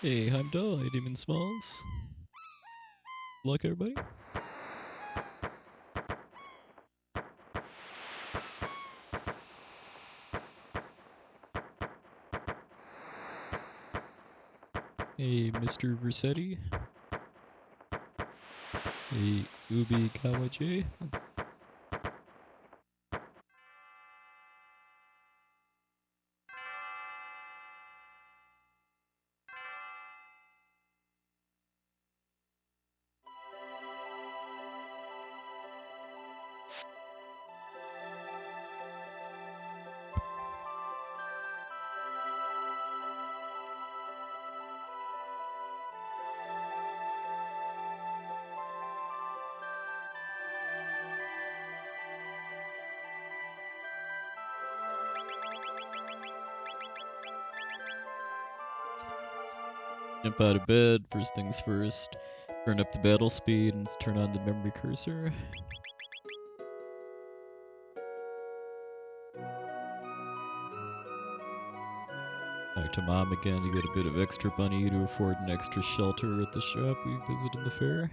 Hey, Heimdall, hey Demon Smalls. Good luck, everybody. Hey, Mr. Versetti. Hey, Ubi Kawaji. Jump out of bed, first things first. Turn up the battle speed and turn on the memory cursor. Back to Mom again to get a bit of extra money to afford an extra shelter at the shop we visit in the fair.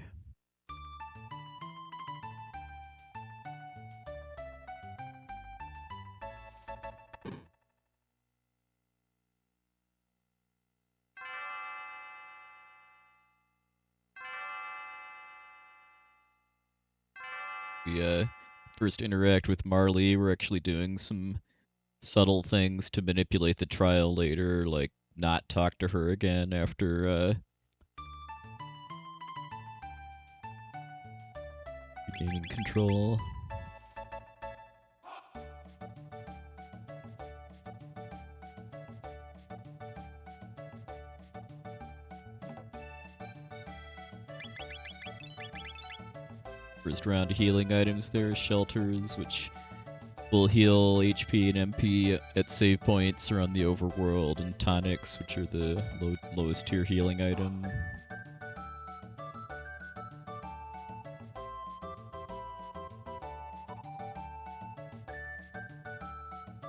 We first interact with Marley. We're actually doing some subtle things to manipulate the trial later, like not talk to her again after regaining control. First round of healing items there, shelters, which will heal HP and MP at save points around the overworld, and tonics, which are the lowest tier healing item.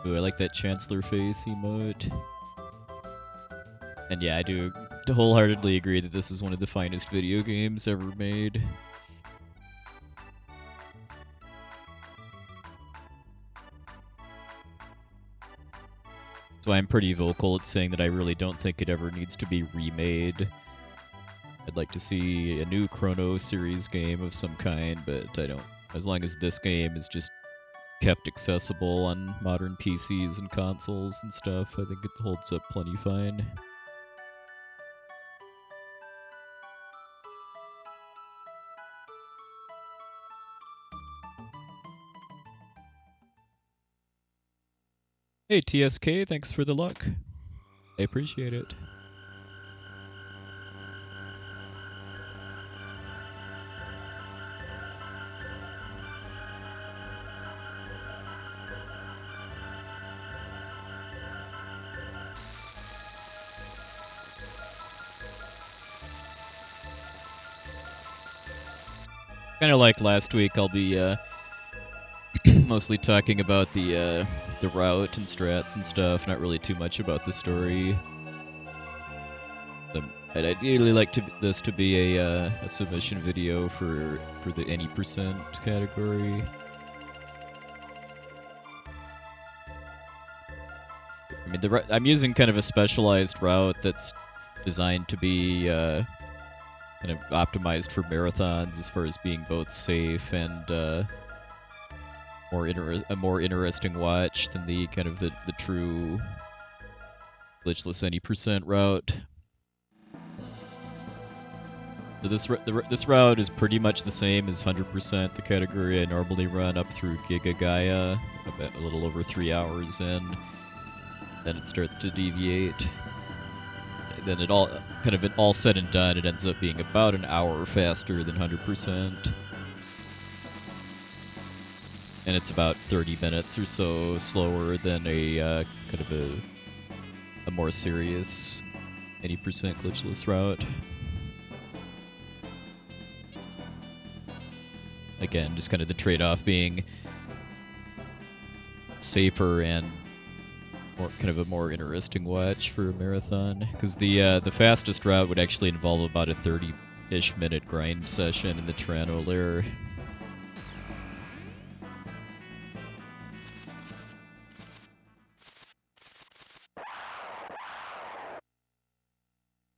Ooh, I like that Chancellor face emote. And yeah, I do wholeheartedly agree that this is one of the finest video games ever made. So I'm pretty vocal at saying that I really don't think it ever needs to be remade. I'd like to see a new Chrono series game of some kind, but I don't. As long as this game is just kept accessible on modern PCs and consoles and stuff, I think it holds up plenty fine. Hey TSK, thanks for the luck. I appreciate it. Kind of like last week, I'll be mostly talking about the route and strats and stuff, not really too much about the story. I'd ideally like this to be a submission video for the any percent category. I mean, I'm using kind of a specialized route that's designed to be kind of optimized for marathons as far as being both safe and a more interesting watch than the kind of the true glitchless any percent route. So this route is pretty much the same as 100%, the category I normally run up through Giga Gaia, about a little over 3 hours in. Then it starts to deviate. Then it all said and done, it ends up being about an hour faster than 100%. And it's about 30 minutes or so slower than a kind of a more serious any percent glitchless route. Again, just kind of the trade-off being safer and kind of a more interesting watch for a marathon, because the fastest route would actually involve about a 30-ish minute grind session in the Tyranno lair.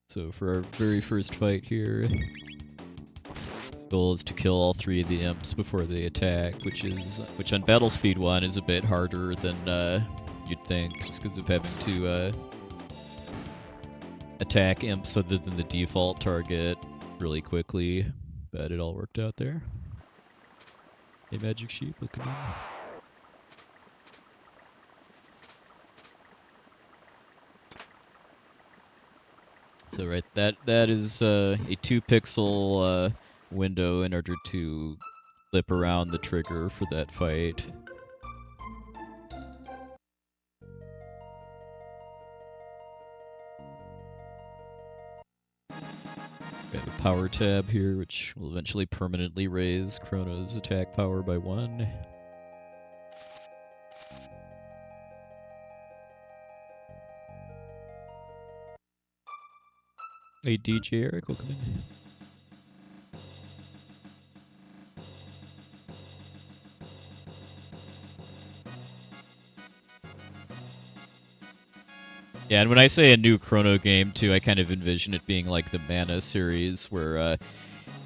So for our very first fight here, goal is to kill all 3 of the imps before they attack, which on Battle Speed 1 is a bit harder than you'd think, just because of having to attack imps other than the default target really quickly, but it all worked out there. Hey, Magic Sheep, look at me. So right, that is a 2-pixel window in order to flip around the trigger for that fight. We have a power tab here, which will eventually permanently raise Crono's attack power by 1. Hey, DJ Eric, welcome in. Yeah, and when I say a new Chrono game too, I kind of envision it being like the Mana series, where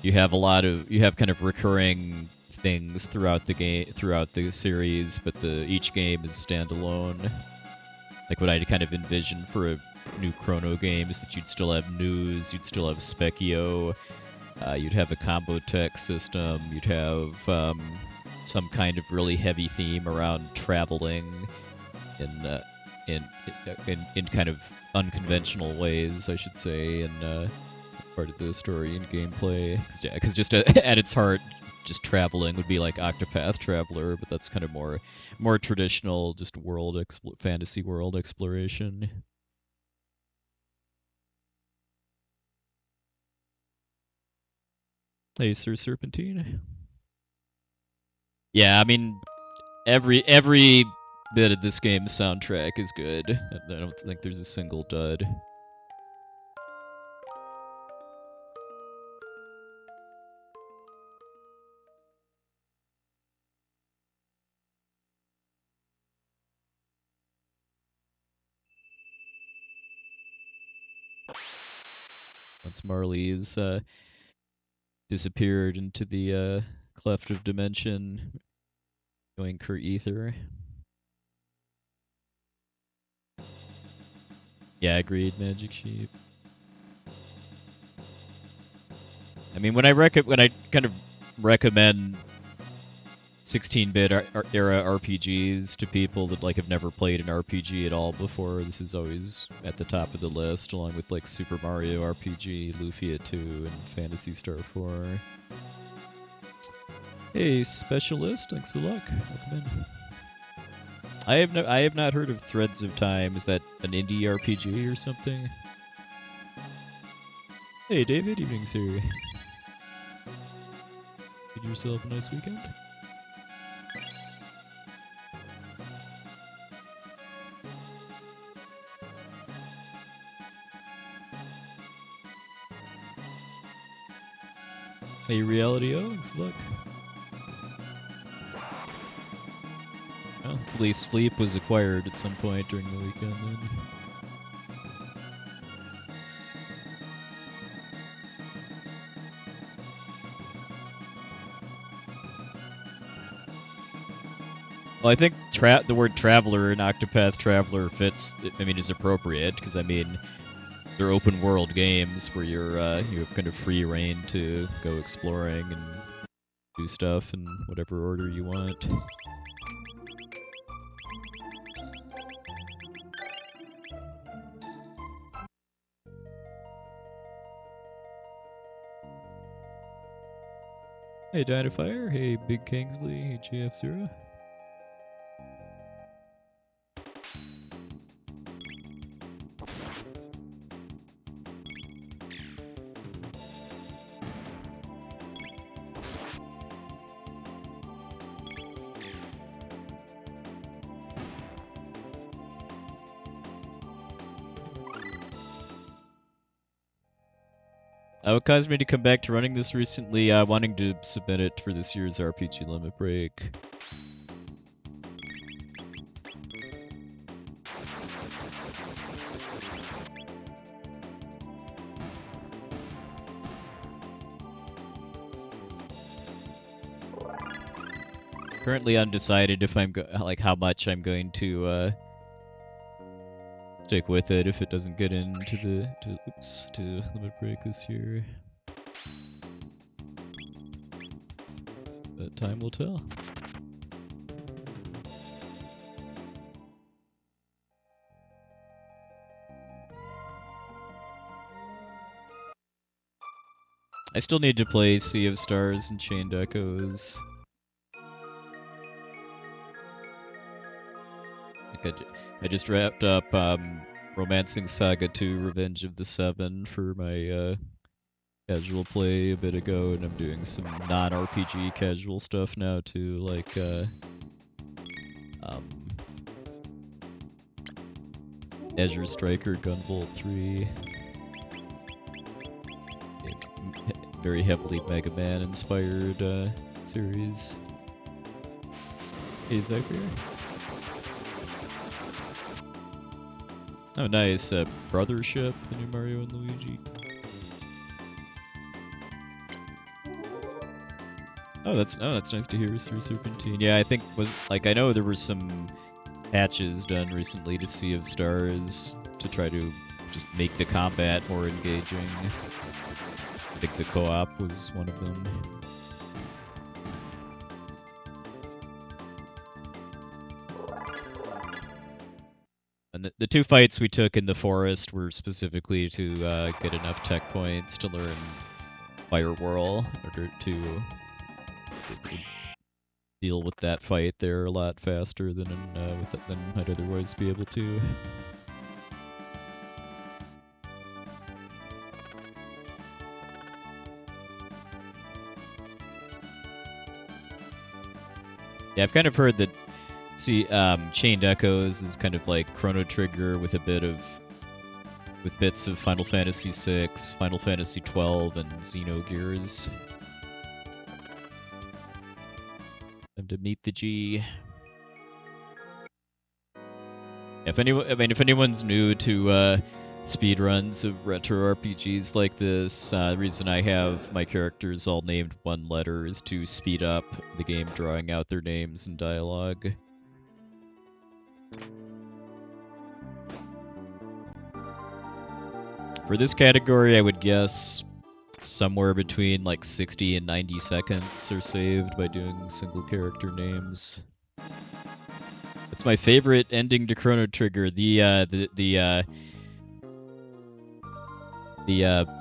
you have kind of recurring things throughout the game, throughout the series, but each game is standalone. Like what I kind of envision for a new Chrono game is that you'd still have news, you'd still have Specchio, you'd have a combo tech system, you'd have some kind of really heavy theme around traveling in kind of unconventional ways, I should say, and part of the story and gameplay. Because just at its heart, just traveling would be like Octopath Traveler, but that's kind of more traditional, just fantasy world exploration. Hey, Sir Serpentine. Yeah, I mean, every bit of this game's soundtrack is good. I don't think there's a single dud. Once Marley's disappeared into the cleft of dimension, going Kurt Ether. Yeah, agreed, Magic Sheep. I mean, when I kind of recommend 16-bit era RPGs to people that like have never played an RPG at all before, this is always at the top of the list, along with like Super Mario RPG, Lufia 2, and Phantasy Star 4. Hey, Specialist, thanks for luck. Welcome in. I have not heard of Threads of Time. Is that an indie RPG or something? Hey, David, evening, sir. Did yourself a nice weekend? Hey, Reality O, thanks for luck. Well, at least sleep was acquired at some point during the weekend then. Well, I think the word traveler in Octopath Traveler fits, I mean, is appropriate, because, I mean, they're open world games where you have kind of free reign to go exploring and do stuff in whatever order you want. Hey, Dynafire. Hey, Big Kingsley. Hey, GF0. What caused me to come back to running this recently, wanting to submit it for this year's RPG Limit Break. Currently undecided if I'm like how much I'm going to stick with it if it doesn't get into to Limit Break this year. But time will tell. I still need to play Sea of Stars and Chained Echoes. I just wrapped up Romancing Saga 2 Revenge of the Seven for my casual play a bit ago, and I'm doing some non-RPG casual stuff now too, like Azure Striker Gunvolt 3. Very heavily Mega Man inspired series. Hey, Zephyr. Oh, nice. Brothership, the new Mario and Luigi. Oh, that's nice to hear, Sir Serpentine. Yeah, I think I know there were some patches done recently to Sea of Stars to try to just make the combat more engaging. I think the co-op was one of them. And the two fights we took in the forest were specifically to get enough tech points to learn Fire Whirl, in order to deal with that fight there a lot faster than I'd otherwise be able to. Yeah, I've kind of heard that. Chained Echoes is kind of like Chrono Trigger with bits of Final Fantasy VI, Final Fantasy XII, and Xenogears. Time to meet the G. If anyone's new to speedruns of retro RPGs like this, the reason I have my characters all named one letter is to speed up the game drawing out their names and dialogue. For this category, I would guess somewhere between like 60 and 90 seconds are saved by doing single character names. It's my favorite ending to Chrono Trigger, the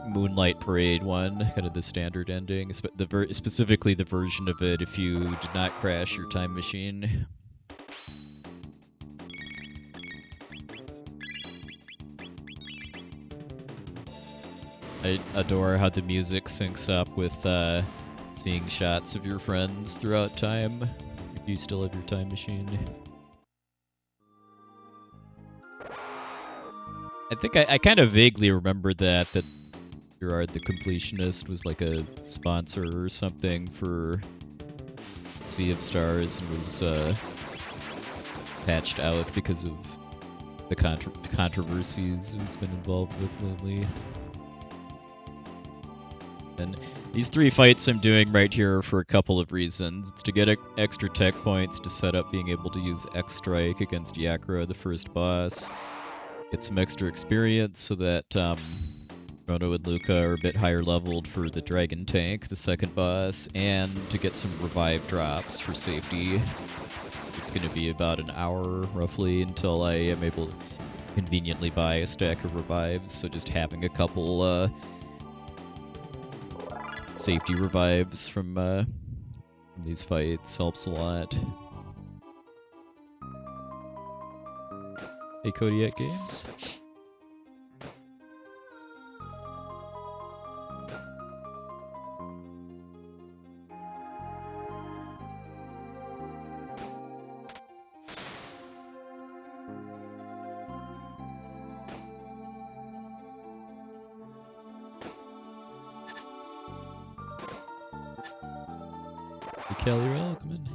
Moonlight Parade one, kind of the standard ending, specifically the version of it if you did not crash your time machine. I adore how the music syncs up with seeing shots of your friends throughout time, if you still have your time machine. I think I kind of vaguely remember that Gerard the Completionist was like a sponsor or something for Sea of Stars and was patched out because of the controversies he's been involved with lately. And these three fights I'm doing right here are for a couple of reasons. It's to get extra tech points to set up being able to use X-Strike against Yakra, the first boss. Get some extra experience so that Crono and Luca are a bit higher leveled for the Dragon Tank, the second boss, and to get some revive drops for safety. It's going to be about an hour, roughly, until I am able to conveniently buy a stack of revives, so just having a couple safety revives from these fights helps a lot. Hey, Kodiak Games. Kelly, welcome in.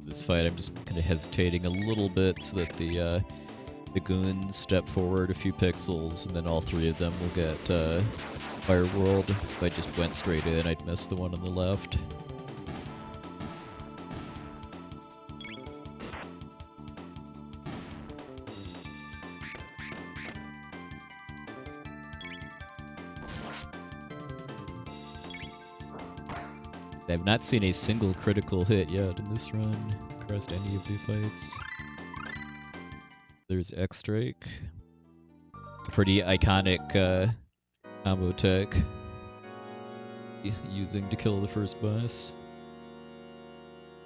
This fight, I'm just kind of hesitating a little bit so that the goons step forward a few pixels, and then all three of them will get Firewhirled. If I just went straight in, I'd miss the one on the left. I've not seen a single critical hit yet in this run across any of the fights. There's X-Strike. Pretty iconic combo tech using to kill the first boss.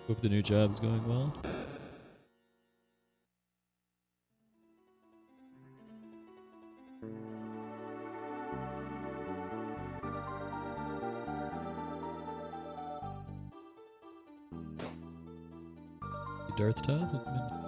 Hope the new job's going well. Darth Toth, welcome in.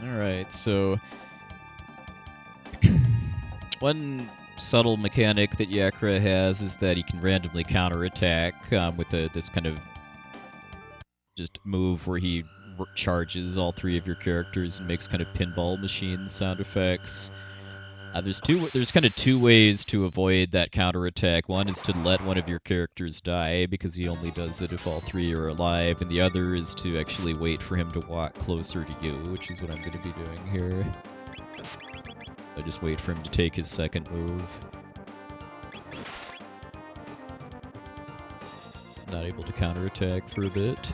Alright, so one subtle mechanic that Yakra has is that he can randomly counterattack with this kind of just move where he charges all three of your characters and makes kind of pinball machine sound effects. There's kind of two ways to avoid that counterattack. One is to let one of your characters die, because he only does it if all three are alive, and the other is to actually wait for him to walk closer to you, which is what I'm going to be doing here. I just wait for him to take his second move. Not able to counterattack for a bit.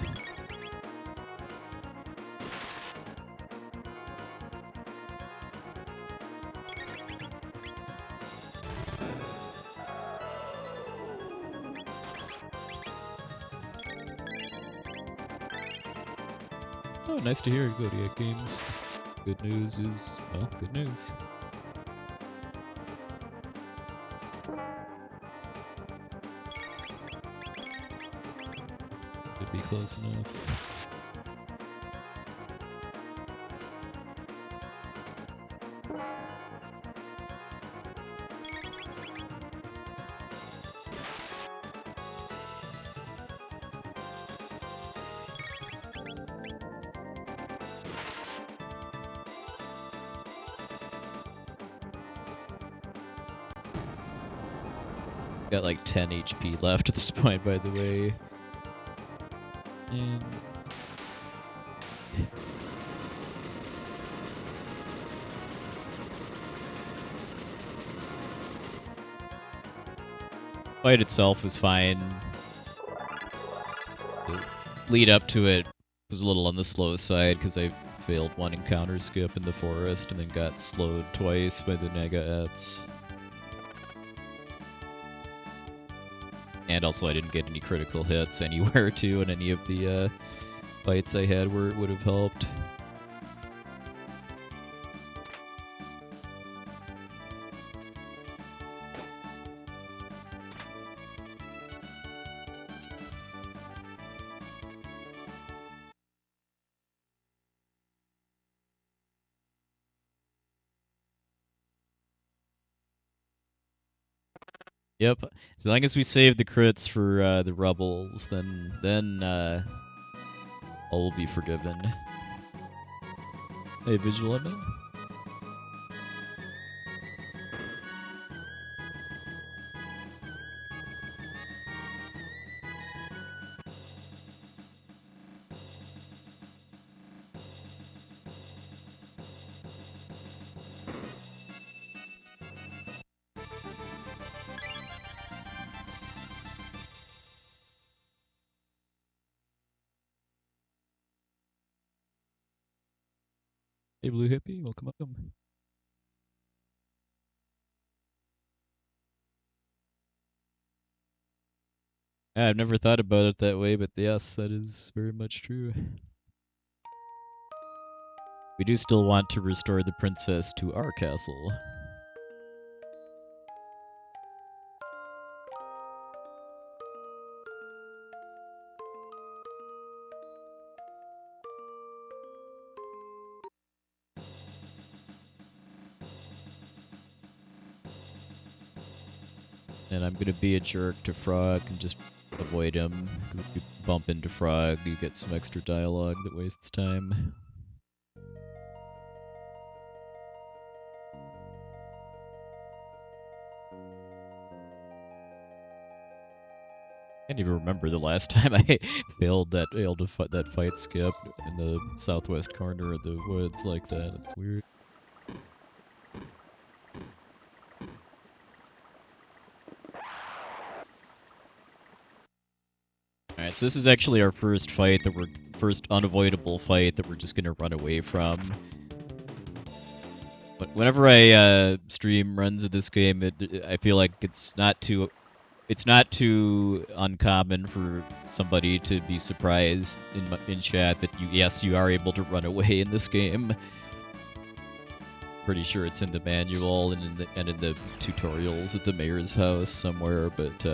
Oh, nice to hear, Zodiac Games. Good news is, well, good news. Should be close enough. Got like 10 HP left at this point, by the way. And fight itself was fine. The lead up to it was a little on the slow side because I failed one encounter skip in the forest and then got slowed twice by the Nega-Ets. And also I didn't get any critical hits anywhere too, and any of the fights I had where it would have helped. Yep. As long as we save the crits for the rebels, then all will be forgiven. Hey, Visual Admin? Hey, Blue Hippie, welcome, welcome. I've never thought about it that way, but yes, that is very much true. We do still want to restore the princess to our castle. And I'm gonna be a jerk to Frog and just avoid him. If you bump into Frog, you get some extra dialogue that wastes time. I can't even remember the last time I failed that fight skip in the southwest corner of the woods like that. It's weird. Alright, so this is actually our first unavoidable fight that we're just gonna run away from. But whenever I stream runs of this game, I feel like it's not too uncommon for somebody to be surprised in chat that you are able to run away in this game. Pretty sure it's in the manual and in the tutorials at the mayor's house somewhere, but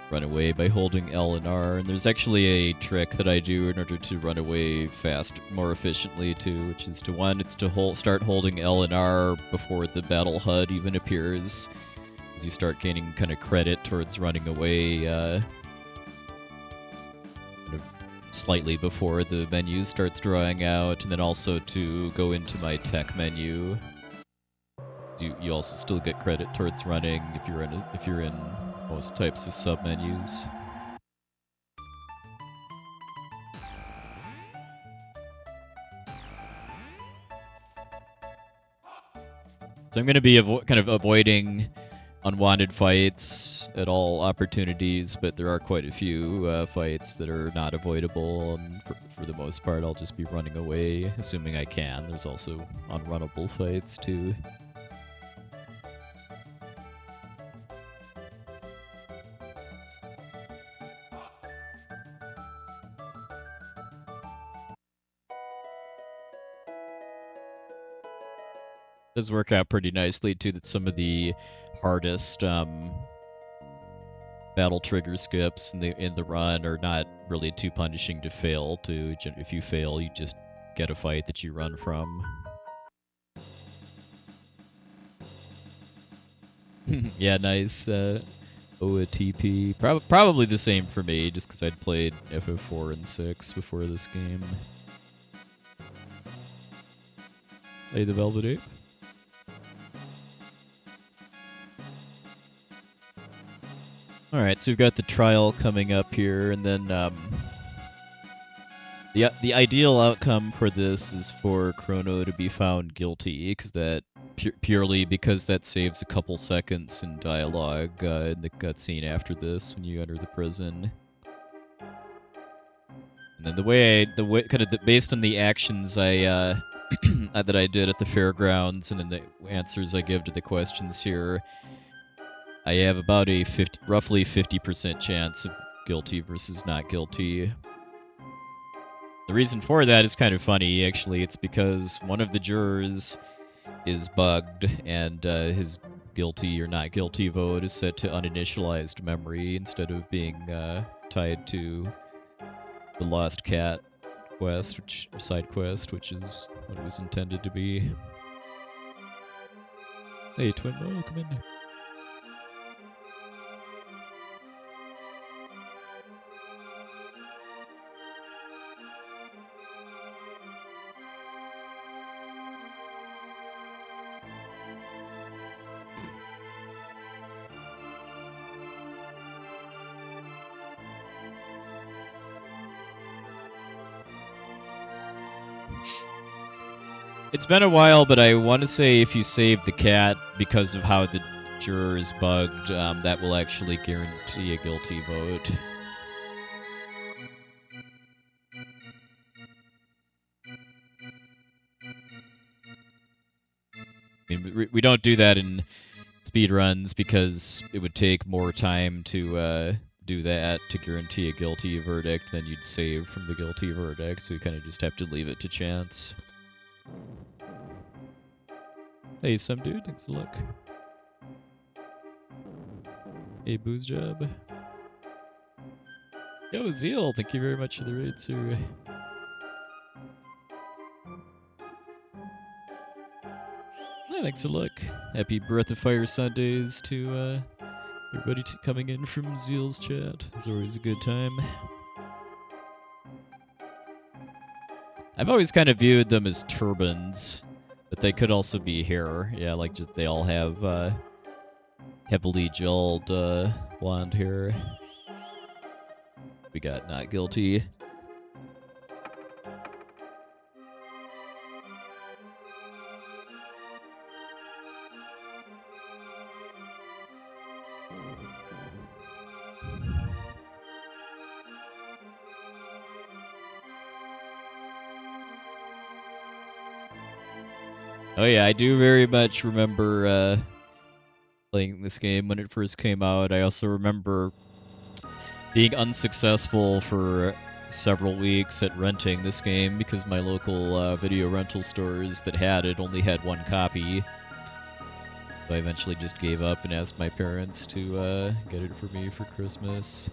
run away by holding L and R. And there's actually a trick that I do in order to run away more efficiently too, which is to start holding L and R before the battle HUD even appears. As you start gaining kind of credit towards running away, kind of slightly before the menu starts drawing out, and then also to go into my tech menu. You also still get credit towards running if you're in most types of submenus. So I'm going to be kind of avoiding unwanted fights at all opportunities, but there are quite a few fights that are not avoidable, and for the most part I'll just be running away, assuming I can. There's also unrunnable fights too. Does work out pretty nicely too that some of the hardest battle trigger skips in the run are not really too punishing to fail. If you fail, you just get a fight that you run from. Yeah, nice. OATP. Probably the same for me, just because I'd played FF4 and 6 before this game. Hey, the Velvet Ape. Alright, so we've got the trial coming up here, and then the ideal outcome for this is for Crono to be found guilty, because that purely because that saves a couple seconds in dialogue in the cutscene after this when you enter the prison. And then based on the actions I that I did at the fairgrounds and in the answers I give to the questions here, I have about a roughly 50% chance of guilty versus not guilty. The reason for that is kind of funny, actually. It's because one of the jurors is bugged, and his guilty or not guilty vote is set to uninitialized memory instead of being tied to the Lost Cat side quest, which is what it was intended to be. Hey, Twin Mo, come in. It's been a while, but I want to say if you save the cat because of how the juror is bugged, that will actually guarantee a guilty vote. I mean, we don't do that in speedruns because it would take more time to do that to guarantee a guilty verdict than you'd save from the guilty verdict, so you kind of just have to leave it to chance. Hey, some dude, thanks a look. Hey, Booze Job. Yo, Zeal, thank you very much for the raid, sir. Yeah, thanks for luck. Happy Breath of Fire Sundays to everybody coming in from Zeal's chat. It's always a good time. I've always kind of viewed them as turbans, but they could also be hair. Yeah, like just they all have heavily gelled blonde hair. We got not guilty. Oh yeah, I do very much remember playing this game when it first came out. I also remember being unsuccessful for several weeks at renting this game because my local video rental stores that had it only had one copy. So I eventually just gave up and asked my parents to get it for me for Christmas.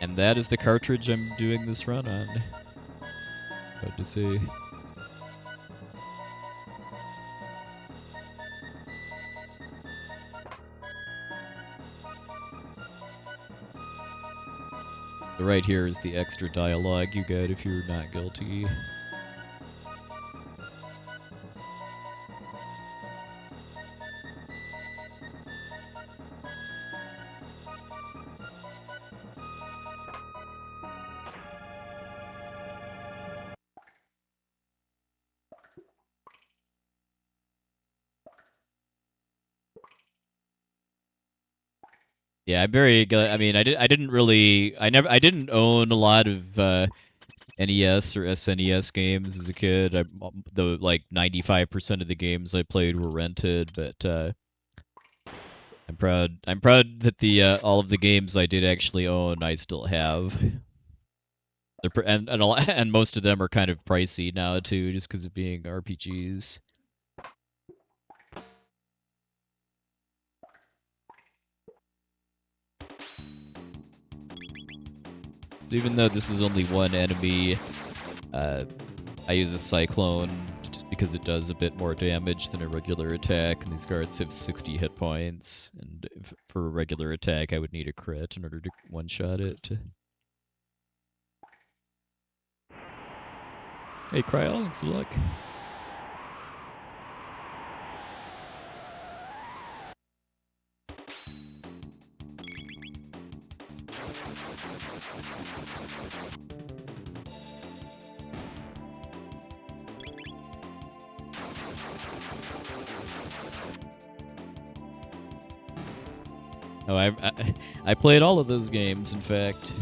And that is the cartridge I'm doing this run on. Hard to say. The right here is the extra dialogue you get if you're not guilty. Yeah, I'm very glad. I mean, I didn't own a lot of NES or SNES games as a kid. The like 95% of the games I played were rented, but I'm proud that the all of the games I did actually own I still have. And most of them are kind of pricey now too, just because of being RPGs. So even though this is only one enemy, I use a Cyclone just because it does a bit more damage than a regular attack, and these guards have 60 hit points, and for a regular attack I would need a crit in order to one-shot it. Hey Cryo, thanks for luck. Oh, I played all of those games, in fact.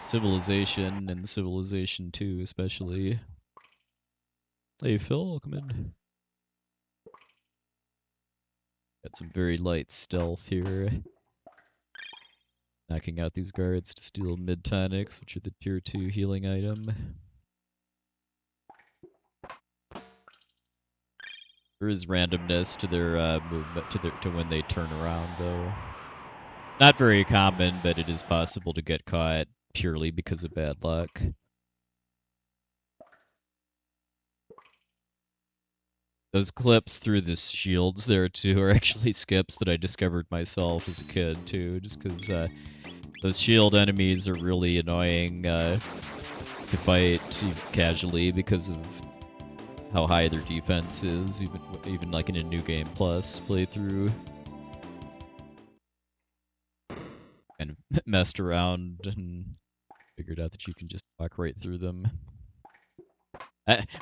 Civilization and Civilization 2 especially. Hey Phil, welcome in. Got some very light stealth here. Knocking out these guards to steal mid-tonics, which are the tier 2 healing item. There is randomness to their movement, to when they turn around, though. Not very common, but it is possible to get caught purely because of bad luck. Those clips through the shields there, too, are actually skips that I discovered myself as a kid, too, just because those shield enemies are really annoying to fight casually because of how high their defense is, even like in a New Game Plus playthrough. Kind of messed around and figured out that you can just walk right through them.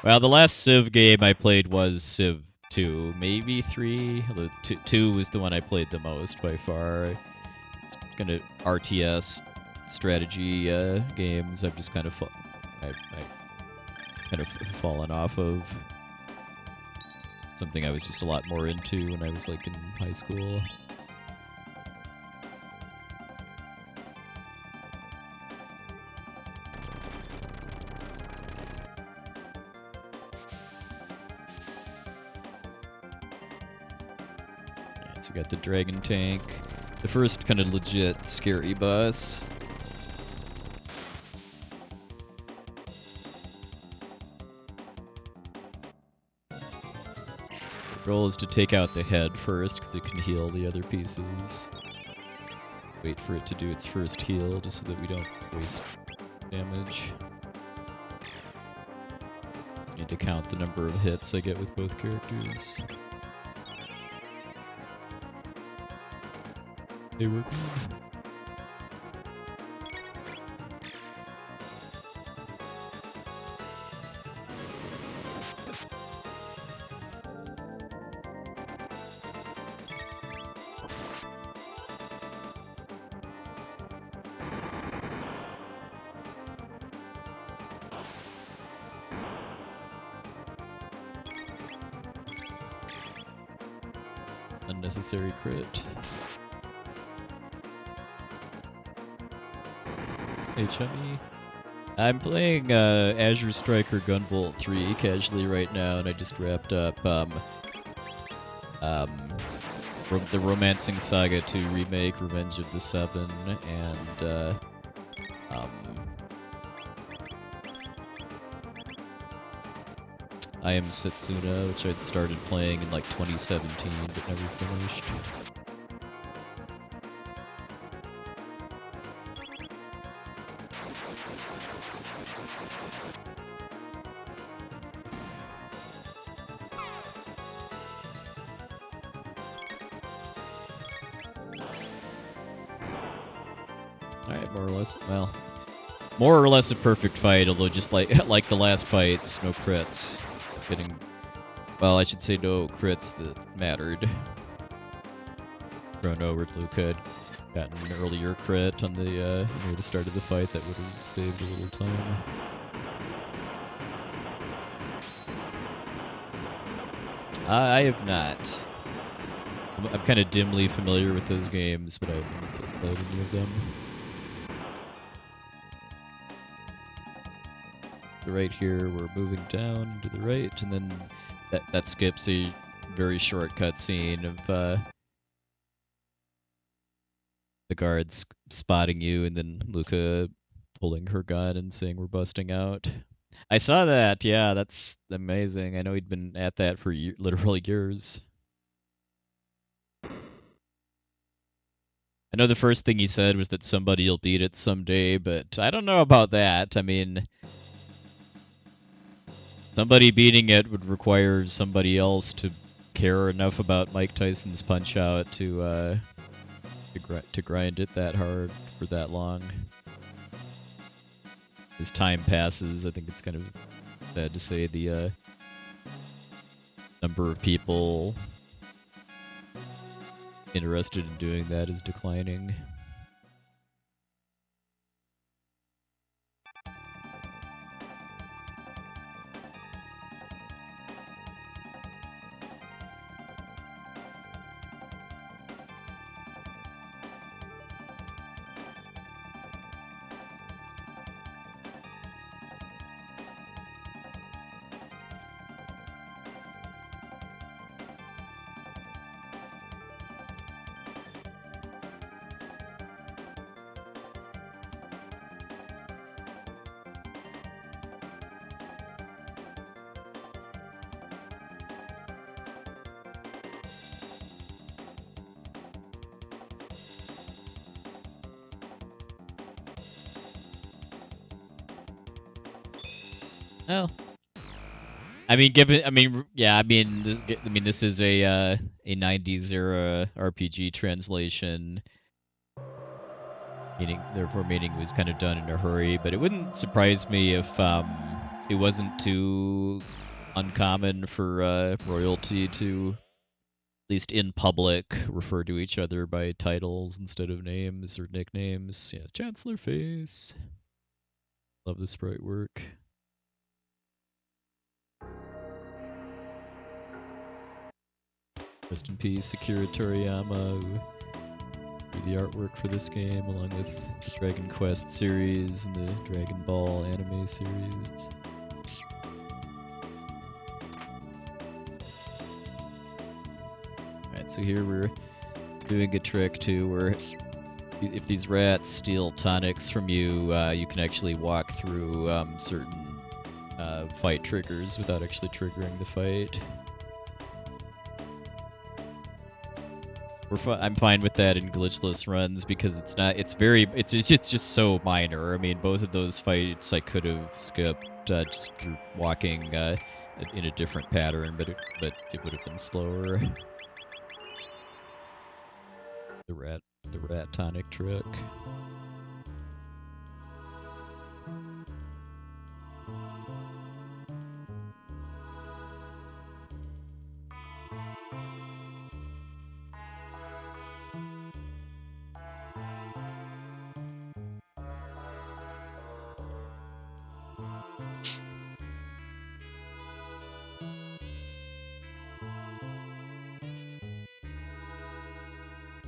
Well, the last Civ game I played was Civ 2, maybe 3. 2 was the one I played the most by far. It's kind of RTS strategy games. I've just kind of kind of fallen off of. Something I was just a lot more into when I was like in high school. Alright, so we got the dragon tank. The first kind of legit scary boss. The goal is to take out the head first, because it can heal the other pieces. Wait for it to do its first heal, just so that we don't waste damage. Need to count the number of hits I get with both characters. They were good. Unnecessary crit. HME. I'm playing Azure Striker Gunvolt 3 casually right now, and I just wrapped up the Romancing Saga 2 remake, Revenge of the Seven, and I Am Setsuna, which I'd started playing in like 2017 but never finished. Alright, more or less, well, more or less a perfect fight, although just like the last fights, no crits. Getting, well, I should say no crits that mattered. Crono or Luca had gotten an earlier crit on the near the start of the fight that would have saved a little time. I have not. I'm kind of dimly familiar with those games, but I haven't played any of them. So right here, we're moving down to the right, and then that skips a very short cutscene of the guards spotting you, and then Luca pulling her gun and saying we're busting out. I saw that, yeah, that's amazing. I know he'd been at that for literally years. I know the first thing he said was that somebody will beat it someday, but I don't know about that. I mean, somebody beating it would require somebody else to care enough about Mike Tyson's Punch-Out to grind it that hard for that long. As time passes, I think it's kind of sad to say the number of people interested in doing that is declining. Well, I mean, this is a 90s era RPG translation, meaning it was kind of done in a hurry. But it wouldn't surprise me if it wasn't too uncommon for royalty to, at least in public, refer to each other by titles instead of names or nicknames. Yeah, Chancellor Face. Love the sprite work. Rest in peace, Akira Toriyama, who did the artwork for this game, along with the Dragon Quest series and the Dragon Ball anime series. Alright, so here we're doing a trick too, where if these rats steal tonics from you, you can actually walk through certain fight triggers without actually triggering the fight. I'm fine with that in glitchless runs because it's just so minor. I mean, both of those fights I could have skipped just through walking in a different pattern, but it would have been slower. The rat tonic trick.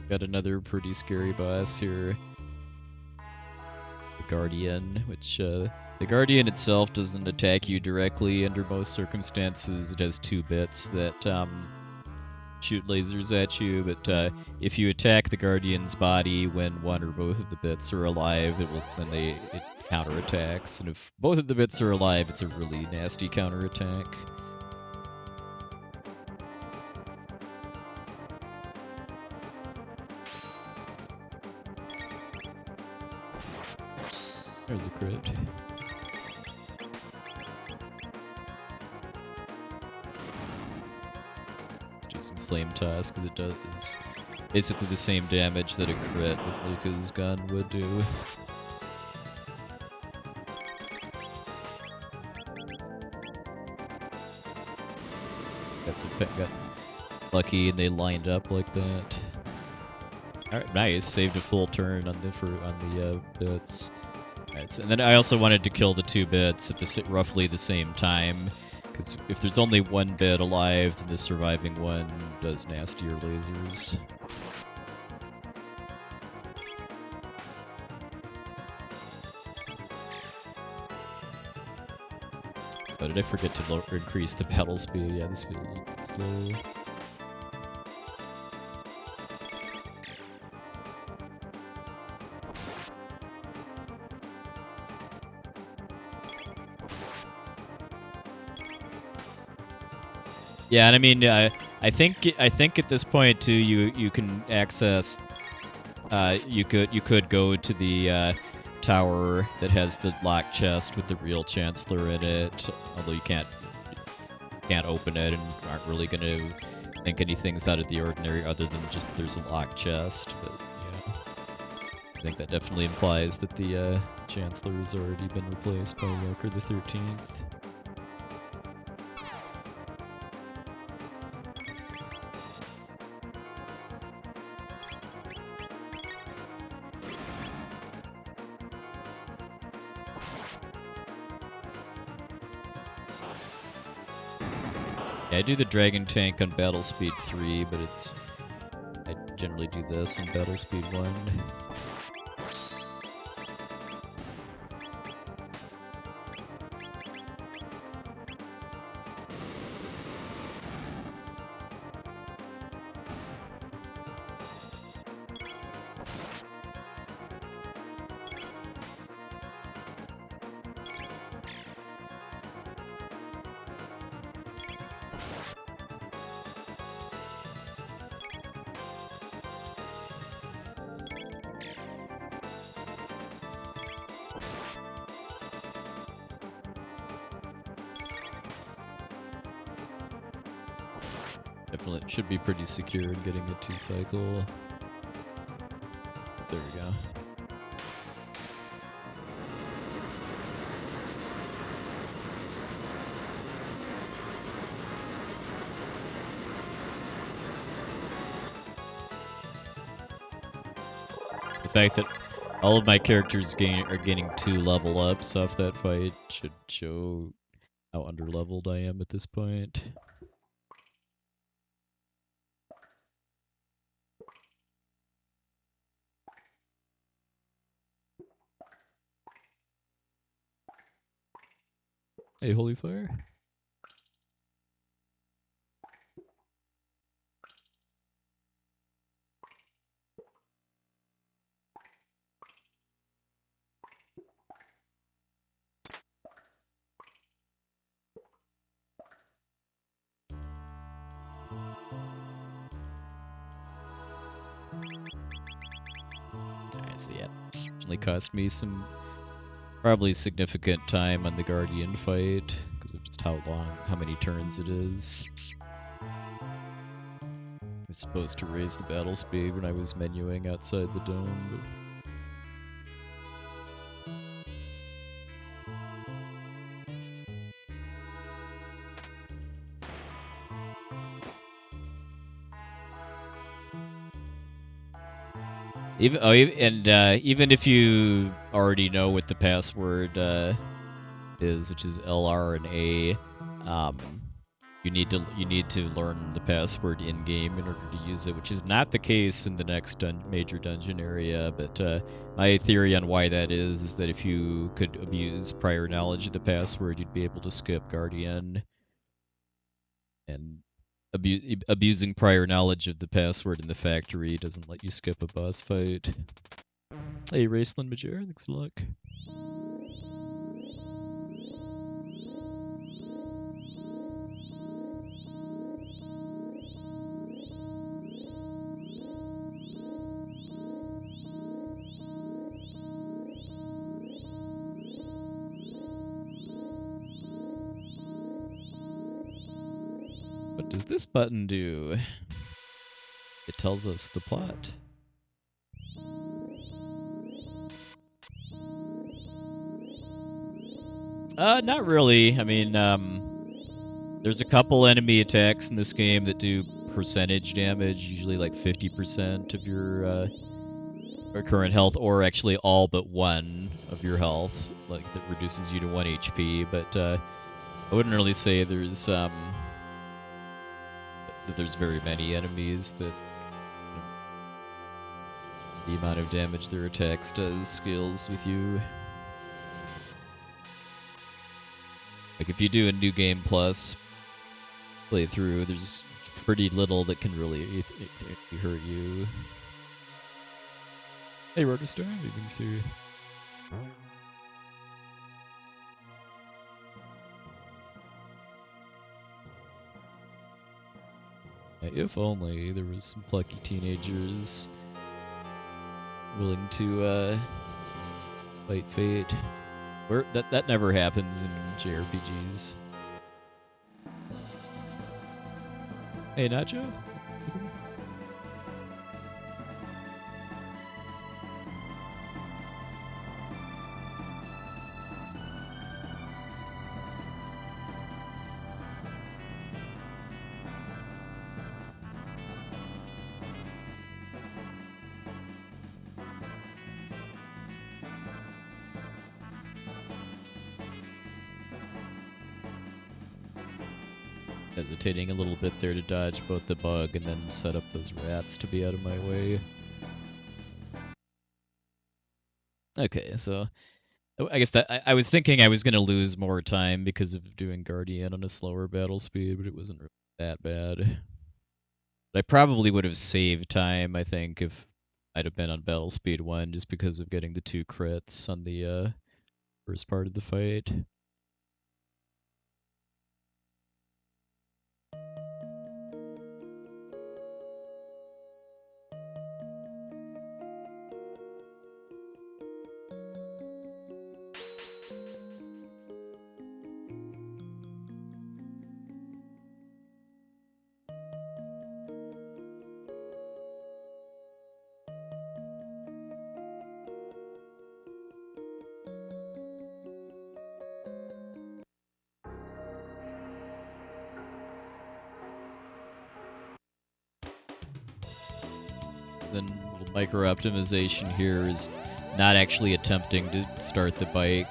Got another pretty scary boss here. The Guardian, which the Guardian itself doesn't attack you directly under most circumstances. It has 2 bits that shoot lasers at you, but if you attack the Guardian's body when one or both of the bits are alive, it counterattacks. And if both of the bits are alive, it's a really nasty counterattack. There's a crit. Let's do some flame toss because it does basically the same damage that a crit with Luca's gun would do. Got lucky and they lined up like that. Alright, nice. Saved a full turn on the bits. Right, so, and then I also wanted to kill the 2 bits at roughly the same time, because if there's only 1 bit alive, then the surviving one does nastier lasers. Oh, did I forget to increase the battle speed? Yeah, this feels slow. Yeah, and I mean, I think at this point too, you can access, you could go to the tower that has the locked chest with the real Chancellor in it, although you can't open it and aren't really gonna think anything's out of the ordinary other than just there's a locked chest. But yeah, I think that definitely implies that the Chancellor has already been replaced by Yakra the 13th. Yeah, I do the Dragon Tank on Battle Speed 3, but I generally do this on Battle Speed 1. Definitely should be pretty secure in getting a 2-cycle. There we go. The fact that all of my characters are getting 2 level ups off that fight should show how underleveled I am at this point. Hey, Holy Fire. Alright, so yeah. Actually cost me some probably significant time on the Guardian fight because of just how many turns it is. I was supposed to raise the battle speed when I was menuing outside the dome, but even if you already know what the password is, which is LR and A, you need to learn the password in game in order to use it, which is not the case in the next major dungeon area. But my theory on why that is that if you could abuse prior knowledge of the password, you'd be able to skip Guardian. And abusing prior knowledge of the password in the factory doesn't let you skip a boss fight. Hey, Raceland Major, thanks a lot. What does this button do? It tells us the plot. Not really. I mean, there's a couple enemy attacks in this game that do percentage damage, usually like 50% of your current health, or actually all but 1 of your health, like that reduces you to 1 HP. But I wouldn't really say there's that there's very many enemies that the amount of damage their attacks does scales with you. Like if you do a New Game Plus playthrough, there's pretty little that can really hurt you. Hey, Rotostar, you can see. If only there was some plucky teenagers willing to fight fate. That never happens in JRPGs. Hey, Nacho? Hesitating a little bit there to dodge both the bug and then set up those rats to be out of my way. Okay, so I guess that I was thinking I was going to lose more time because of doing Guardian on a slower battle speed, but it wasn't really that bad. But I probably would have saved time, I think, if I'd have been on battle speed 1 just because of getting the 2 crits on the first part of the fight. Then a little micro optimization here is not actually attempting to start the bike,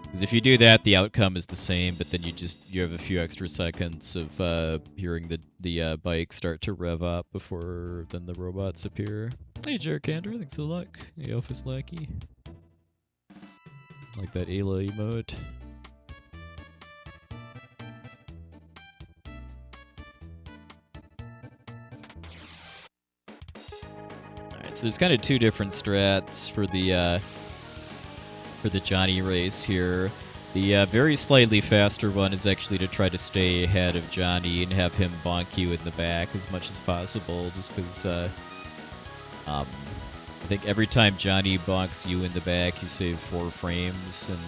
because if you do that, the outcome is the same, but then you have a few extra seconds of hearing the bike start to rev up before then the robots appear. Hey, Jarkander, thanks a lot. Hey, Office Lackey. Like that Ayla emote. So there's kind of two different strats for the Johnny race here. The very slightly faster one is actually to try to stay ahead of Johnny and have him bonk you in the back as much as possible, just because I think every time Johnny bonks you in the back, you save 4 frames, and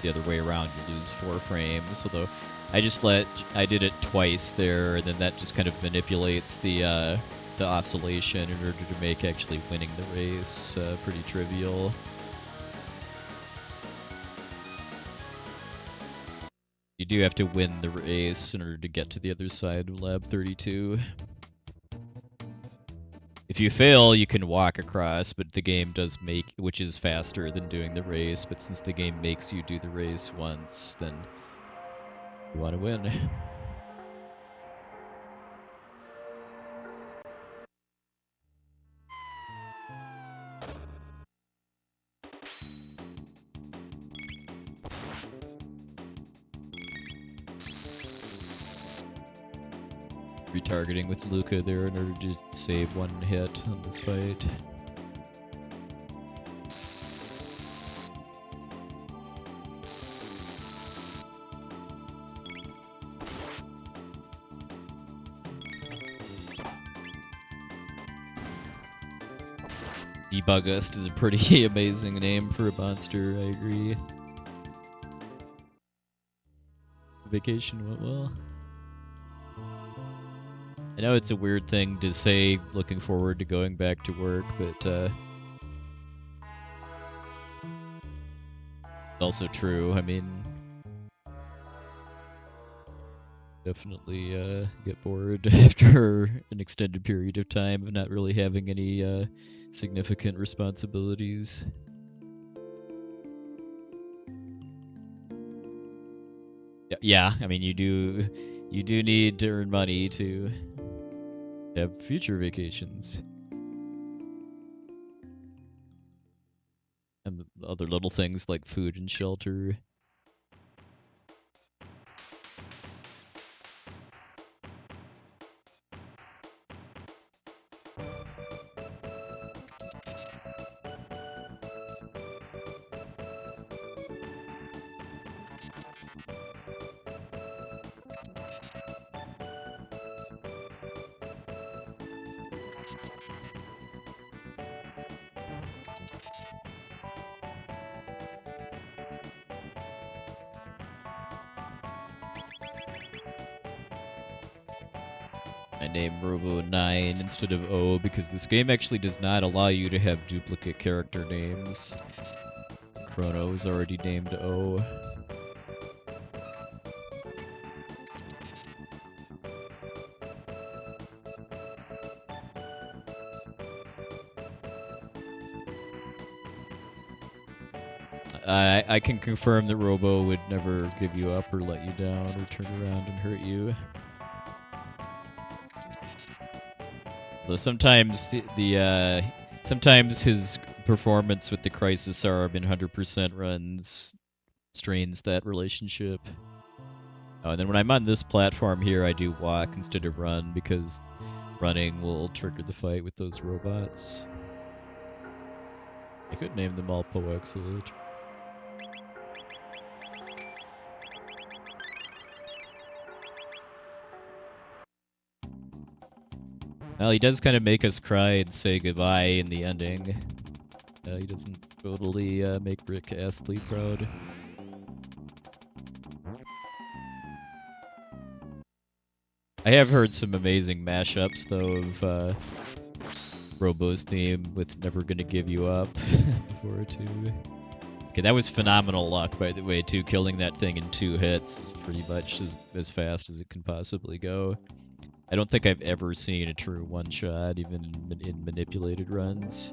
the other way around, you lose 4 frames. Although I did it twice there, and then that just kind of manipulates the oscillation in order to make actually winning the race pretty trivial. You do have to win the race in order to get to the other side of Lab 32. If you fail, you can walk across, but the game does which is faster than doing the race, but since the game makes you do the race once, then you want to win. Retargeting with Luca there in order to just save 1 hit on this fight. Debugust is a pretty amazing name for a monster, I agree. Vacation went well. I know it's a weird thing to say, looking forward to going back to work, but it's also true. I mean, definitely get bored after an extended period of time of not really having any significant responsibilities. Yeah, I mean, you do need to earn money to have future vacations. And other little things like food and shelter. I named Robo 9 instead of O because this game actually does not allow you to have duplicate character names. Crono is already named O. I can confirm that Robo would never give you up or let you down or turn around and hurt you. Though sometimes sometimes his performance with the Crisis Arm in 100% runs strains that relationship. Oh, and then when I'm on this platform here, I do walk instead of run because running will trigger the fight with those robots. I could name them all Poexilage. Well, he does kind of make us cry and say goodbye in the ending. He doesn't totally make Rick Astley proud. I have heard some amazing mashups, though, of Robo's theme with Never Gonna Give You Up before, too. Okay, that was phenomenal luck, by the way, too. Killing that thing in 2 hits is pretty much as fast as it can possibly go. I don't think I've ever seen a true one-shot, even in manipulated runs.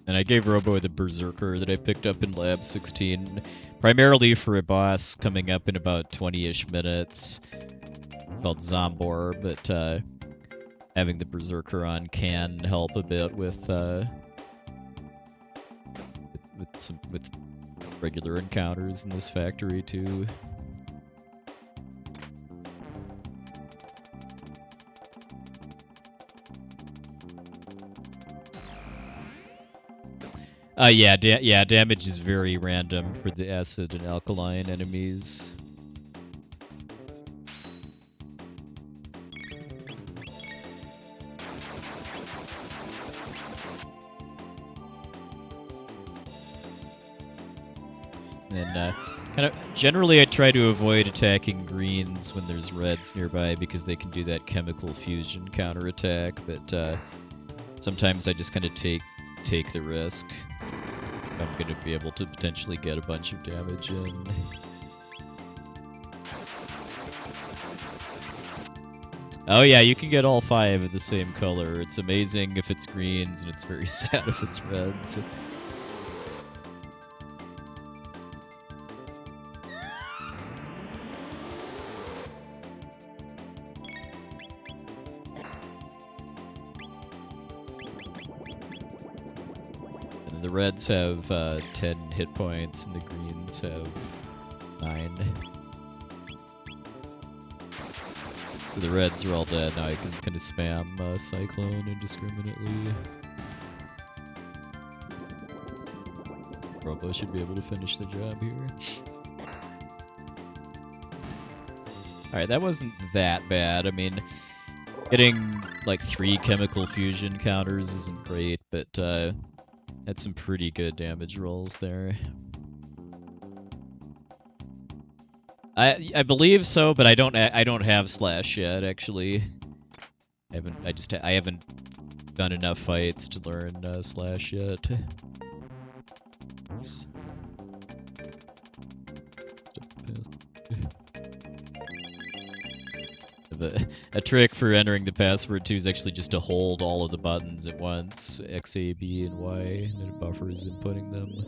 And I gave Robo the Berserker that I picked up in Lab 16, primarily for a boss coming up in about 20-ish minutes, called Zombor, but having the Berserker on can help a bit with with regular encounters in this factory too. Yeah, damage is very random for the acid and alkaline enemies. And kind of generally I try to avoid attacking greens when there's reds nearby because they can do that chemical fusion counterattack, but sometimes I just kind of take the risk. I'm going to be able to potentially get a bunch of damage in. Oh yeah, you can get all 5 of the same color. It's amazing if it's greens, and it's very sad if it's reds. The reds have 10 hit points, and the greens have 9. So the reds are all dead. Now I can kind of spam Cyclone indiscriminately. Robo should be able to finish the job here. Alright, that wasn't that bad. I mean, getting like 3 chemical fusion counters isn't great, but had some pretty good damage rolls there. I believe so, but I don't have slash yet. Actually, I haven't done enough fights to learn slash yet. Oops. A trick for entering the password too is actually just to hold all of the buttons at once, X, A, B, and Y, and then it buffers inputting them.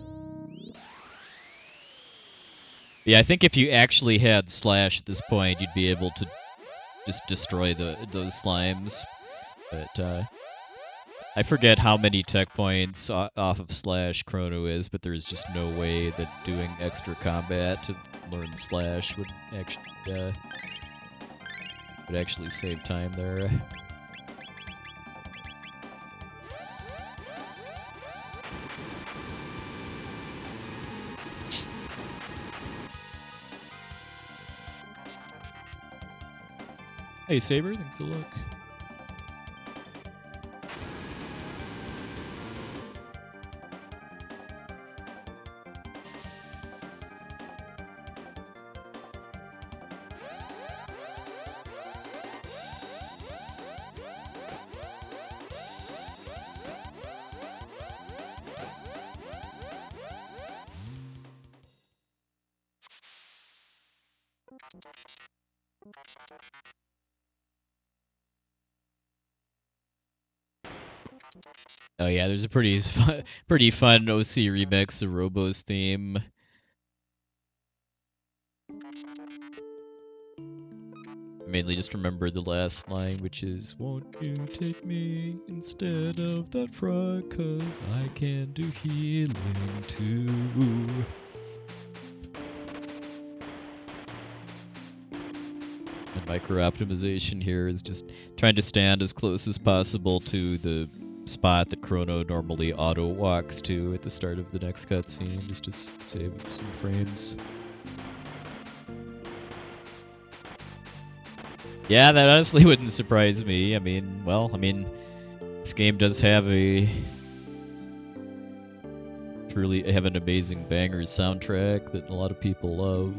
Yeah, I think if you actually had slash at this point, you'd be able to just destroy those slimes. But I forget how many tech points off of slash Chrono is, but there's just no way that doing extra combat to learn slash would actually save time there. Hey Saber, thanks a look. Oh yeah, there's a pretty fun OC remix of Robo's theme. Mainly just remember the last line, which is, "Won't you take me instead of that frog, 'cause I can do healing too." And micro-optimization here is just trying to stand as close as possible to the spot that Crono normally auto-walks to at the start of the next cutscene, just to save some frames. Yeah, that honestly wouldn't surprise me. I mean, this game does have an amazing bangers soundtrack that a lot of people love.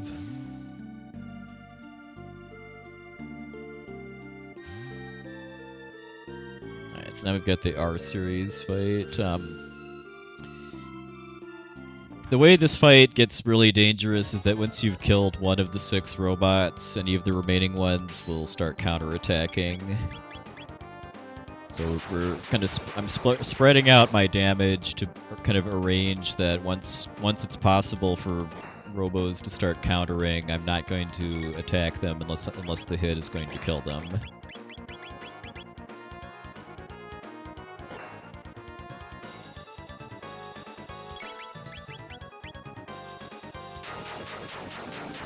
Alright, so now we've got the R series fight. The way this fight gets really dangerous is that once you've killed one of the 6 robots, any of the remaining ones will start counterattacking. So I'm spreading out my damage to kind of arrange that once it's possible for robos to start countering, I'm not going to attack them unless the hit is going to kill them.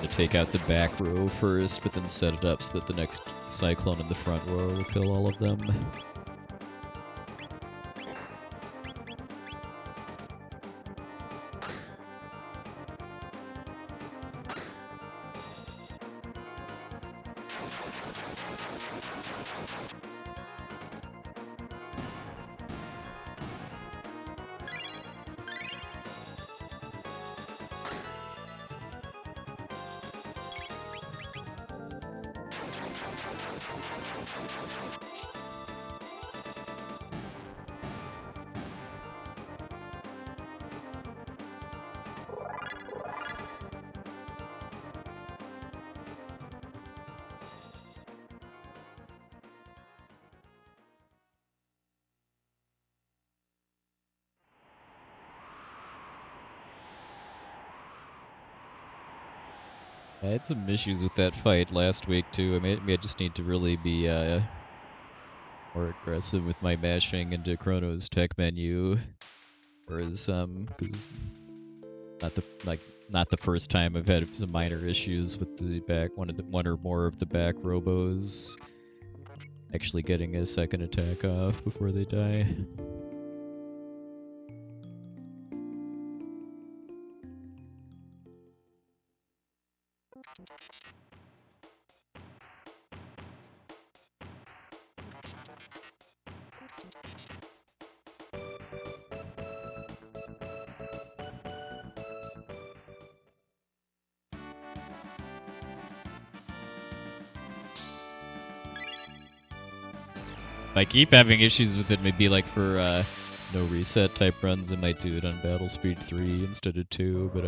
to take out the back row first, but then set it up so that the next cyclone in the front row will kill all of them. I had some issues with that fight last week too. Maybe I just need to really be more aggressive with my mashing into Chrono's tech menu, whereas because not the first time I've had some minor issues with the one or more of the back robos actually getting a second attack off before they die. If I keep having issues with it, maybe like for no reset type runs, I might do it on battle speed 3 instead of 2, but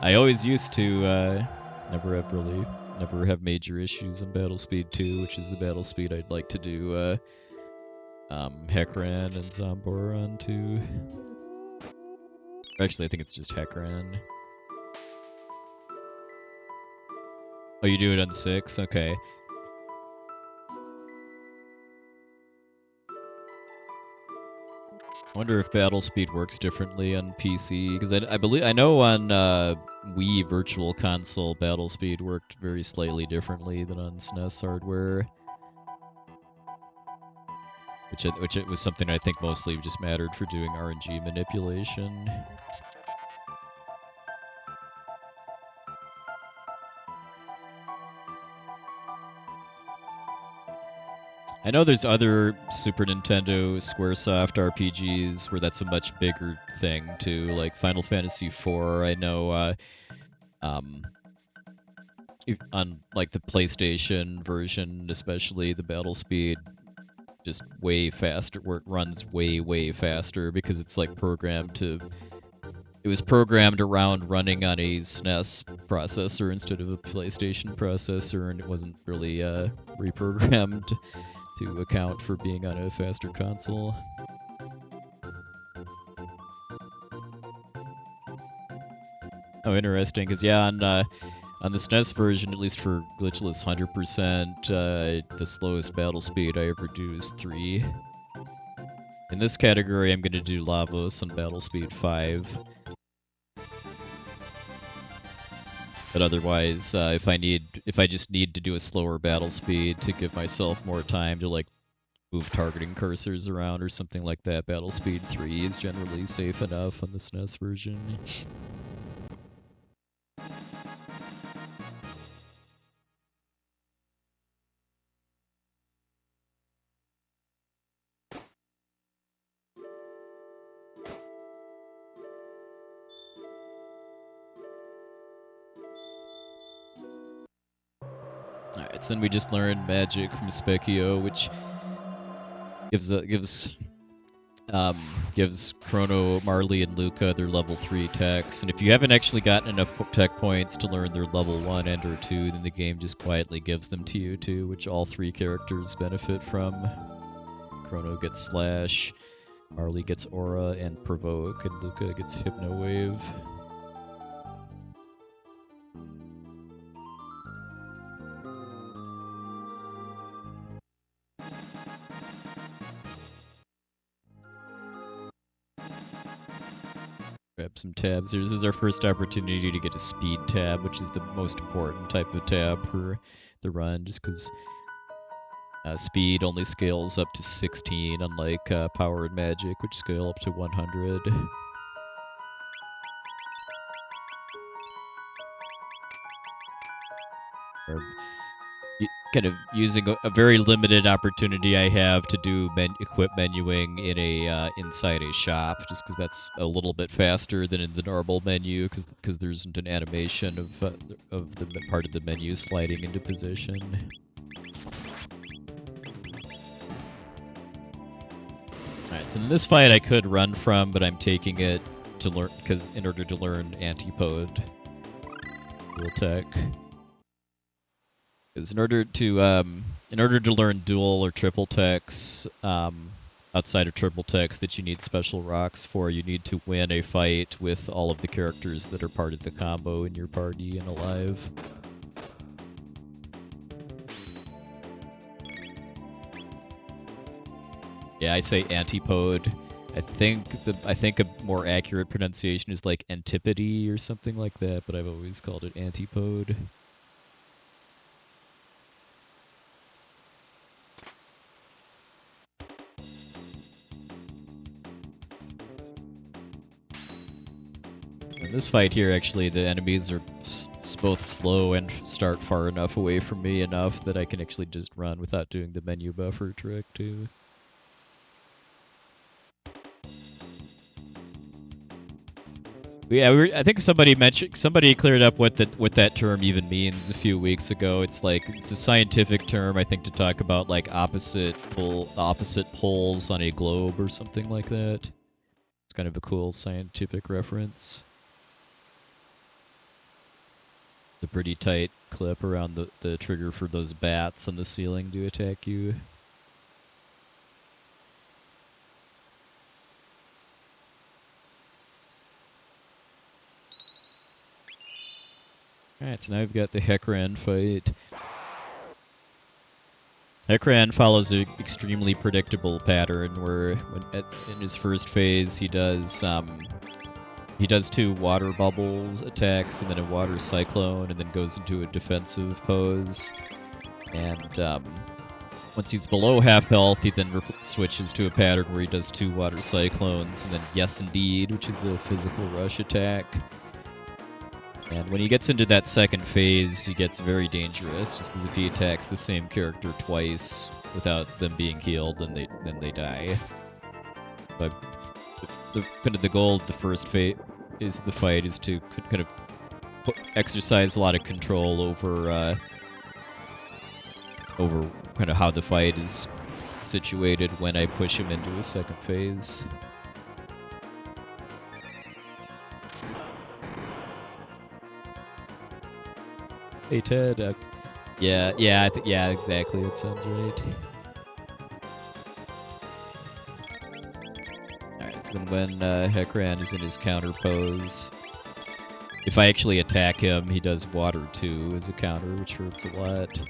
I always used to never have major issues on battle speed 2, which is the battle speed I'd like to do Heckran and Zombor on too. Actually, I think it's just Heckran. Oh, you do it on 6? Okay. I wonder if battle speed works differently on PC, because I know on Wii Virtual Console battle speed worked very slightly differently than on SNES hardware, which it was something I think mostly just mattered for doing RNG manipulation. I know there's other Super Nintendo Squaresoft RPGs where that's a much bigger thing too, like Final Fantasy IV. I know on like the PlayStation version, especially the battle speed just way faster, where it runs way faster because it's like it was programmed around running on a SNES processor instead of a PlayStation processor, and it wasn't really reprogrammed to account for being on a faster console. Oh, interesting, because yeah, on the SNES version, at least for Glitchless 100%, the slowest battle speed I ever do is 3. In this category, I'm going to do Lavos on battle speed 5. But otherwise, if I just need to do a slower battle speed to give myself more time to like move targeting cursors around or something like that, battle speed 3 is generally safe enough on the SNES version. Alright, so then we just learned magic from Specchio, which gives Crono, Marley, and Luca their level 3 techs, and if you haven't actually gotten enough tech points to learn their level 1 and or 2, then the game just quietly gives them to you too, which all 3 characters benefit from. Crono gets Slash, Marley gets Aura and Provoke, and Luca gets Hypno Wave. Grab some tabs. This is our first opportunity to get a speed tab, which is the most important type of tab for the run, just because speed only scales up to 16, unlike power and magic, which scale up to 100. Or kind of using a very limited opportunity I have to do equip menuing in a inside a shop, just because that's a little bit faster than in the normal menu, because there isn't an animation of the part of the menu sliding into position. Alright, so in this fight I could run from, but I'm taking it to learn, because in order to learn antipode dual tech. Because in order to learn dual or triple techs, outside of triple techs that you need special rocks for, you need to win a fight with all of the characters that are part of the combo in your party and alive. Yeah, I say antipode. I think a more accurate pronunciation is like antipode or something like that, but I've always called it antipode. In this fight here, actually, the enemies are both slow and start far enough away from me enough that I can actually just run without doing the menu buffer trick, too. Yeah, I think somebody cleared up what that term even means a few weeks ago. It's a scientific term, I think, to talk about like opposite poles on a globe or something like that. It's kind of a cool scientific reference. The pretty tight clip around the trigger for those bats on the ceiling to attack you. Alright, so now we've got the Heckran fight. Heckran follows an extremely predictable pattern where in his first phase he does 2 water bubbles attacks and then a water cyclone and then goes into a defensive pose. And once he's below half health, he then switches to a pattern where he does 2 water cyclones and then yes indeed, which is a physical rush attack. And when he gets into that second phase, he gets very dangerous, just because if he attacks the same character twice without them being healed, then they die. But the goal of the first phase is to kind of exercise a lot of control over kind of how the fight is situated when I push him into a second phase. Hey Ted, yeah, exactly. That sounds right. Alright, so then when Heckran is in his counter pose, if I actually attack him, he does water 2 as a counter, which hurts a lot.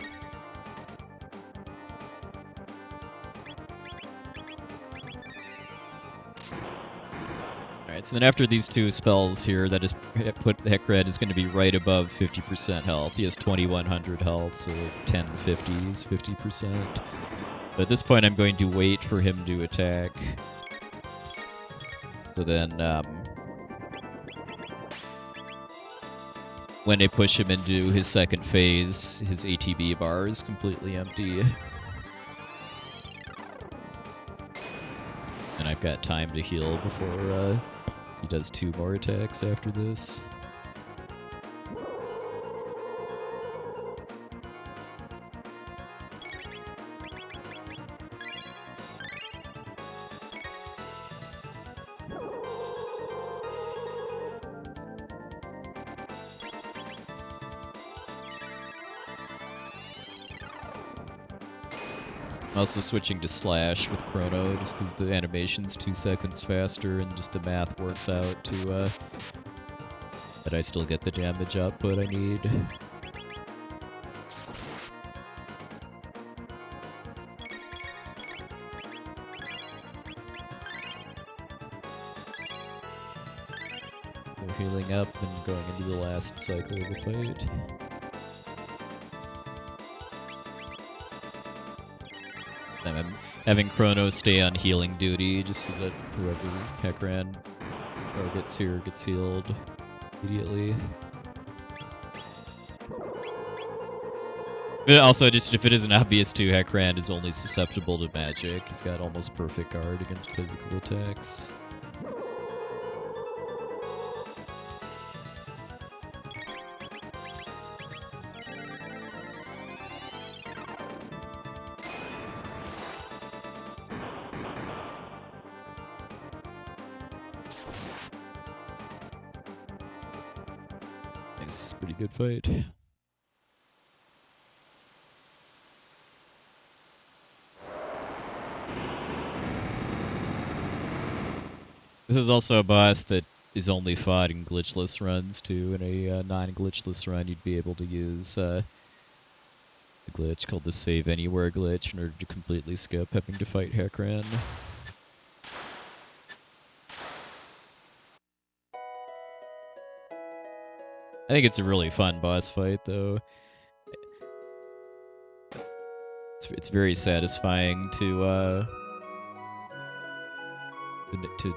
Alright, so then after these 2 spells here, that is Heckran is going to be right above 50% health. He has 2100 health, so 1050 is 50%. But at this point, I'm going to wait for him to attack. So then, when I push him into his second phase, his ATB bar is completely empty. And I've got time to heal before he does 2 more attacks after this. I'm also switching to Slash with Crono, just because the animation's 2 seconds faster, and just the math works out to that I still get the damage output I need. So healing up, then going into the last cycle of the fight. I'm having Crono stay on healing duty, just so that whoever Heckran targets here gets healed immediately. But also, just if it isn't obvious too, Heckran is only susceptible to magic. He's got almost perfect guard against physical attacks. Nice, pretty good fight. This is also a boss that is only fought in glitchless runs too. In a non-glitchless run, you'd be able to use a glitch called the Save Anywhere glitch in order to completely skip having to fight Heckran. I think it's a really fun boss fight, though. It's very satisfying to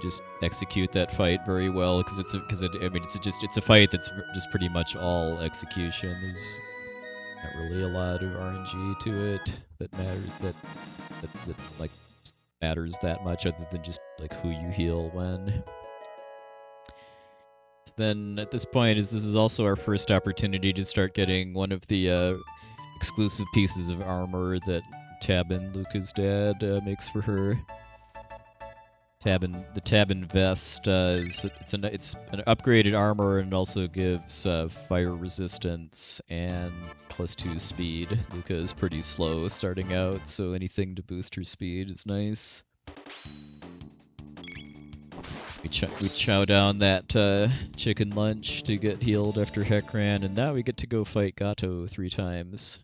just execute that fight very well, because it's a fight that's just pretty much all execution. There's not really a lot of RNG to it that matters that much, other than just like who you heal when. Then at this point, this is also our first opportunity to start getting one of the exclusive pieces of armor that Tabin, Luca's dad, makes for her. The Tabin vest it's an upgraded armor, and it also gives fire resistance and +2 speed. Luca is pretty slow starting out, so anything to boost her speed is nice. We chow down that chicken lunch to get healed after Heckran, and now we get to go fight Gato 3 times.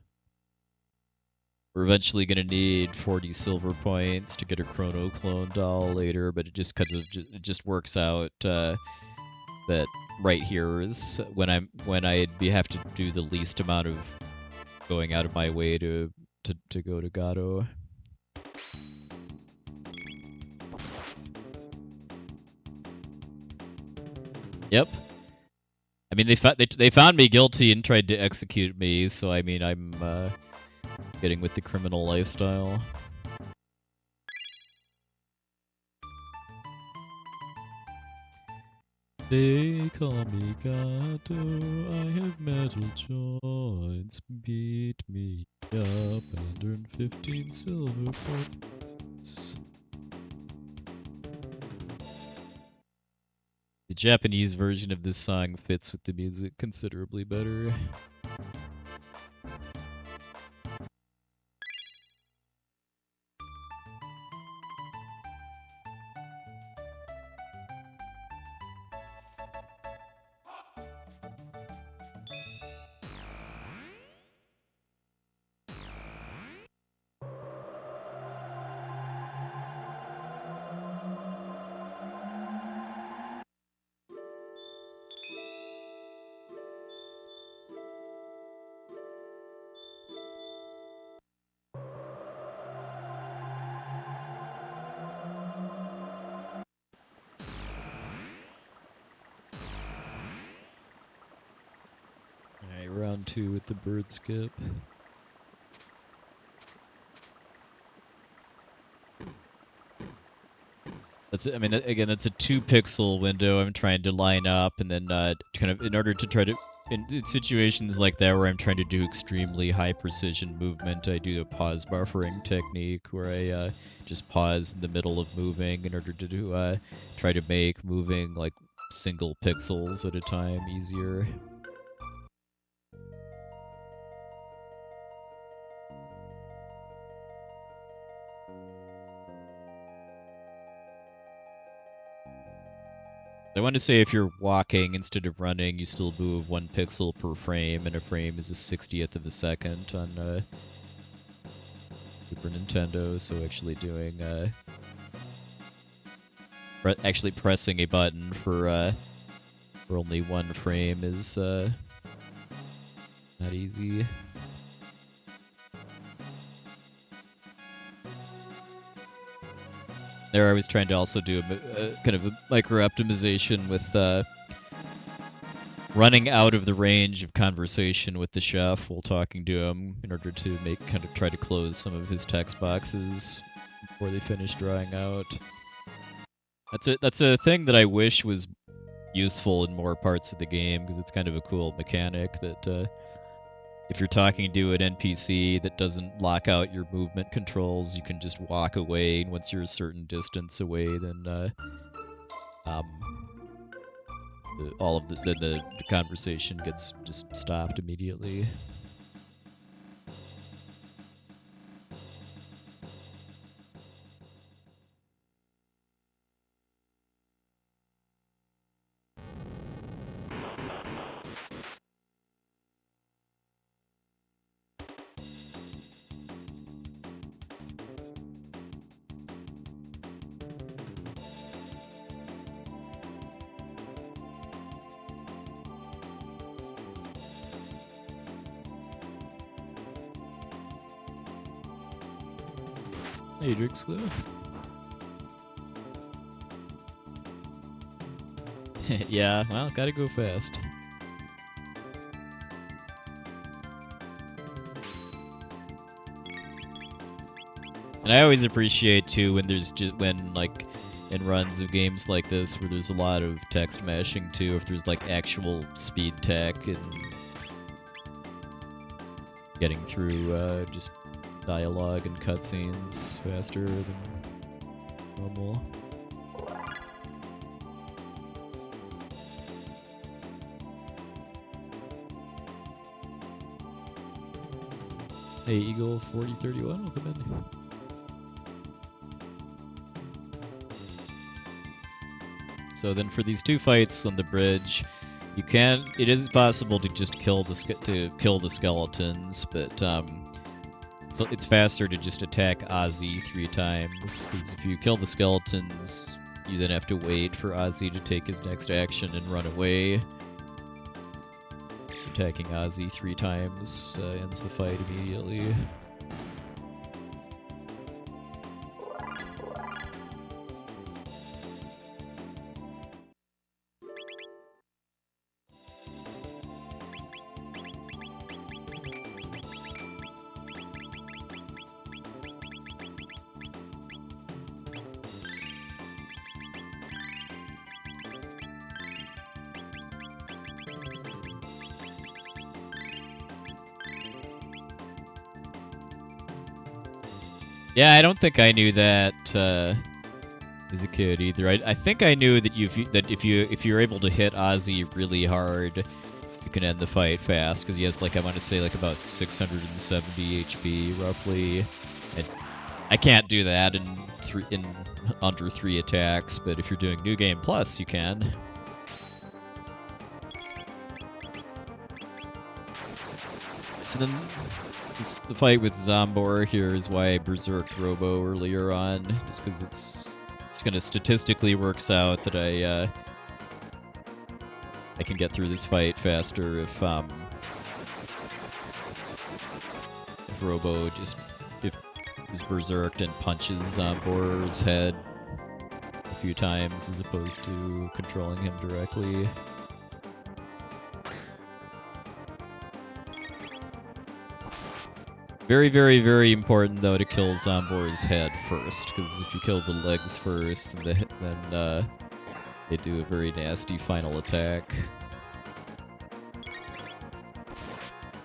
We're eventually going to need 40 silver points to get a Chrono clone doll later, but it just works out that right here is when I'd have to do the least amount of going out of my way to go to Gato. Yep. I mean, they found me guilty and tried to execute me, so I mean, I'm getting with the criminal lifestyle. They call me Gato, I have metal joints, beat me up and earn 15 silver points. The Japanese version of this song fits with the music considerably better. Round 2 with the bird skip. That's it. I mean, again, that's a 2-pixel window I'm trying to line up, and then kind of in order to try to in situations like that where I'm trying to do extremely high precision movement, I do a pause buffering technique where I just pause in the middle of moving in order to try to make moving like single pixels at a time easier. I want to say if you're walking instead of running, you still move 1 pixel per frame, and a frame is a 60th of a second on Super Nintendo, so actually doing actually pressing a button for where only one frame is not easy. There, I was trying to also do a kind of a micro optimization with running out of the range of conversation with the chef while talking to him in order to try to close some of his text boxes before they finish drawing out. That's a thing that I wish was useful in more parts of the game, because it's kind of a cool mechanic that if you're talking to an NPC that doesn't lock out your movement controls, you can just walk away, and once you're a certain distance away, then the conversation gets just stopped immediately. Hey, Drixlow. Yeah, well, gotta go fast. And I always appreciate too when there's like in runs of games like this where there's a lot of text mashing too, if there's like actual speed tech and getting through just dialogue and cutscenes faster than normal. Hey, Eagle 4031, welcome in. So then for these two fights on the bridge, it is possible to just kill the skeletons, but so it's faster to just attack Ozzy 3 times, because if you kill the skeletons, you then have to wait for Ozzy to take his next action and run away. So attacking Ozzy 3 times ends the fight immediately. Yeah, I don't think I knew that as a kid either. I think I knew that if you're able to hit Ozzy really hard, you can end the fight fast, because he has I want to say about 670 HP roughly, and I can't do that in under 3 attacks. But if you're doing New Game Plus, you can. So then. The fight with Zombor here is why I berserked Robo earlier on, just because it's gonna statistically works out that I can get through this fight faster if Robo is berserked and punches Zombor's head a few times as opposed to controlling him directly. Very, very, very important, though, to kill Zombor's head first, because if you kill the legs first, then they do a very nasty final attack.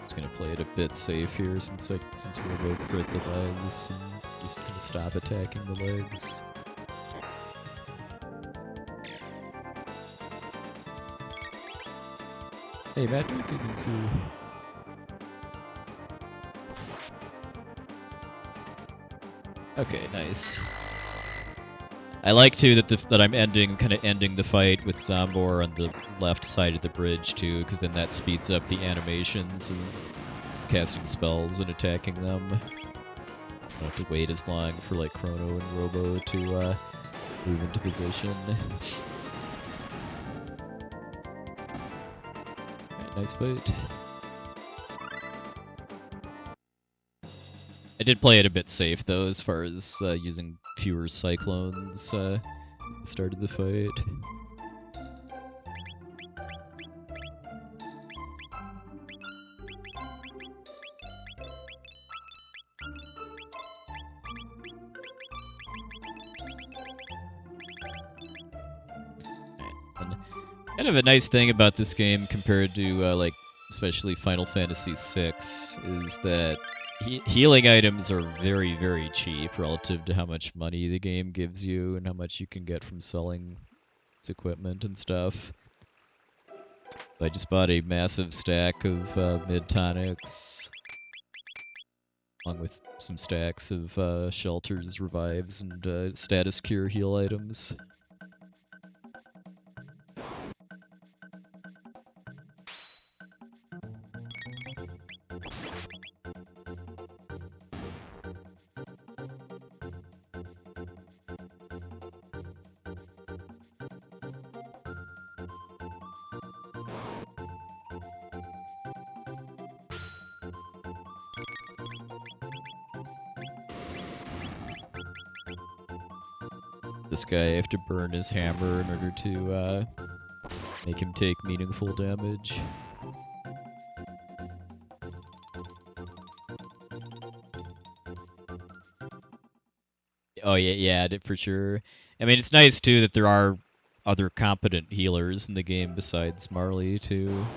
Just gonna play it a bit safe here, since Robo crit the legs, and just gonna stop attacking the legs. Hey, Patrick, you can see. Okay, nice. I like too that I'm ending the fight with Zombor on the left side of the bridge too, because then that speeds up the animations of casting spells and attacking them. I don't have to wait as long for Crono and Robo to move into position. nice fight. I did play it a bit safe though, as far as using fewer cyclones at the start of the fight. Kind of a nice thing about this game compared to like especially Final Fantasy VI is that healing items are very, very cheap relative to how much money the game gives you and how much you can get from selling its equipment and stuff. I just bought a massive stack of mid tonics, along with some stacks of shelters, revives, and status cure heal items. This guy, I have to burn his hammer in order to make him take meaningful damage. Oh yeah, for sure. I mean, it's nice too that there are other competent healers in the game besides Marley too.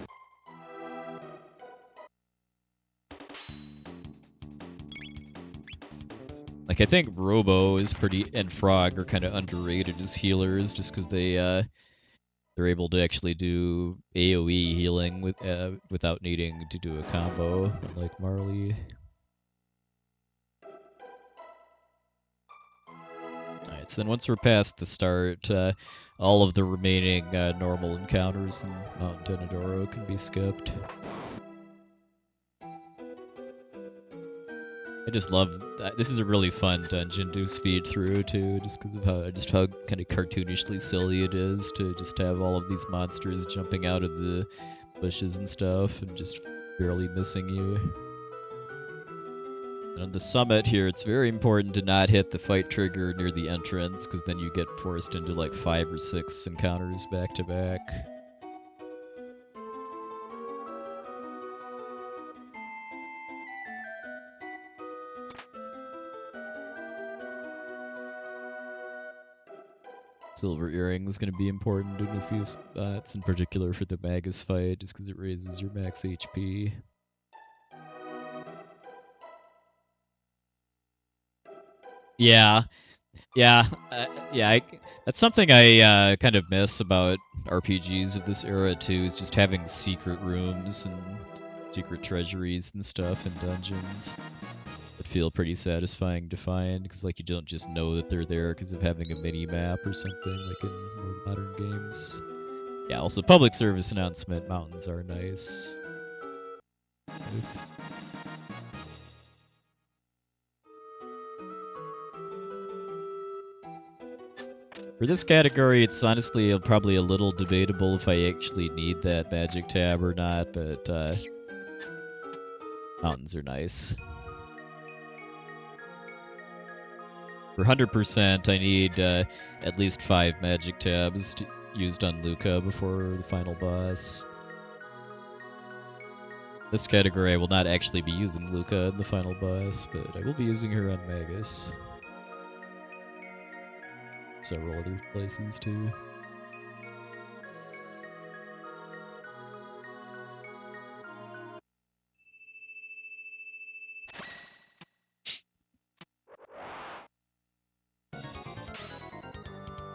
Like, I think Robo is and Frog are kind of underrated as healers just because they're able to actually do AoE healing without needing to do a combo, unlike Marley. Alright, so then once we're past the start, all of the remaining normal encounters in Mount Denadoro can be skipped. I just love that. This is a really fun dungeon to speed through too, just because of how kind of cartoonishly silly it is to just have all of these monsters jumping out of the bushes and stuff and just barely missing you. And on the summit here, it's very important to not hit the fight trigger near the entrance, because then you get forced into like 5 or 6 encounters back to back. Silver Earring is going to be important in a few spots, in particular for the Magus fight, just because it raises your max HP. Yeah, that's something I kind of miss about RPGs of this era too, is just having secret rooms and secret treasuries and stuff in dungeons that feel pretty satisfying to find, because like you don't just know that they're there because of having a mini map or something like in more modern games. Yeah, also public service announcement, mountains are nice. For this category, it's honestly probably a little debatable if I actually need that magic tab or not, but mountains are nice. For 100%, I need at least 5 magic tabs used on Luca before the final boss. This category, I will not actually be using Luca in the final boss, but I will be using her on Magus. Several other places too.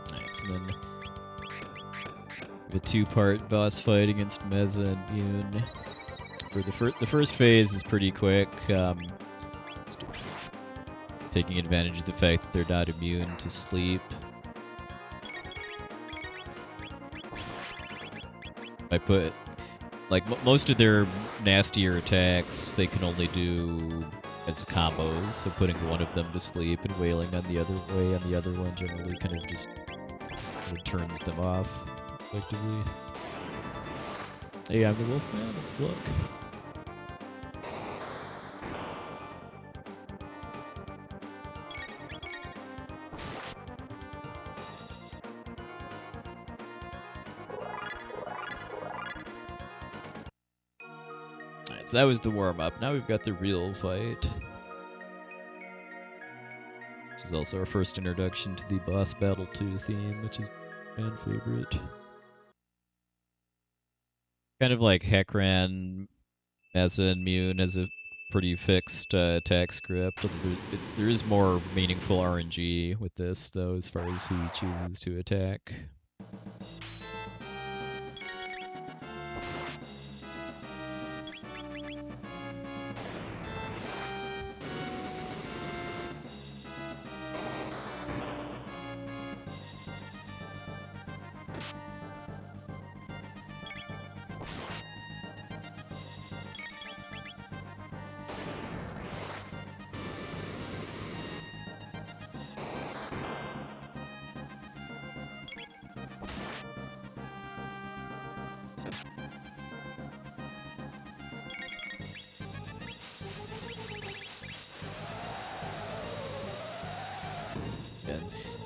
Alright, so then the 2-part boss fight against Meza and Bune. For the first phase is pretty quick. Taking advantage of the fact that they're not immune to sleep. I put, like, most of their nastier attacks they can only do as combos, so putting one of them to sleep and wailing on the other one generally kind of just turns them off effectively. Hey, I'm the Wolfman. Let's look. Alright, so that was the warm-up. Now we've got the real fight. This is also our first introduction to the Boss Battle 2 theme, which is a fan favorite. Kind of like Heckran, Mesa and Mune has a pretty fixed attack script. There is more meaningful RNG with this, though, as far as who chooses to attack.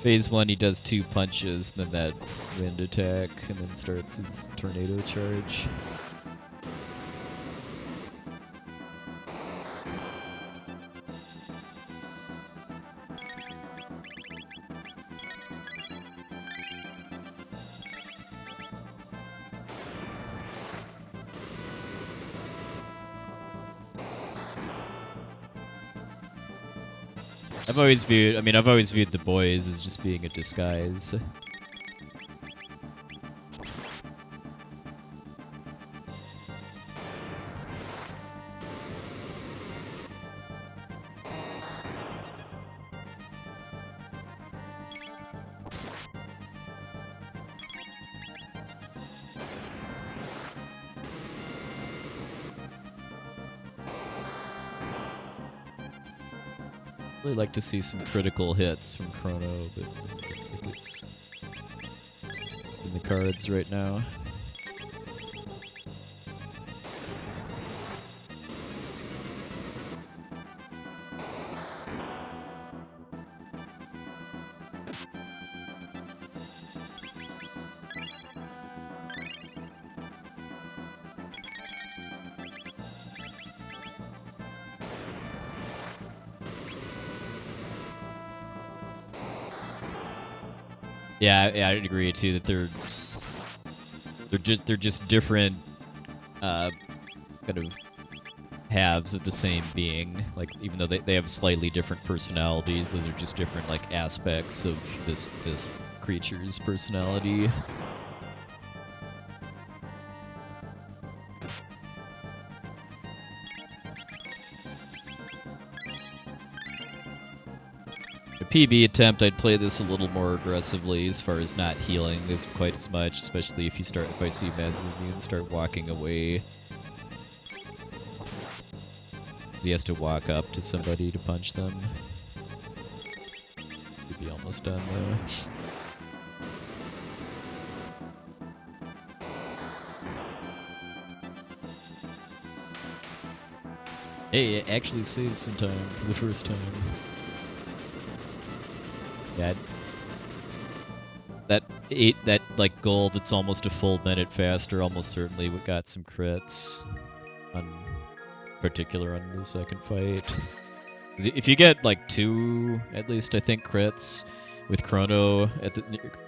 Phase 1, he does 2 punches, then that wind attack, and then starts his tornado charge. I've always viewed the boys as just being a disguise. I'd really like to see some critical hits from Crono, but I think it's in the cards right now. Yeah, I'd agree too that they're just different kind of halves of the same being. Like, even though they have slightly different personalities, those are just different like aspects of this creature's personality. PB attempt, I'd play this a little more aggressively as far as not healing quite as much, especially if I see Mazamune start walking away. He has to walk up to somebody to punch them. Could be almost done though. Hey, it actually saved some time for the first time. That like goal that's almost a full minute faster almost certainly got some crits, particular on the second fight. If you get like 2, at least I think, crits with Crono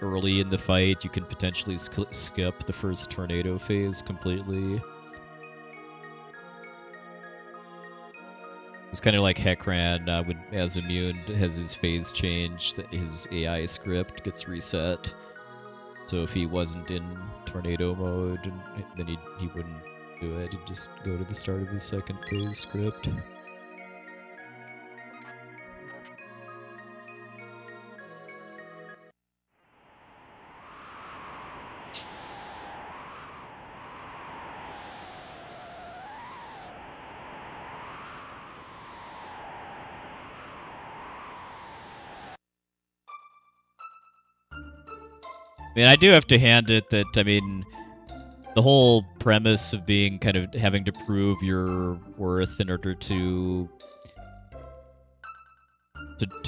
early in the fight, you can potentially skip the first tornado phase completely. It's kind of like Heckran, when Azimune has his phase change, that his AI script gets reset. So if he wasn't in tornado mode, then he wouldn't do it. He'd just go to the start of his second phase script. I mean, I do have to hand it that, I mean, the whole premise of being kind of having to prove your worth in order to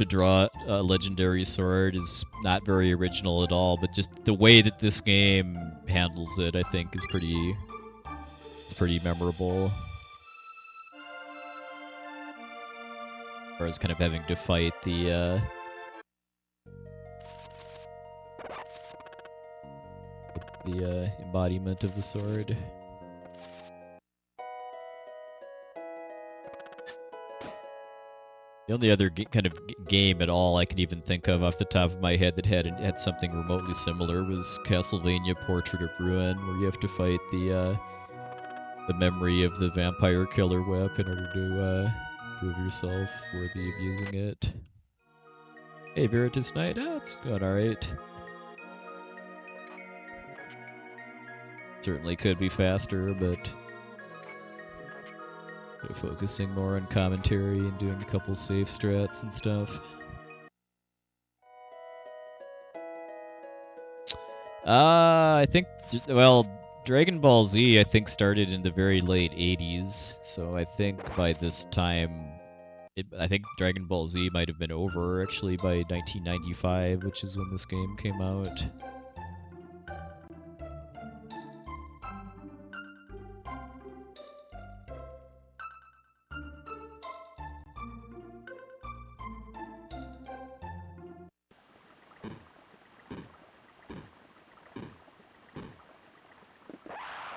draw a legendary sword is not very original at all, but just the way that this game handles it, I think, is pretty memorable. As far as kind of having to fight the embodiment of the sword. The only other kind of game at all I can even think of off the top of my head that had something remotely similar was Castlevania Portrait of Ruin, where you have to fight the memory of the vampire killer whip in order to prove yourself worthy of using it. Hey, Veritas Knight, it's going alright. Certainly could be faster, but focusing more on commentary and doing a couple safe strats and stuff. I think, well, Dragon Ball Z, I think, started in the very late 80s, so I think by this time, I think Dragon Ball Z might have been over, actually, by 1995, which is when this game came out.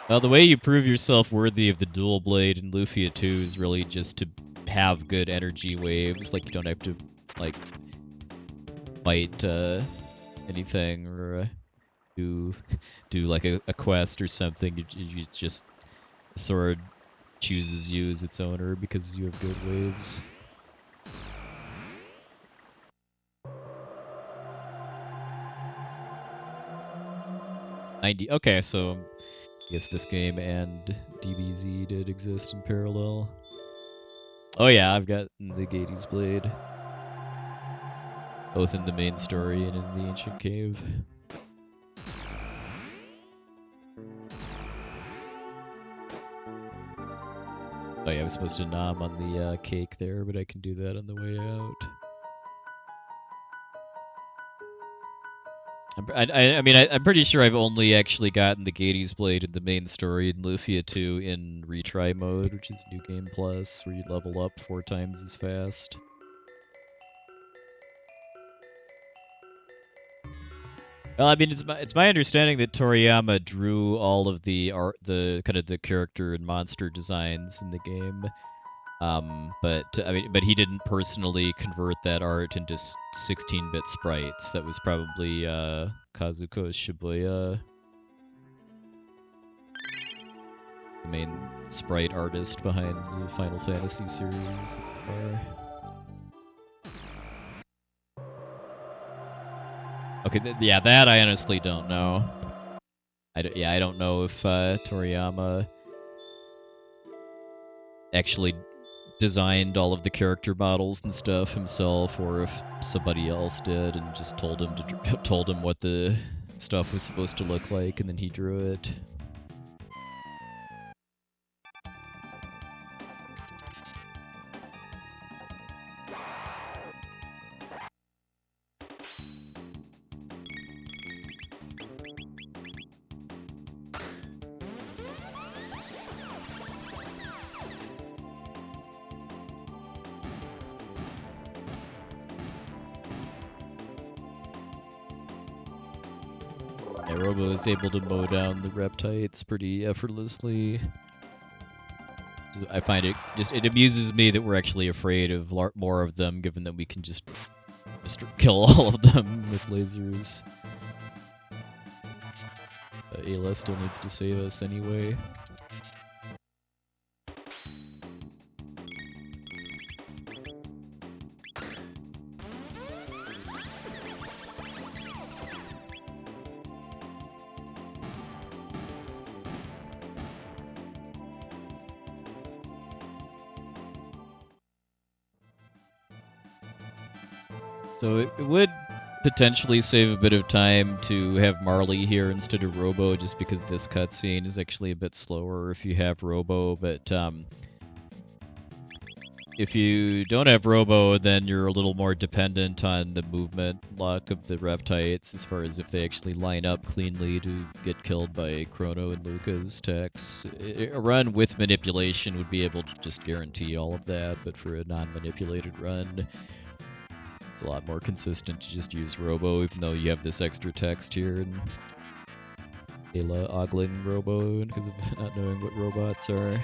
Well, the way you prove yourself worthy of the dual blade in Lufia 2 is really just to have good energy waves. Like, you don't have to, like, fight anything or do like a quest or something. You just, the sword chooses you as its owner because you have good waves. Okay, so I guess this game and DBZ did exist in parallel. Oh yeah, I've got the Gades Blade. Both in the main story and in the Ancient Cave. Oh yeah, I was supposed to nom on the cake there, but I can do that on the way out. I'm pretty sure I've only actually gotten the Gades Blade in the main story in Lufia 2 in retry mode, which is New Game Plus, where you level up 4 times as fast. Well, I mean, it's my understanding that Toriyama drew all of the art, the kind of the character and monster designs in the game. But he didn't personally convert that art into 16-bit sprites. That was probably Kazuko Shibuya, the main sprite artist behind the Final Fantasy series. Okay, yeah, that I honestly don't know. I don't know if Toriyama actually designed all of the character models and stuff himself, or if somebody else did and just told him what the stuff was supposed to look like, and then he drew it. Robo is able to mow down the reptites pretty effortlessly. I find it amuses me that we're actually afraid of more of them, given that we can just kill all of them with lasers. Ayla still needs to save us anyway. So it would potentially save a bit of time to have Marley here instead of Robo, just because this cutscene is actually a bit slower if you have Robo, but if you don't have Robo, then you're a little more dependent on the movement luck of the Reptites as far as if they actually line up cleanly to get killed by Crono and Luca's techs. A run with manipulation would be able to just guarantee all of that, but for a non-manipulated run, it's a lot more consistent to just use Robo, even though you have this extra text here and Ayla ogling Robo because of not knowing what robots are.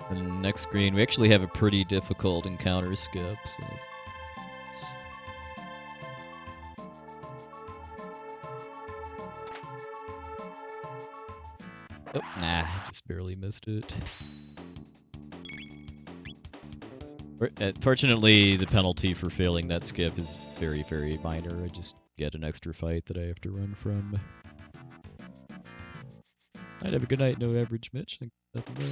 And next screen, we actually have a pretty difficult encounter skip, so it's oh, nah, just barely missed it. Fortunately, the penalty for failing that skip is very, very minor. I just get an extra fight that I have to run from. I'd have a good night, no average Mitch. Nothing there.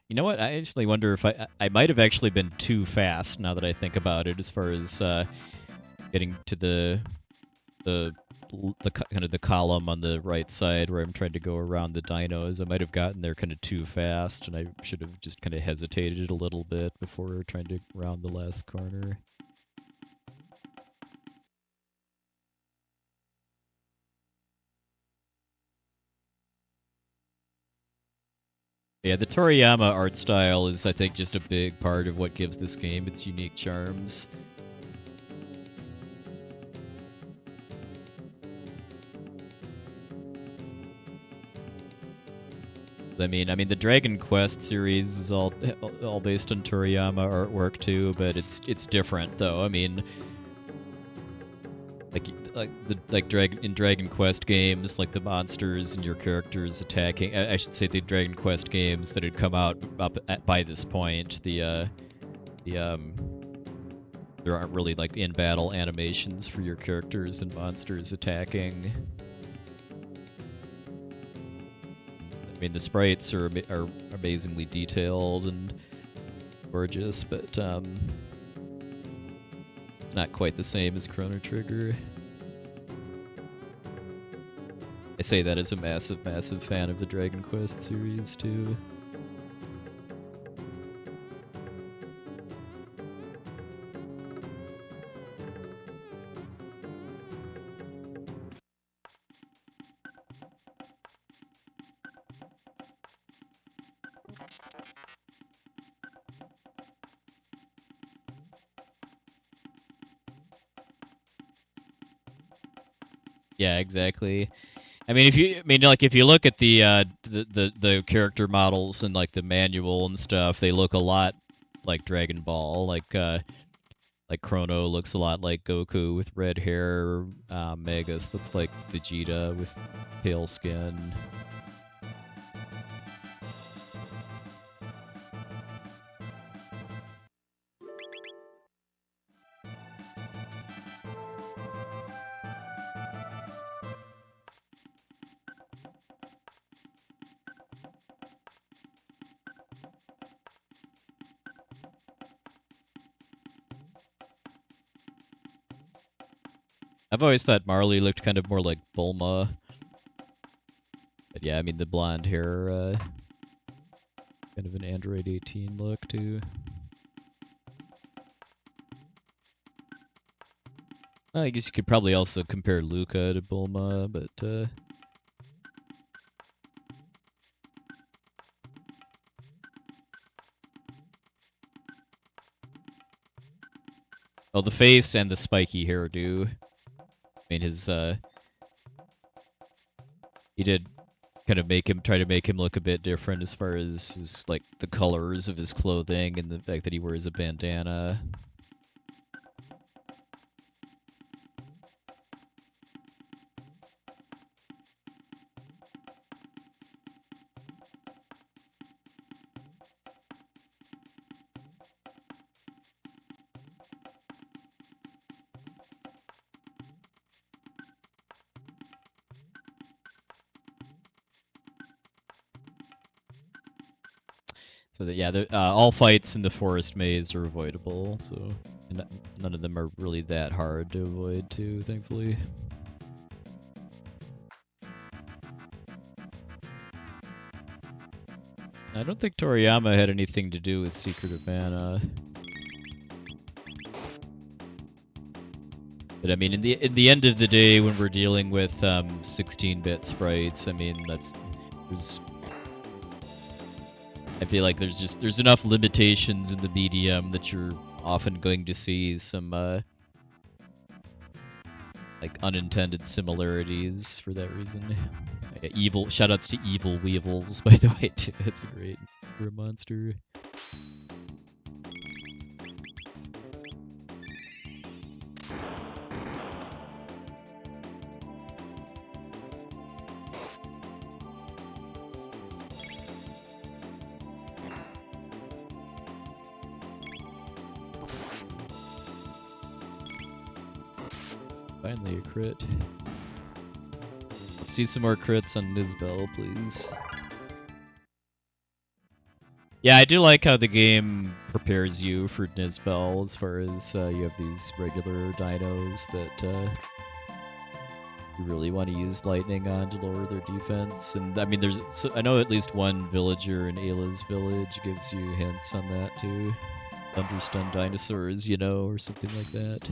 You know what? I actually wonder if I might have actually been too fast now that I think about it, as far as getting to the kind of the column on the right side where I'm trying to go around the dinos. I might have gotten there kind of too fast, and I should have just kind of hesitated a little bit before trying to round the last corner. Yeah, the Toriyama art style is, I think, just a big part of what gives this game its unique charms. I mean, the Dragon Quest series is all based on Toriyama artwork too, but it's different though. I mean, in Dragon Quest games, like the monsters and your characters attacking. I should say the Dragon Quest games that had come out by this point. There aren't really like in-battle animations for your characters and monsters attacking. I mean, the sprites are amazingly detailed and gorgeous, but it's not quite the same as Chrono Trigger. I say that as a massive, massive fan of the Dragon Quest series, too. Yeah, exactly. I mean, if you look at the character models and like the manual and stuff, they look a lot like Dragon Ball. Like Crono looks a lot like Goku with red hair. Magus looks like Vegeta with pale skin. I've always thought Marley looked kind of more like Bulma. But yeah, I mean, the blonde hair, kind of an Android 18 look, too. I guess you could probably also compare Luca to Bulma, but... Oh, the face and the spiky hairdo. I mean, he did kind of try to make him look a bit different as far as his, like, the colors of his clothing and the fact that he wears a bandana. So that, yeah, all fights in the forest maze are avoidable, so none of them are really that hard to avoid too, thankfully. I don't think Toriyama had anything to do with Secret of Mana. But I mean, in the end of the day, when we're dealing with 16-bit sprites, I mean, I feel like there's enough limitations in the medium that you're often going to see some like unintended similarities for that reason. Shoutouts to Evil Weevils, by the way, too. That's great for a monster. Finally a crit. Let's see some more crits on Nizbel, please. Yeah, I do like how the game prepares you for Nizbel as far as you have these regular dinos that you really want to use lightning on to lower their defense. And I mean, I know at least one villager in Ayla's village gives you hints on that too. Thunderstun dinosaurs, you know, or something like that.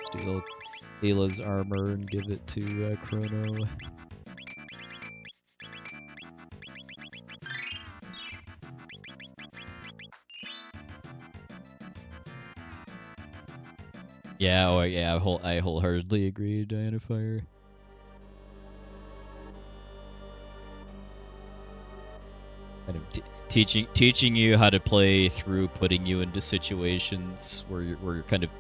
Steal Ayla's armor and give it to Crono. Yeah, oh yeah, I wholeheartedly agree, Diana Fire. Kind of teaching you how to play through putting you into situations where you're kind of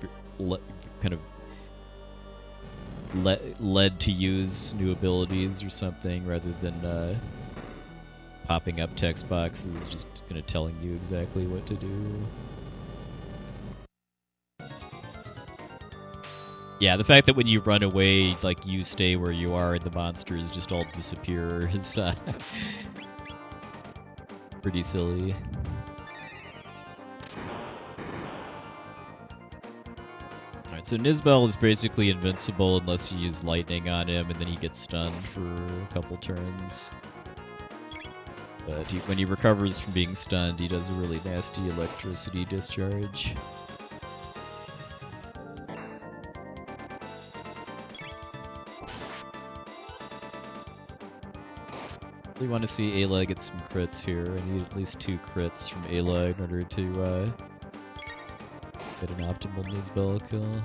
led to use new abilities or something rather than popping up text boxes just kind of telling you exactly what to do. Yeah, the fact that when you run away, like, you stay where you are and the monsters just all disappear is pretty silly. Alright, so Nizbel is basically invincible unless you use lightning on him, and then he gets stunned for a couple turns. But when he recovers from being stunned, he does a really nasty electricity discharge. I really want to see Ayla get some crits here. I need at least 2 crits from Ayla in order to get an optimal Nizbel kill.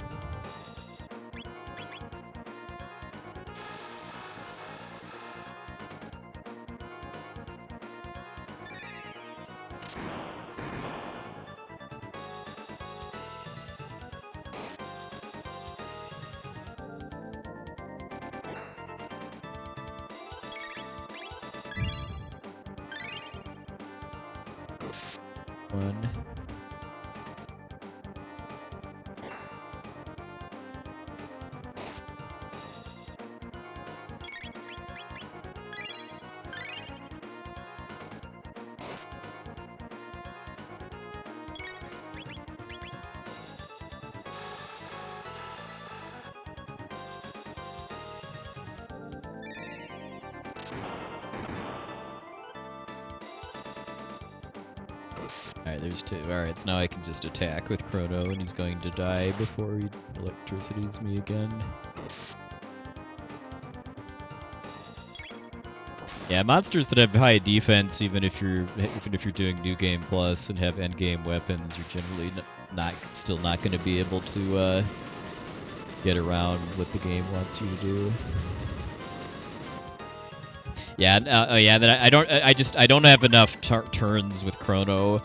Alright, there's 2. Alright, so now I can just attack with Crono and he's going to die before he electricities me again. Yeah, monsters that have high defense, even if you're doing New Game Plus and have endgame weapons, you're generally still not going to be able to get around what the game wants you to do. Yeah, I don't have enough turns with Crono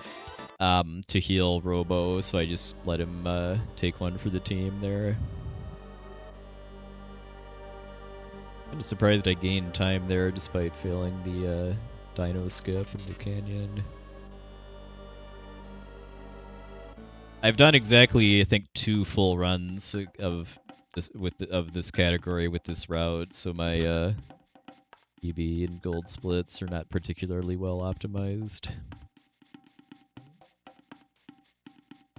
to heal Robo, so I just let him take one for the team there. I'm surprised I gained time there despite failing the Dino Skip in the canyon. I've done exactly, I think, 2 full runs of this category with this route, so my EB and gold splits are not particularly well optimized.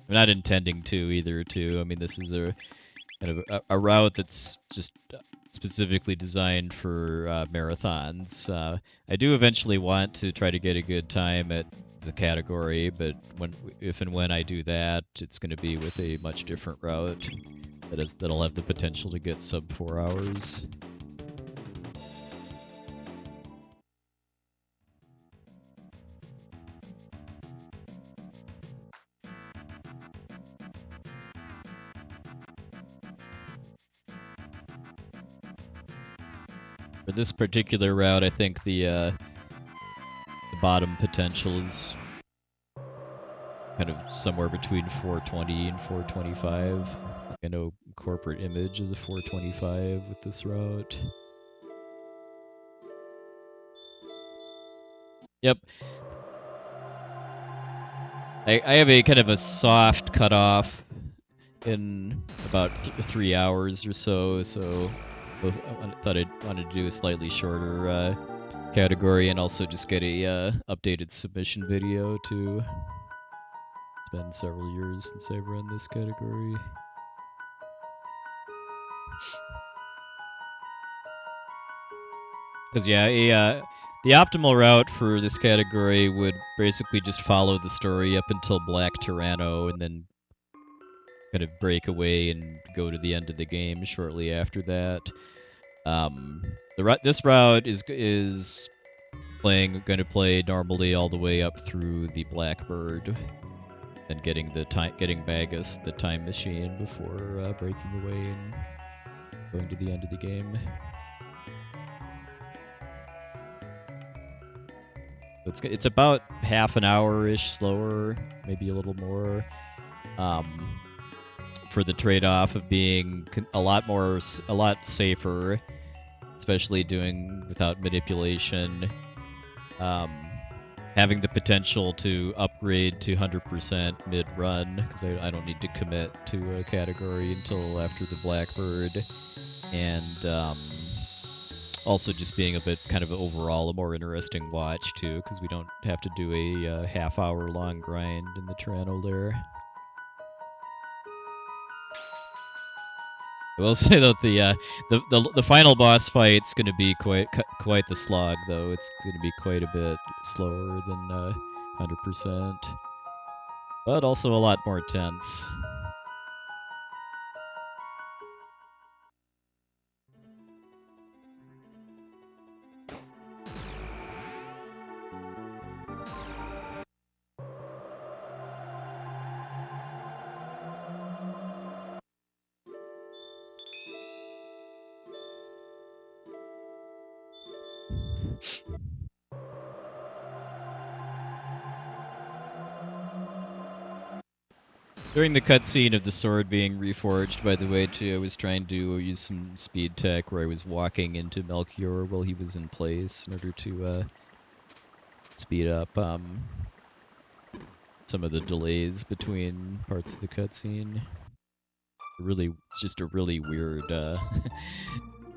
I'm not intending to either, too. I mean, this is a kind of a route that's just specifically designed for marathons. I do eventually want to try to get a good time at the category, but if and when I do that, it's going to be with a much different route that'll have the potential to get sub 4 hours. For this particular route, I think the bottom potential is kind of somewhere between 420 and 425. I know corporate image is a 425 with this route. Yep. I have a kind of a soft cutoff in about 3 hours or so, so I thought I wanted to do a slightly shorter category and also just get a updated submission video too. It's been several years since I've run this category. Because yeah, the optimal route for this category would basically just follow the story up until Black Tyranno and then kind of break away and go to the end of the game shortly after that. This route is going to play normally all the way up through the Blackbird and getting Magus, the time machine, before breaking away and going to the end of the game. It's about half an hour-ish slower, maybe a little more, for the trade-off of being a lot safer, especially doing without manipulation, having the potential to upgrade to 100% mid-run, because I don't need to commit to a category until after the Blackbird, and also just being a bit kind of overall a more interesting watch too, because we don't have to do a half-hour long grind in the Tyranno there. I will say that the final boss fight's going to be quite the slog, though. It's going to be quite a bit slower than 100%, but also a lot more tense. During the cutscene of the sword being reforged, by the way, too, I was trying to use some speed tech where I was walking into Melchior while he was in place in order to speed up some of the delays between parts of the cutscene. It's just a really weird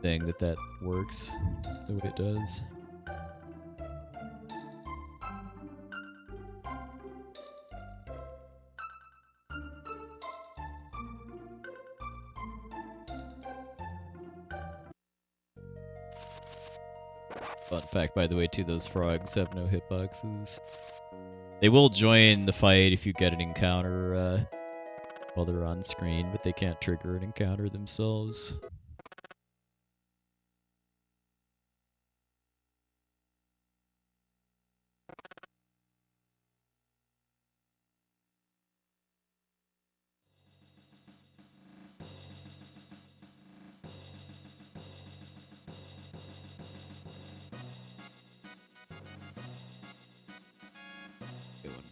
thing that works the way it does. Fun fact, by the way, too, those frogs have no hitboxes. They will join the fight if you get an encounter while they're on screen, but they can't trigger an encounter themselves.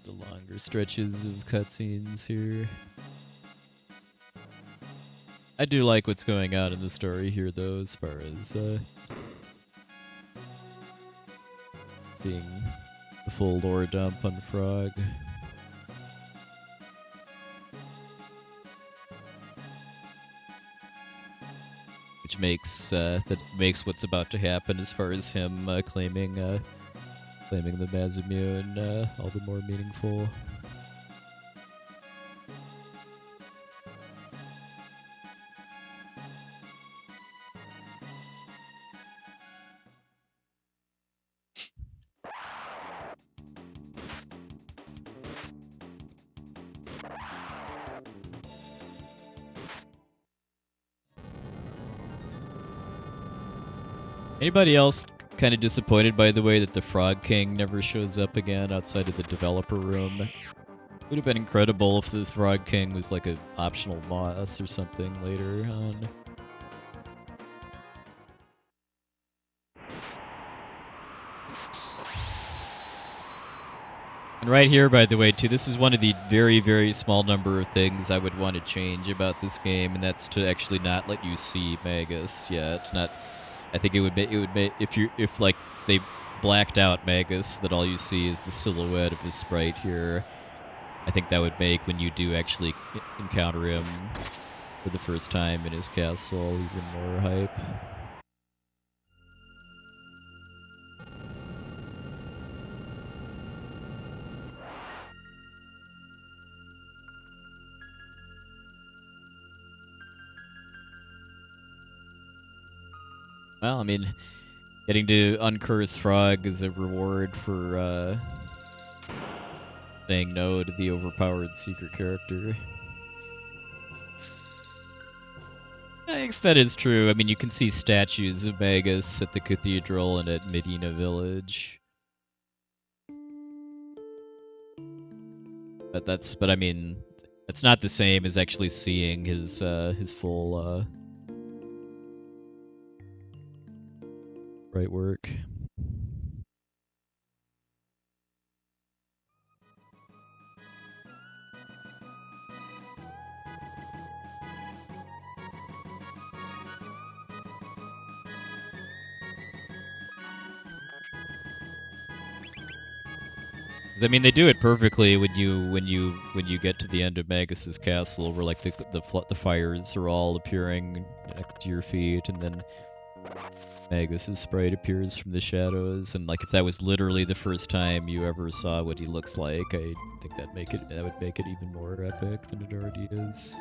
The longer stretches of cutscenes here. I do like what's going on in the story here, though, as far as seeing the full lore dump on Frog. which makes what's about to happen as far as him claiming the Mazimune all the more meaningful. Anybody else kind of disappointed by the way that the Frog King never shows up again outside of the developer room? It would have been incredible if the Frog King was like an optional boss or something later on. And right here, by the way, too, this is one of the very, very small number of things I would want to change about this game, and that's to actually not let you see Magus yet. I think it would make if like they blacked out Magus, that all you see is the silhouette of his sprite here. I think that would make, when you do actually encounter him for the first time in his castle, even more hype. Well, I mean, getting to uncurse Frog is a reward for saying no to the overpowered secret character. I guess that is true. I mean, you can see statues of Magus at the cathedral and at Medina Village. But I mean, that's not the same as actually seeing his full right work. I mean, they do it perfectly when you get to the end of Magus's castle, where like the fires are all appearing next to your feet, and then Magus's sprite appears from the shadows. And like, if that was literally the first time you ever saw what he looks like, I think that would make it even more epic than it already is.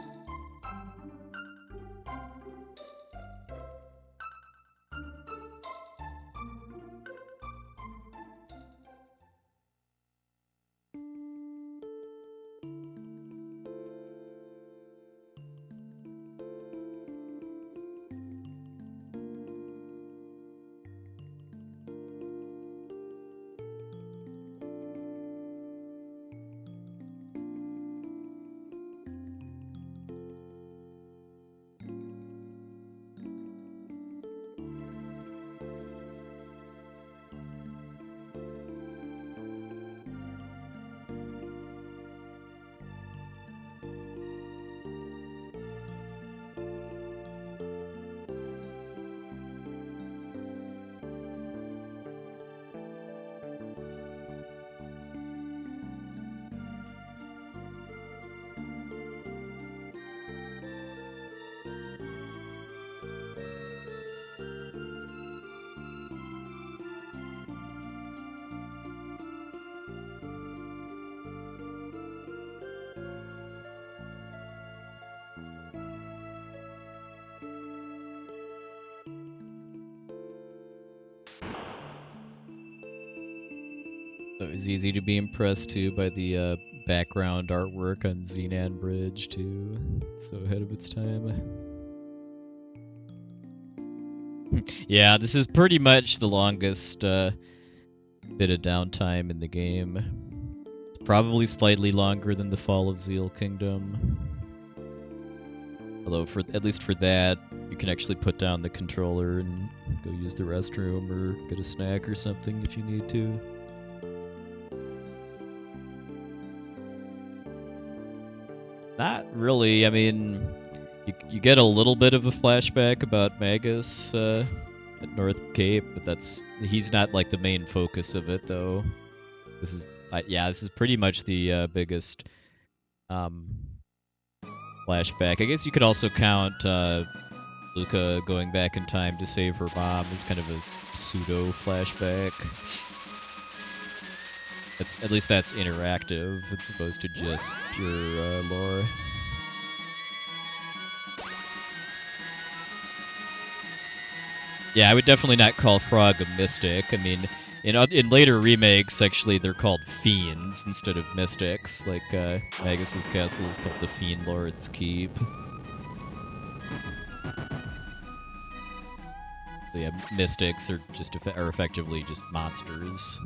So it was easy to be impressed too by the background artwork on Xenan Bridge too. So ahead of its time. Yeah, this is pretty much the longest bit of downtime in the game. Probably slightly longer than the Fall of Zeal Kingdom. Although, at least for that, you can actually put down the controller and go use the restroom or get a snack or something if you need to. Not really. I mean, you get a little bit of a flashback about Magus at North Cape, but he's not like the main focus of it, though. This is pretty much the biggest flashback. I guess you could also count Luca going back in time to save her mom is kind of a pseudo flashback. At least that's interactive, as opposed to just pure lore. Yeah, I would definitely not call Frog a mystic. I mean, in later remakes, actually, they're called fiends instead of mystics. Like Magus's castle is called the Fiend Lord's Keep. So yeah, mystics are effectively just monsters.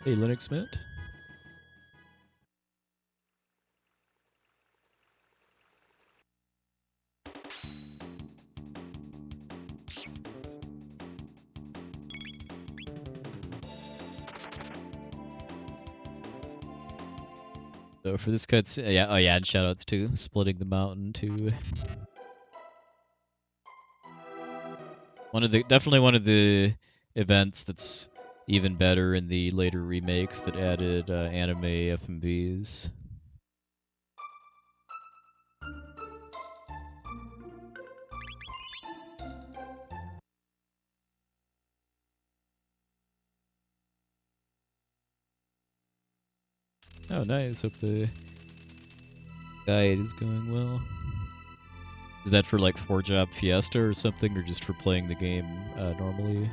Hey, Linux Mint. So for this cutscene, yeah, oh yeah, and shoutouts to Splitting the Mountain too. Definitely one of the events that's even better in the later remakes that added anime FMVs. Oh, nice. Hope the guide is going well. Is that for like 4-job Fiesta or something, or just for playing the game normally?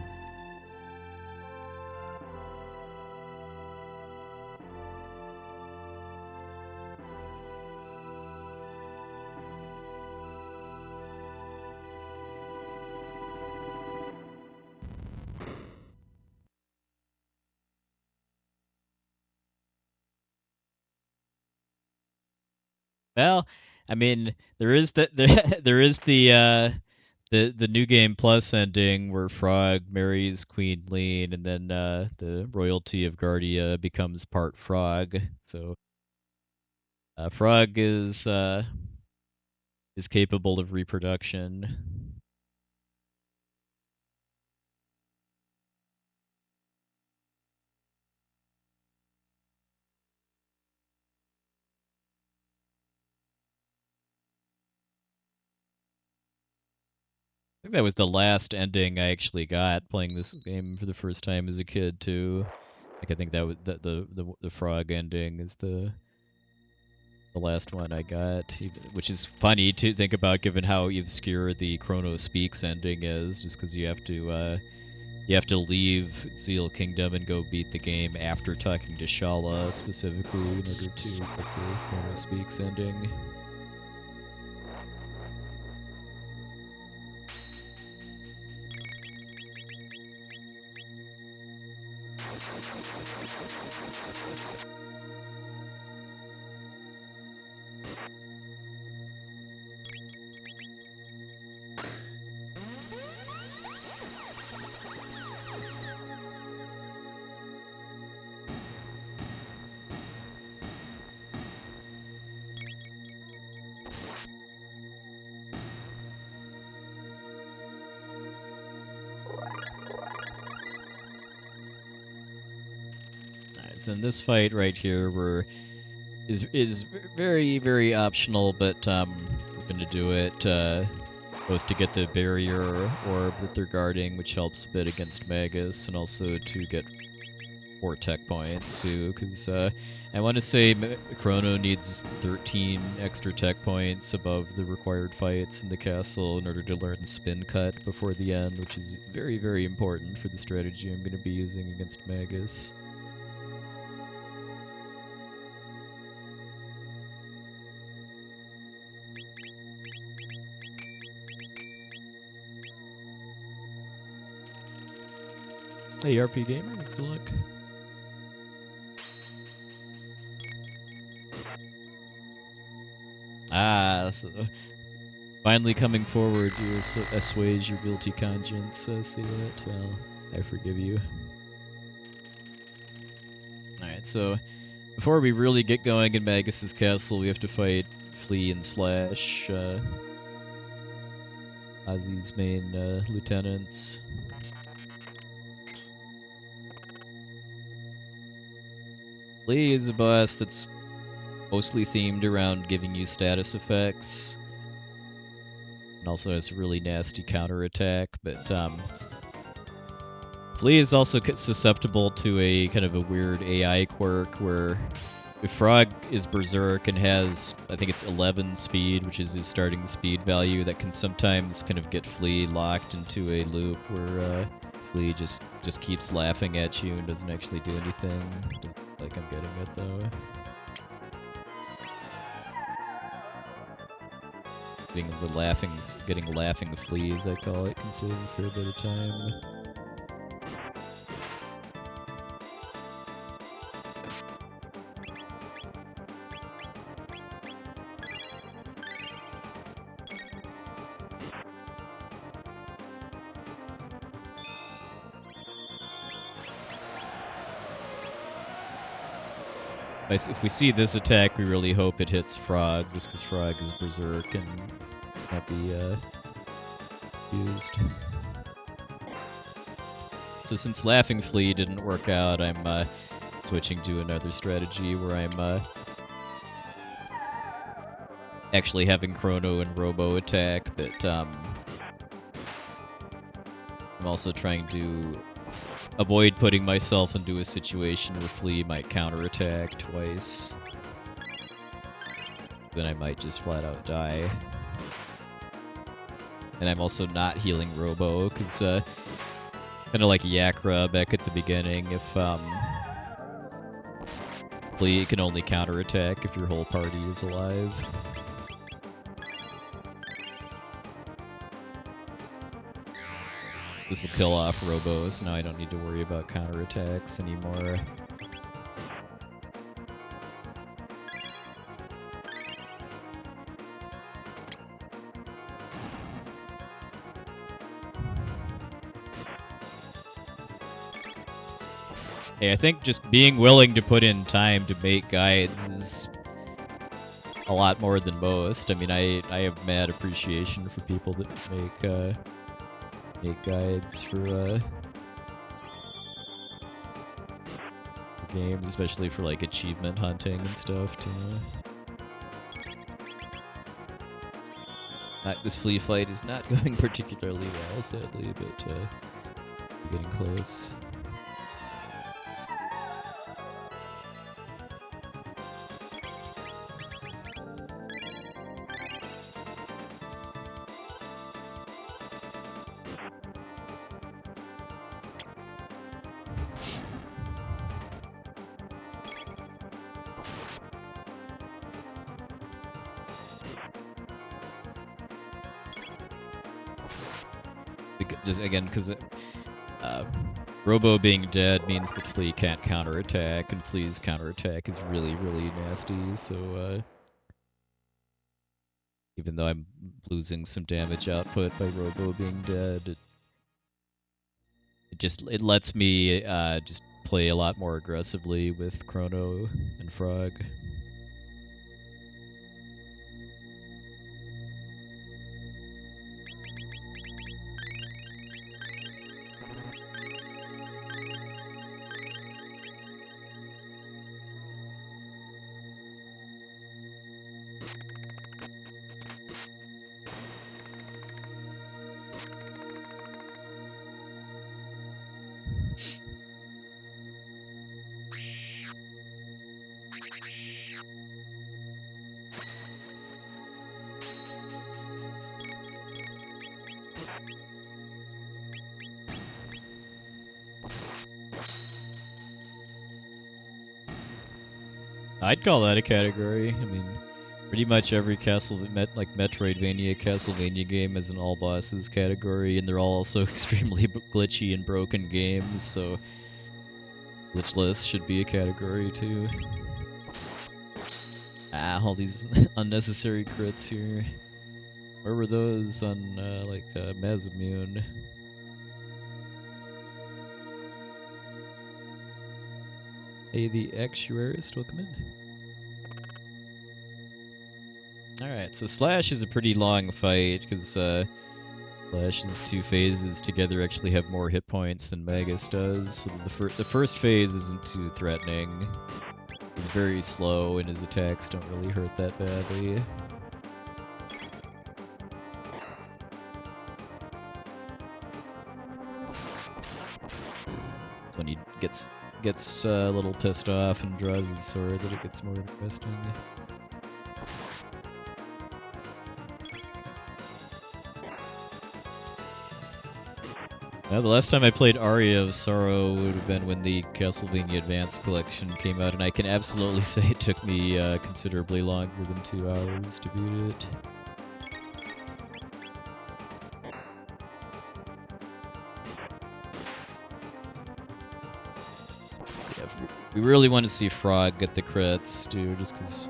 Well, I mean, there is the New Game Plus ending where Frog marries Queen Lean, and then the royalty of Guardia becomes part Frog. So Frog is capable of reproduction. I think that was the last ending I actually got playing this game for the first time as a kid too. Like I think that was the frog ending is the last one I got, which is funny to think about given how obscure the Chrono Speaks ending is, just because you have to leave Zeal Kingdom and go beat the game after talking to Shala specifically in order to get the Chrono Speaks ending. So in this fight right here, is very, very optional, but we're going to do it both to get the barrier orb that they're guarding, which helps a bit against Magus, and also to get 4 tech points too, because I want to say Crono needs 13 extra tech points above the required fights in the castle in order to learn Spin Cut before the end, which is very, very important for the strategy I'm going to be using against Magus. Hey, RP Gamer, thanks a look. So finally coming forward to assuage your guilty conscience, see that? Well, I forgive you. Alright, so before we really get going in Magus's castle, we have to fight Flea and Slash, Ozzy's main lieutenants. Flea is a boss that's mostly themed around giving you status effects. and also has a really nasty counterattack, but Flea is also susceptible to a kind of a weird AI quirk where if Frog is Berserk and has, I think it's 11 speed, which is his starting speed value, that can sometimes kind of get Flea locked into a loop where Flea just keeps laughing at you and doesn't actually do anything. Doesn't look like I'm getting it though. Getting laughing fleas, I call it, can save a fair bit of time. If we see this attack, we really hope it hits Frog, just because Frog is Berserk and can't be used. So since Laughing Flea didn't work out, I'm switching to another strategy where I'm actually having Chrono and Robo attack, but I'm also trying to avoid putting myself into a situation where Flea might counterattack twice. Then I might just flat out die. And I'm also not healing Robo, because kind of like Yakra back at the beginning, if Flea can only counterattack if your whole party is alive. This will kill off Robo, so now I don't need to worry about counterattacks anymore. Hey, I think just being willing to put in time to make guides is a lot more than most. I mean, I have mad appreciation for people that make guides for games, especially for like achievement hunting and stuff too. This flea fight is not going particularly well, sadly, but we're getting close. Just again, because Robo being dead means that Flea can't counterattack, and Flea's counterattack is really, really nasty, so even though I'm losing some damage output by Robo being dead, it lets me just play a lot more aggressively with Crono and Frog. I'd call that a category. I mean, pretty much every Metroidvania, Castlevania game has an all bosses category, and they're all also extremely glitchy and broken games, so Glitchless should be a category too. All these unnecessary crits here. Where were those on Mazimune? Hey, the actuarist, welcome in. Alright, so Slash is a pretty long fight, because Slash's two phases together actually have more hit points than Magus does. So the first phase isn't too threatening. He's very slow, and his attacks don't really hurt that badly. When he gets a little pissed off and draws his sword, that it gets more interesting. Well, the last time I played Aria of Sorrow would have been when the Castlevania Advance Collection came out, and I can absolutely say it took me considerably longer than 2 hours to beat it. Yeah, we really want to see Frog get the crits, too, just because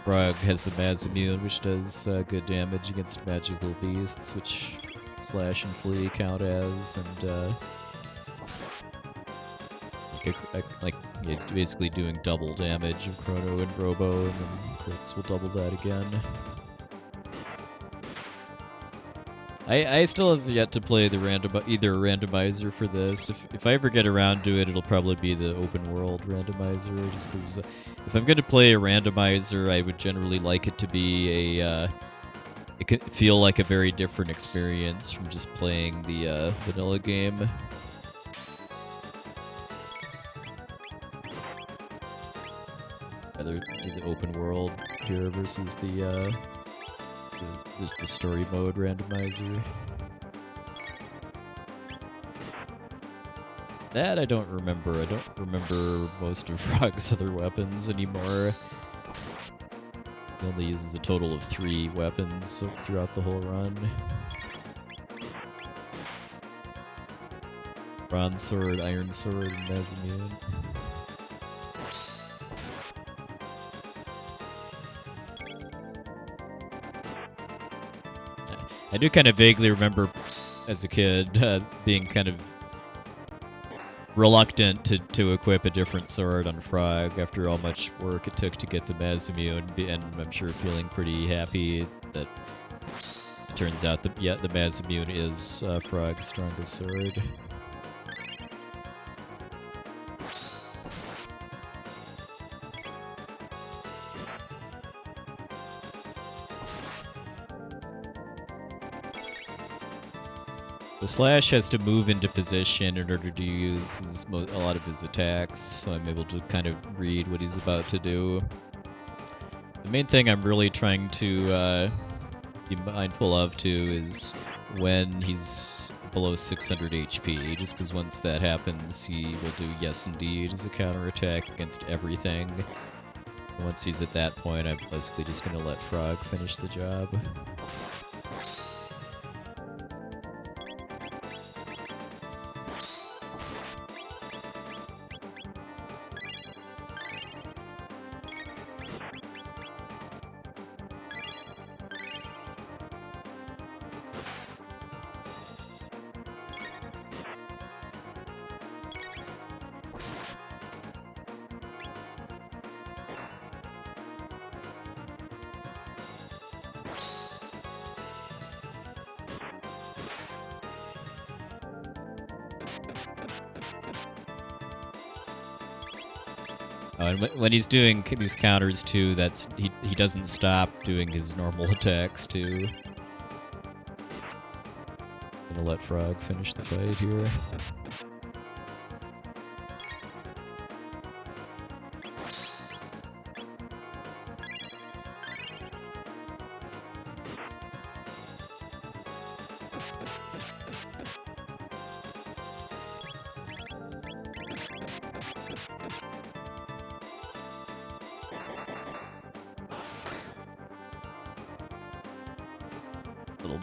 Frog has the Maz immune, which does good damage against magical beasts, which Slash and Flee count as, and it's basically doing double damage of Chrono and Robo, and then crits will double that again. I still have yet to play the either randomizer for this. If I ever get around to it, it'll probably be the open world randomizer, just because if I'm going to play a randomizer, I would generally like it to be it could feel like a very different experience from just playing the vanilla game. Either the open world here versus the story mode randomizer. That I don't remember. I don't remember most of Frog's other weapons anymore. He only uses a total of 3 weapons throughout the whole run. Bronze Sword, Iron Sword, and Mazimune. I do kind of vaguely remember as a kid being kind of reluctant to equip a different sword on Frog after all much work it took to get the Mazimune, and I'm sure feeling pretty happy that it turns out that, yeah, the Mazimune is Frog's strongest sword. So Slash has to move into position in order to use a lot of his attacks, so I'm able to kind of read what he's about to do. The main thing I'm really trying to be mindful of, too, is when he's below 600 HP, just because once that happens, he will do Yes Indeed as a counterattack against everything. And once he's at that point, I'm basically just going to let Frog finish the job. And when he's doing these counters too, he doesn't stop doing his normal attacks too. Gonna let Frog finish the fight here.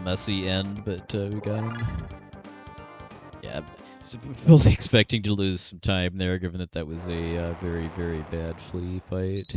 Messy end, but we got him. Yeah, fully expecting to lose some time there, given that was a very, very bad flea fight.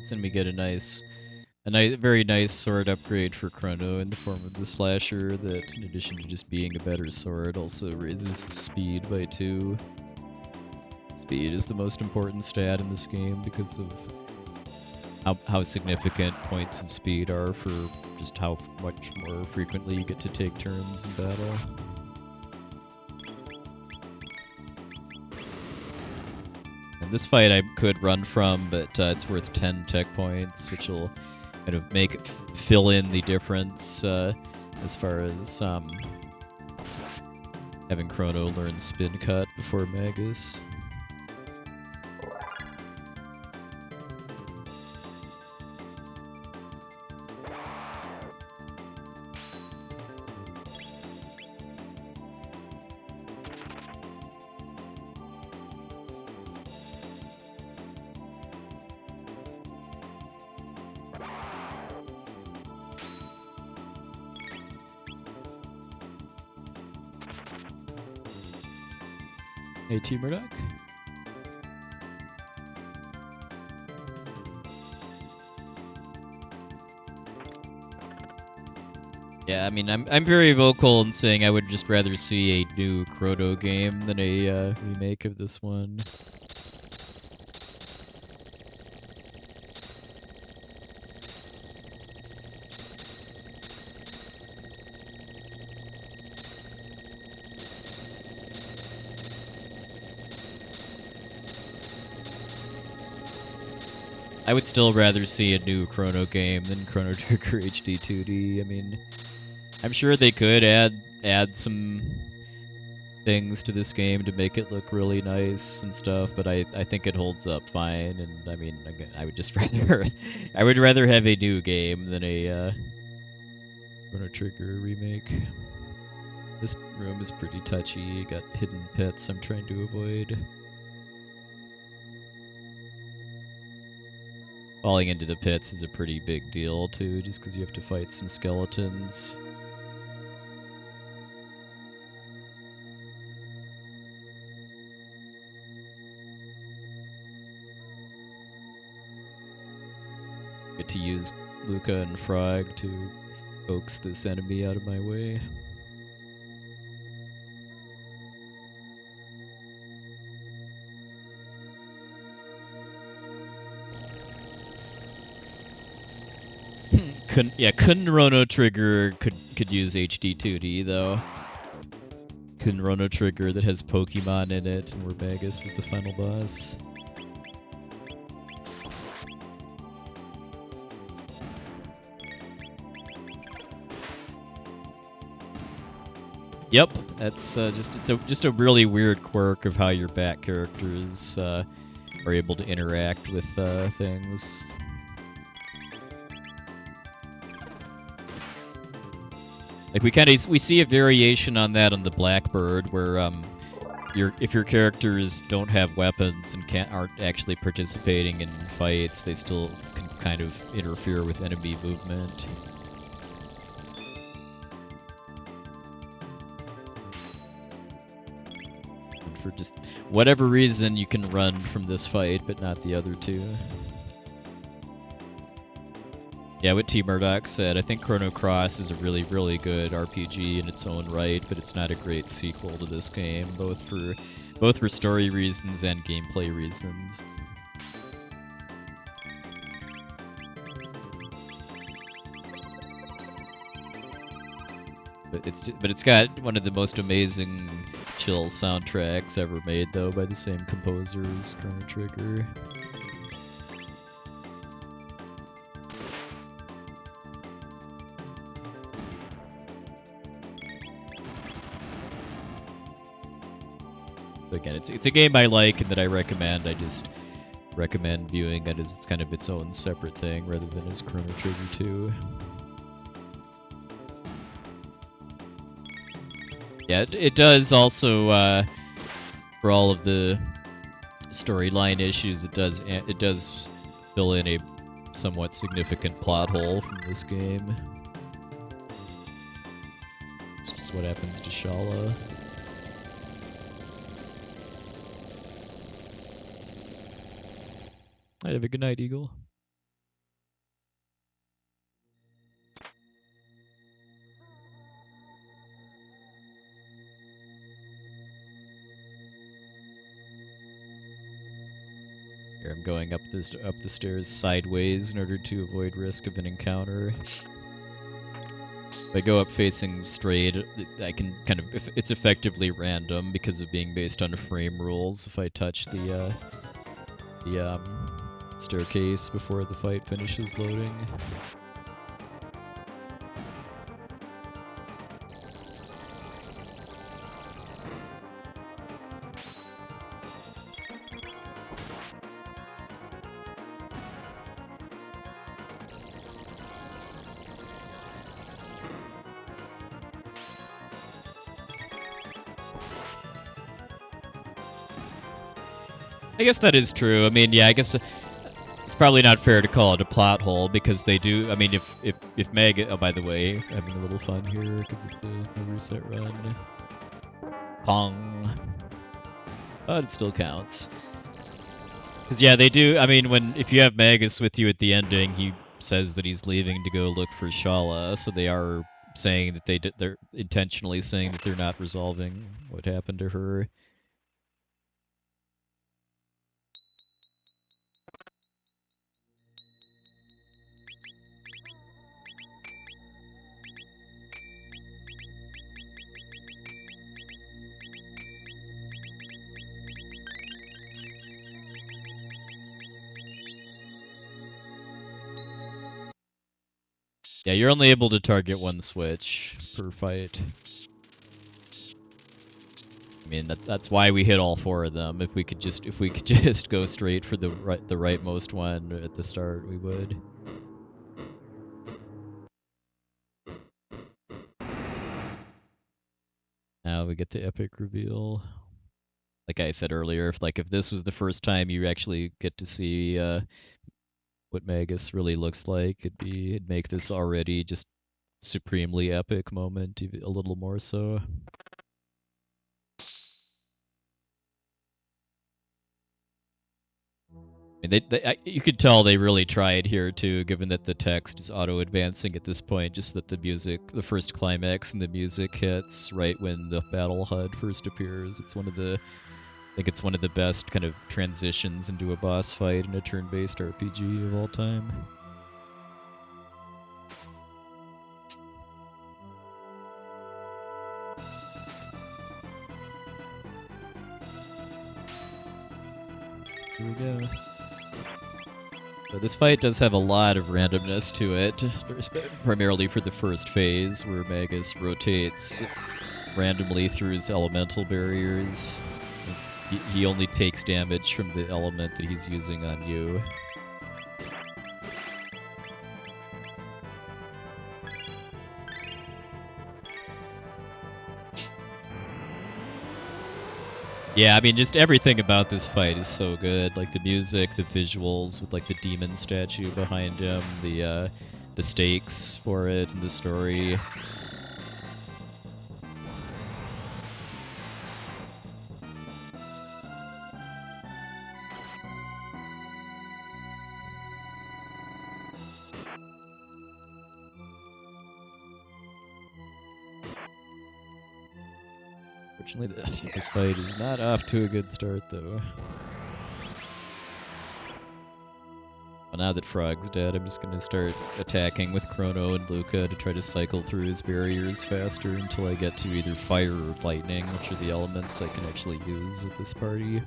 then we get a very nice sword upgrade for Crono in the form of the slasher that, in addition to just being a better sword, also raises his speed by 2. Speed is the most important stat in this game because of how significant points of speed are for just how much more frequently you get to take turns in battle. And this fight I could run from, but it's worth 10 tech points, which will kind of fill in the difference as far as having Crono learn spin cut before Magus. Hey, T Murdoch. Yeah, I mean, I'm very vocal in saying I would just rather see a new Chrono game than a remake of this one. I would still rather see a new Chrono game than Chrono Trigger HD 2D. I mean, I'm sure they could add some things to this game to make it look really nice and stuff, but I think it holds up fine. And I mean, I would just rather have a new game than a Chrono Trigger remake. This room is pretty touchy. Got hidden pits I'm trying to avoid. Falling into the pits is a pretty big deal, too, just because you have to fight some skeletons. Get to use Luca and Frog to coax this enemy out of my way. Chrono Trigger could use HD 2D though. Chrono Trigger that has Pokemon in it, and where Magus is the final boss. Yep, that's just a really weird quirk of how your back characters are able to interact with things. Like we see a variation on that on the Blackbird, where if your characters don't have weapons and aren't actually participating in fights, they still can kind of interfere with enemy movement. And for just whatever reason, you can run from this fight, but not the other two. Yeah, what T Murdoch said, I think Chrono Cross is a really, really good RPG in its own right, but it's not a great sequel to this game, both for story reasons and gameplay reasons. But it's got one of the most amazing chill soundtracks ever made, though, by the same composer as Chrono Trigger. Again, it's a game I like and that I recommend. I just recommend viewing it as it's kind of its own separate thing rather than as Chrono Trigger 2. Yeah, it does also, for all of the storyline issues, it does fill in a somewhat significant plot hole from this game. It's just what happens to Shala. Have a good night, Eagle. Here I'm going up the stairs sideways in order to avoid risk of an encounter. If I go up facing straight, I can kind of, it's effectively random because of being based on frame rules. If I touch the staircase before the fight finishes loading. I guess that is true. I mean, yeah, I guess it's probably not fair to call it a plot hole because they do. I mean, if Meg. Oh, by the way, having a little fun here because it's a reset run. Kong. But it still counts. Because yeah, they do. I mean, if you have Magus with you at the ending, he says that he's leaving to go look for Shala. So they are saying that they're intentionally saying that they're not resolving what happened to her. Yeah, you're only able to target one switch per fight. I mean, that's why we hit all four of them. If we could just go straight for the rightmost one at the start, we would. Now we get the epic reveal. Like I said earlier, if this was the first time you actually get to see what Magus really looks like, it'd make this already just supremely epic moment a little more so. I mean, you could tell they really tried here too, given that the text is auto-advancing at this point, just that the first climax and the music hits right when the battle HUD first appears. I think it's one of the best kind of transitions into a boss fight in a turn-based RPG of all time. Here we go. So this fight does have a lot of randomness to it, primarily for the first phase, where Magus rotates randomly through his elemental barriers. He only takes damage from the element that he's using on you. Yeah, I mean, just everything about this fight is so good. Like the music, the visuals with like the demon statue behind him, the stakes for it, and the story. Unfortunately, this fight is not off to a good start, though. Well, now that Frog's dead, I'm just going to start attacking with Crono and Luca to try to cycle through his barriers faster until I get to either fire or lightning, which are the elements I can actually use with this party.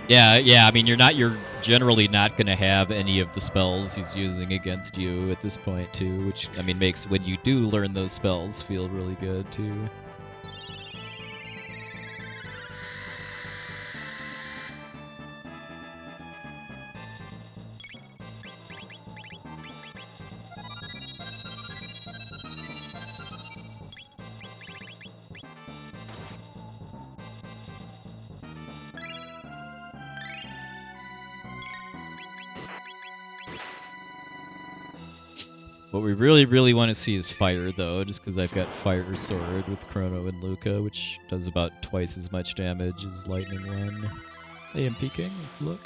Yeah, I mean, you're generally not going to have any of the spells he's using against you at this point, too, which, I mean, makes when you do learn those spells feel really good, too. What we really, really want to see is fire, though, just because I've got Fire Sword with Crono and Luca, which does about twice as much damage as Lightning one. AMP King, let's look.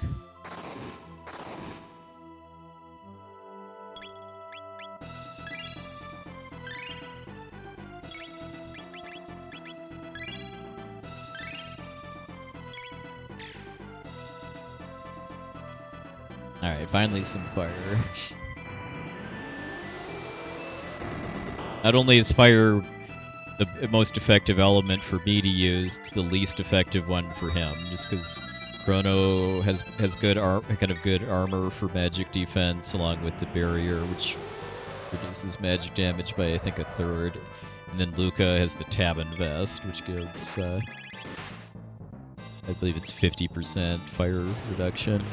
Alright, finally some fire. Not only is fire the most effective element for me to use, it's the least effective one for him, just because Crono has good kind of good armor for magic defense, along with the barrier, which reduces magic damage by I think a third. And then Luca has the Tabin vest, which gives I believe it's 50% fire reduction.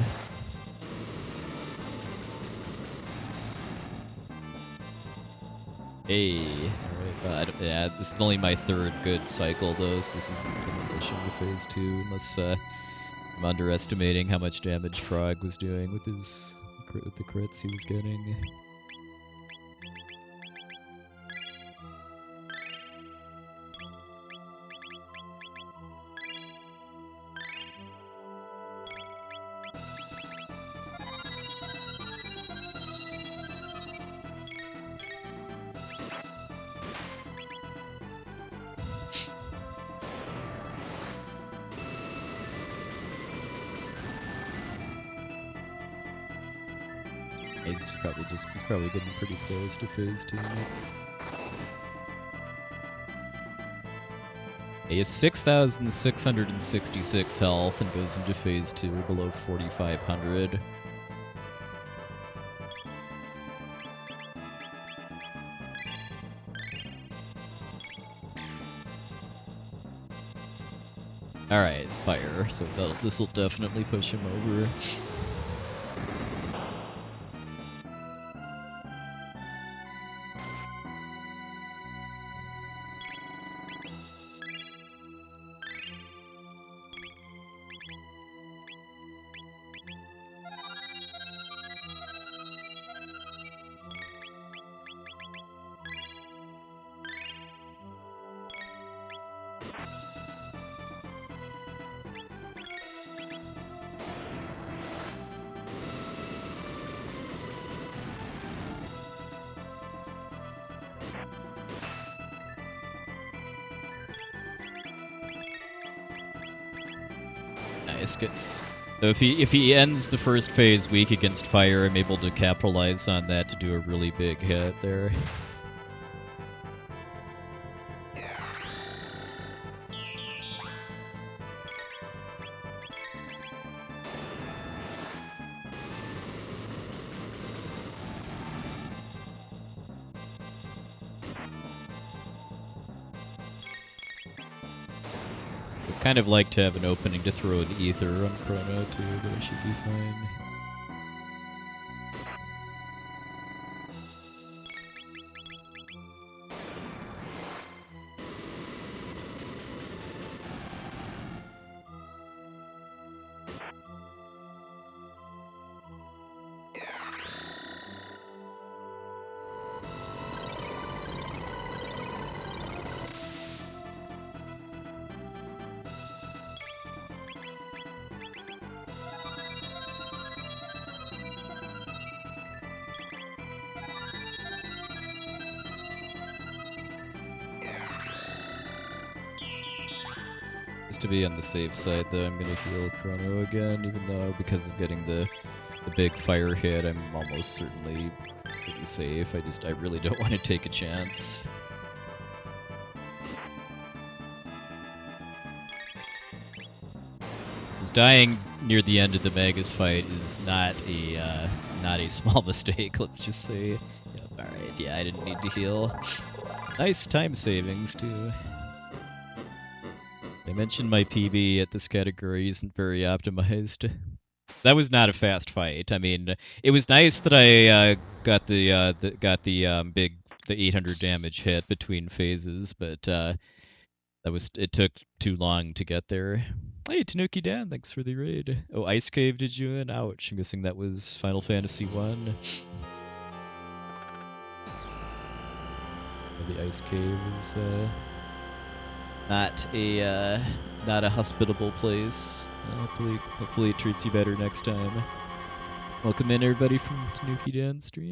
Hey, alright, yeah, this is only my third good cycle though, so this isn't in addition to phase 2, unless I'm underestimating how much damage Frog was doing with the crits he was getting. He's probably getting pretty close to phase 2. He has 6,666 health and goes into phase 2 below 4,500. Alright, fire. So this will definitely push him over. Nice. Good. So if he ends the first phase weak against fire, I'm able to capitalize on that to do a really big hit there. Kind of like to have an opening to throw an ether on Crono too, but it should be fine. To be on the safe side, though, I'm gonna heal Crono again, even though because of getting the big fire hit, I'm almost certainly pretty safe. I really don't want to take a chance. Because dying near the end of the Magus fight is not a small mistake. Let's just say. Yep, all right, yeah, I didn't need to heal. Nice time savings too. I mentioned my PB at this category isn't very optimized. That was not a fast fight. I mean, it was nice that I got the 800 damage hit between phases, but it took too long to get there. Hey, Tanuki Dan, thanks for the raid. Oh, Ice Cave did you in? Ouch! I'm guessing that was Final Fantasy 1. The Ice Cave is not a hospitable place. Hopefully it treats you better next time. Welcome in everybody from Tanuki Dan's stream.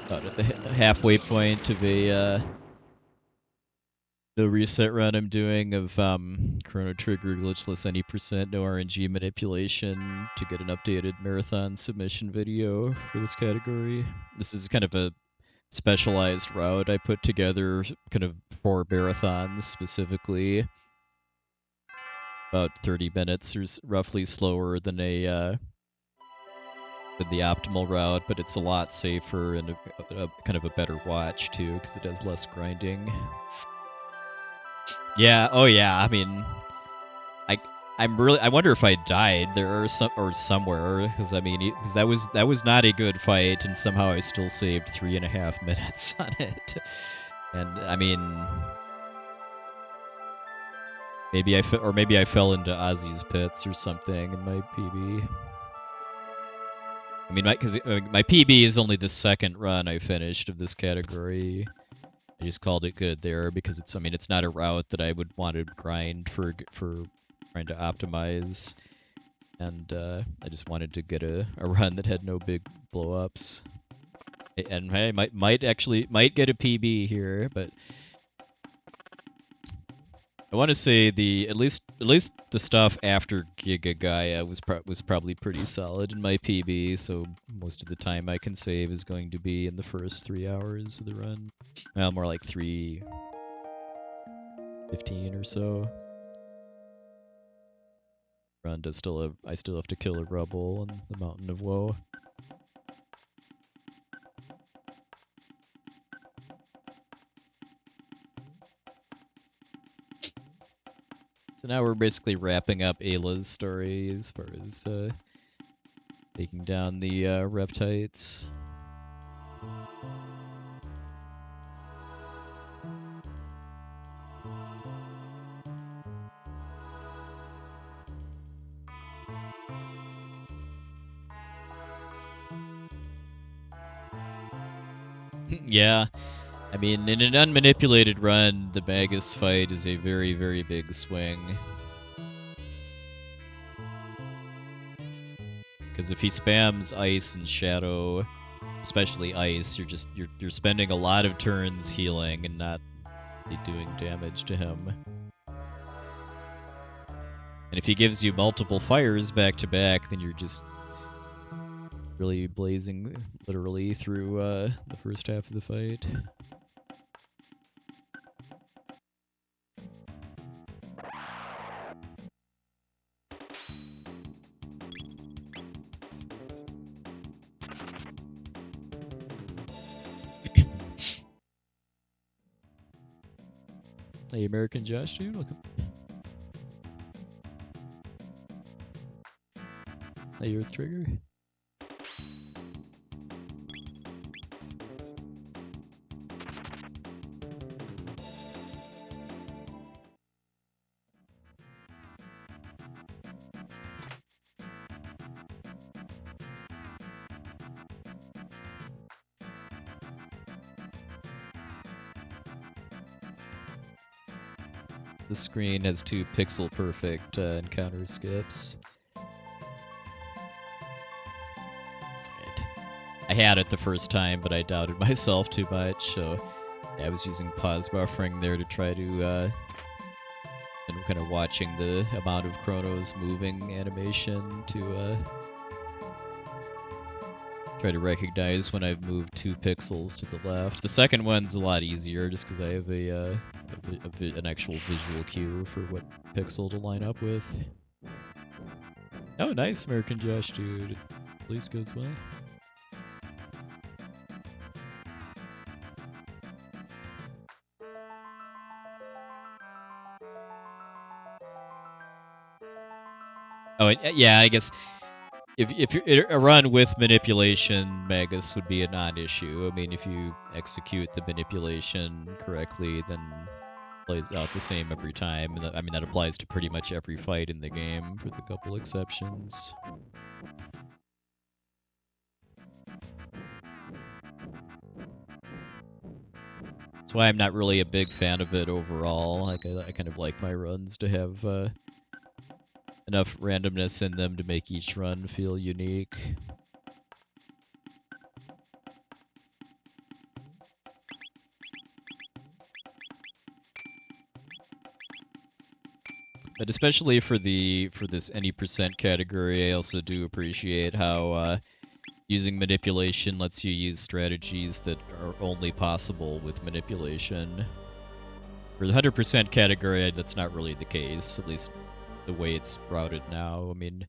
About at the halfway point of a The reset run I'm doing of Chrono Trigger Glitchless Any %, no RNG manipulation to get an updated marathon submission video for this category. This is kind of a specialized route I put together kind of for marathons specifically. About 30 minutes or roughly slower than the optimal route, but it's a lot safer and a kind of a better watch too because it has less grinding. Yeah, oh yeah, I mean, I wonder if I died there or somewhere, because I mean, because that was not a good fight, and somehow I still saved 3.5 minutes on it. And I mean, maybe I fell into Ozzy's pits or something in my PB. I mean, because my PB is only the second run I finished of this category. I just called it good there because it's, I mean, it's not a route that I would want to grind for trying to optimize, and I just wanted to get a run that had no big blow-ups. And I might get a PB here, but I want to say at least the stuff after Giga Gaia was probably pretty solid in my PB, so most of the time I can save is going to be in the first 3 hours of the run. Well, more like 3:15 or so. Run does I still have to kill a rebel on the Mountain of Woe. So now we're basically wrapping up Ayla's story as far as taking down the reptites. Yeah, I mean, in an unmanipulated run, the Magus fight is a very, very big swing. Because if he spams ice and shadow, especially ice, you're spending a lot of turns healing and not really doing damage to him. And if he gives you multiple fires back to back, then you're just really blazing literally through the first half of the fight. Hey, American Josh, dude, welcome. Hey, Earth Trigger. The screen has 2 pixel perfect encounter skips. I had it the first time, but I doubted myself too much, so yeah, I was using pause buffering there to try to and kind of watching the amount of Chrono's moving animation to try to recognize when I've moved 2 pixels to the left. The second one's a lot easier just because I have an actual visual cue for what pixel to line up with. Oh, nice, American Josh, dude. At least goes well. Oh, yeah, I guess if you're a run with manipulation, Magus would be a non-issue. I mean, if you execute the manipulation correctly, then it plays out the same every time. I mean, that applies to pretty much every fight in the game, with a couple exceptions. That's why I'm not really a big fan of it overall. Like, I kind of like my runs to have enough randomness in them to make each run feel unique. But especially for this any percent category, I also do appreciate how using manipulation lets you use strategies that are only possible with manipulation. For the 100% category, that's not really the case, at least the way it's routed now. I mean,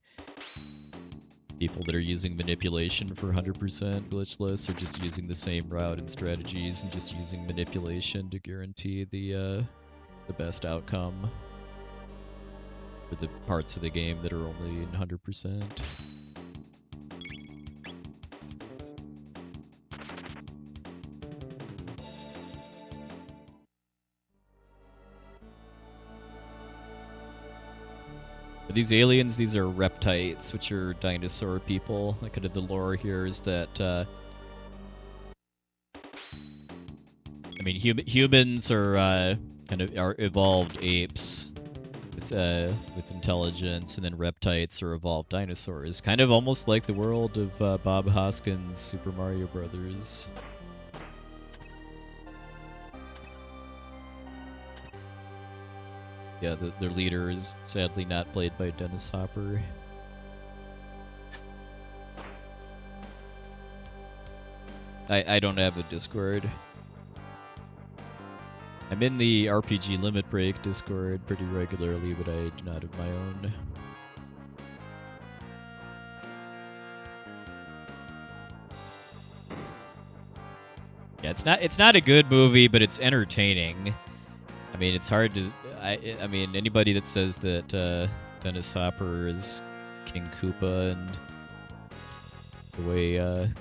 people that are using manipulation for 100% glitchless are just using the same route and strategies and just using manipulation to guarantee the best outcome for the parts of the game that are only in 100%. These aliens, these are reptites, which are dinosaur people. Like, kind of the lore here is that, I mean, humans are are evolved apes with intelligence, and then reptites are evolved dinosaurs. Kind of almost like the world of Bob Hoskins' Super Mario Brothers. Yeah, their leader is sadly not played by Dennis Hopper. I don't have a Discord. I'm in the RPG Limit Break Discord pretty regularly, but I do not have my own. Yeah, it's not a good movie, but it's entertaining. I mean, it's hard to... I mean, anybody that says that Dennis Hopper is King Koopa and the way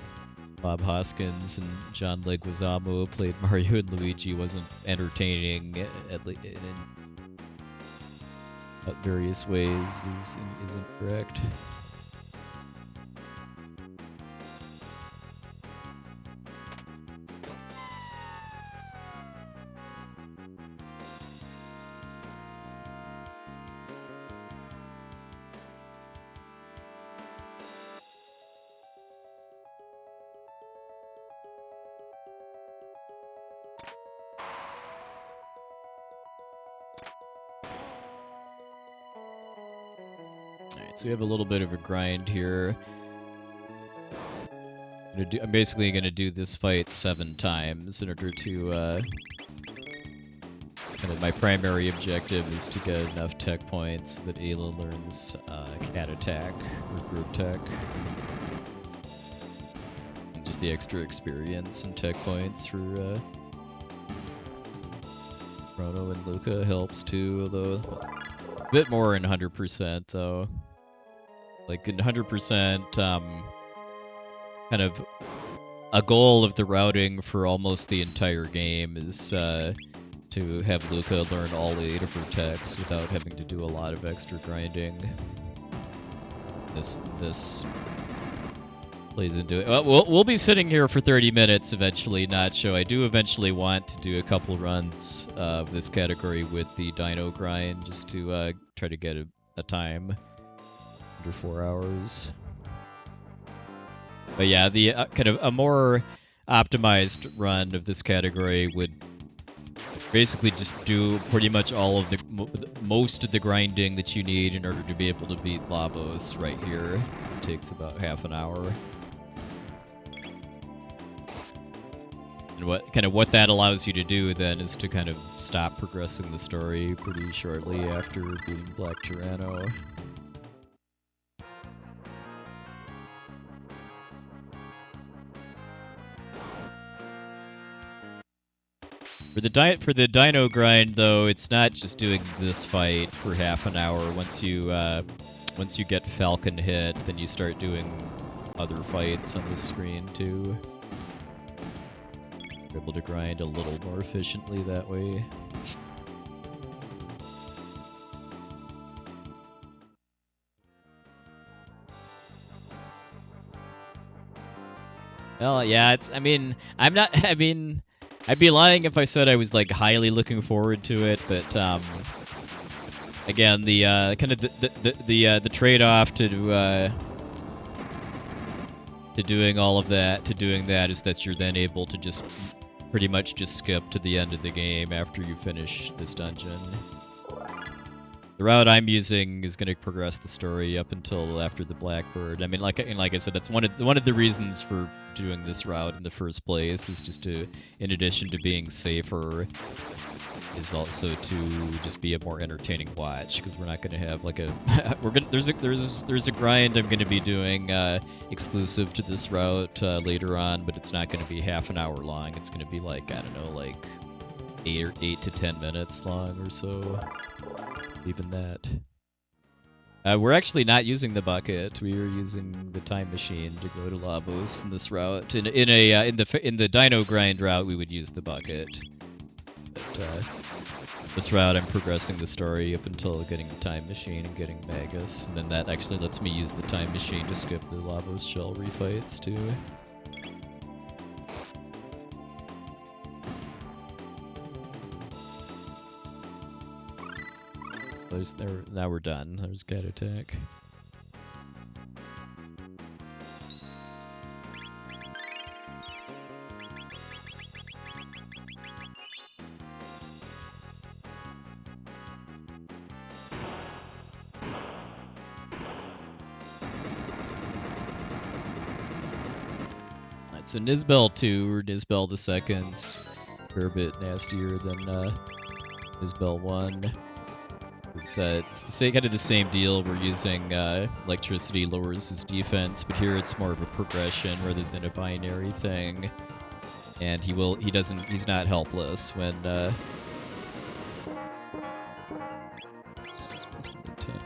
Bob Hoskins and John Leguizamo played Mario and Luigi wasn't entertaining at least in various ways isn't correct. So we have a little bit of a grind here. I'm basically going to do this fight 7 times in order to... kind of my primary objective is to get enough tech points so that Ayla learns cat attack or group tech. And just the extra experience and tech points for Crono and Luca helps too, although a bit more in 100% though. Like in 100%, kind of a goal of the routing for almost the entire game is to have Luca learn all 8 of her techs without having to do a lot of extra grinding. This plays into it. Well, we'll be sitting here for 30 minutes eventually, Nacho. I do eventually want to do a couple runs of this category with the Dino grind just to try to get a time. 4 hours. But yeah, the kind of a more optimized run of this category would basically just do pretty much all of the most of the grinding that you need in order to be able to beat Lavos right here. It takes about half an hour. And what that allows you to do then is to kind of stop progressing the story pretty shortly after beating Black Tyranno. For the Dino grind, though, it's not just doing this fight for half an hour. Once you get Falcon hit, then you start doing other fights on the screen too. You're able to grind a little more efficiently that way. Well, yeah, I'd be lying if I said I was like highly looking forward to it, but again, the kind of the trade-off to doing all of that, is that you're then able to just pretty much just skip to the end of the game after you finish this dungeon. The route I'm using is going to progress the story up until after the Blackbird. I mean, like I said, that's one of the reasons for doing this route in the first place is just to, in addition to being safer, is also to just be a more entertaining watch, because we're not going to have like a there's a grind I'm going to be doing exclusive to this route later on, but it's not going to be half an hour long. It's going to be like, I don't know, like 8 to 10 minutes long or so. Even that. We're actually not using the bucket. We are using the time machine to go to Lavos in this route. In the Dino grind route, we would use the bucket. But this route, I'm progressing the story up until getting the time machine and getting Magus, and then that actually lets me use the time machine to skip the Lavos Shell refights too. Now we're done. There's Cat Attack. Alright, so Nizbel 2 or Nizbel the Second's a fair bit nastier than Nizbel 1. It's kind of the same deal. We're using electricity lowers his defense, but here it's more of a progression rather than a binary thing. And he's not helpless when it's supposed to be 10.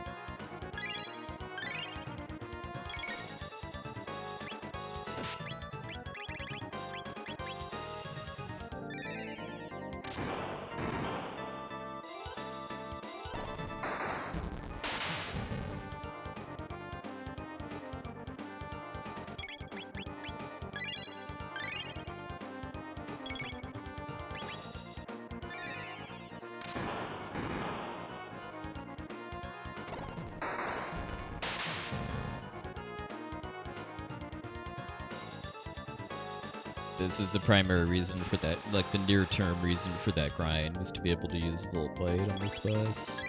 This is the primary reason for that, like the near-term reason for that grind, was to be able to use Volt Bite on this bus.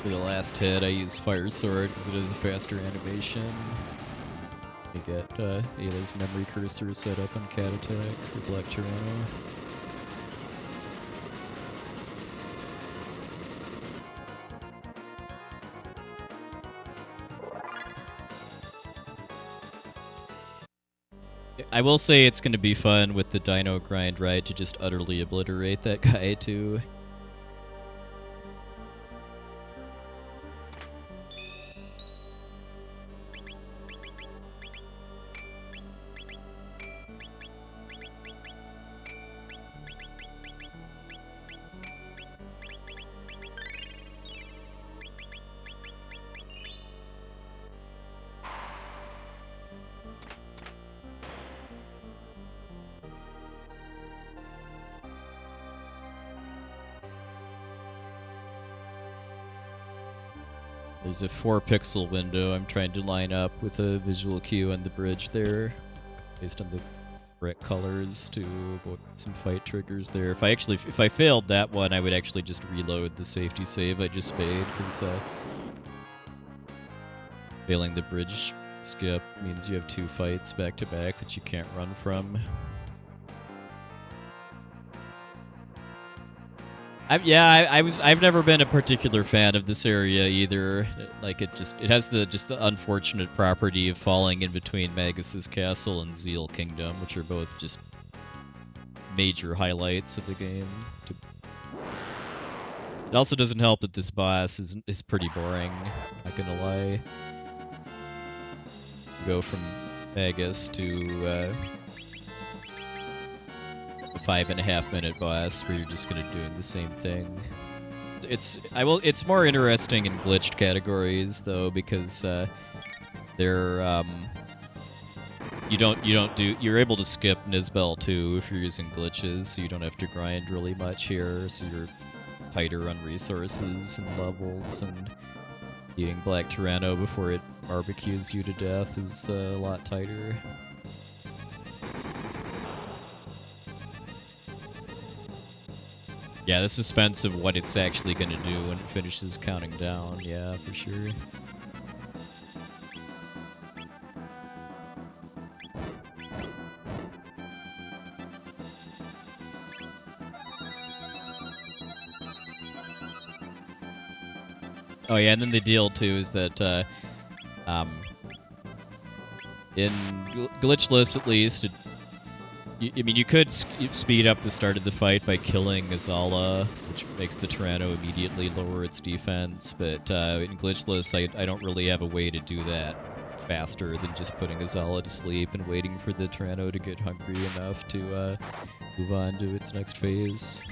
For the last hit, I use Fire Sword because it has a faster animation. I get Ayla's memory cursor set up on Cat Attack for Black Tyranno. I will say it's going to be fun with the Dino grind ride to just utterly obliterate that guy too. There's a 4-pixel window I'm trying to line up with a visual cue on the bridge there, based on the correct colors to avoid some fight triggers there. If I failed that one, I would actually just reload the safety save I just made, because failing the bridge skip means you have 2 fights back to back that you can't run from. I've never been a particular fan of this area either. Like it has the unfortunate property of falling in between Magus's castle and Zeal Kingdom, which are both just major highlights of the game. It also doesn't help that this boss is pretty boring, not gonna lie. You go from Magus to a 5.5-minute boss where you're just gonna doing the same thing. It's more interesting in glitched categories though, because they're you're able to skip Nisbel too if you're using glitches, so you don't have to grind really much here, so you're tighter on resources and levels, and eating Black Tyranno before it barbecues you to death is a lot tighter. Yeah, the suspense of what it's actually gonna do when it finishes counting down, yeah, for sure. Oh yeah, and then the deal too is that in Glitchless at least, you could speed up the start of the fight by killing Azala, which makes the Tyranno immediately lower its defense, but in Glitchless I don't really have a way to do that faster than just putting Azala to sleep and waiting for the Tyranno to get hungry enough to move on to its next phase.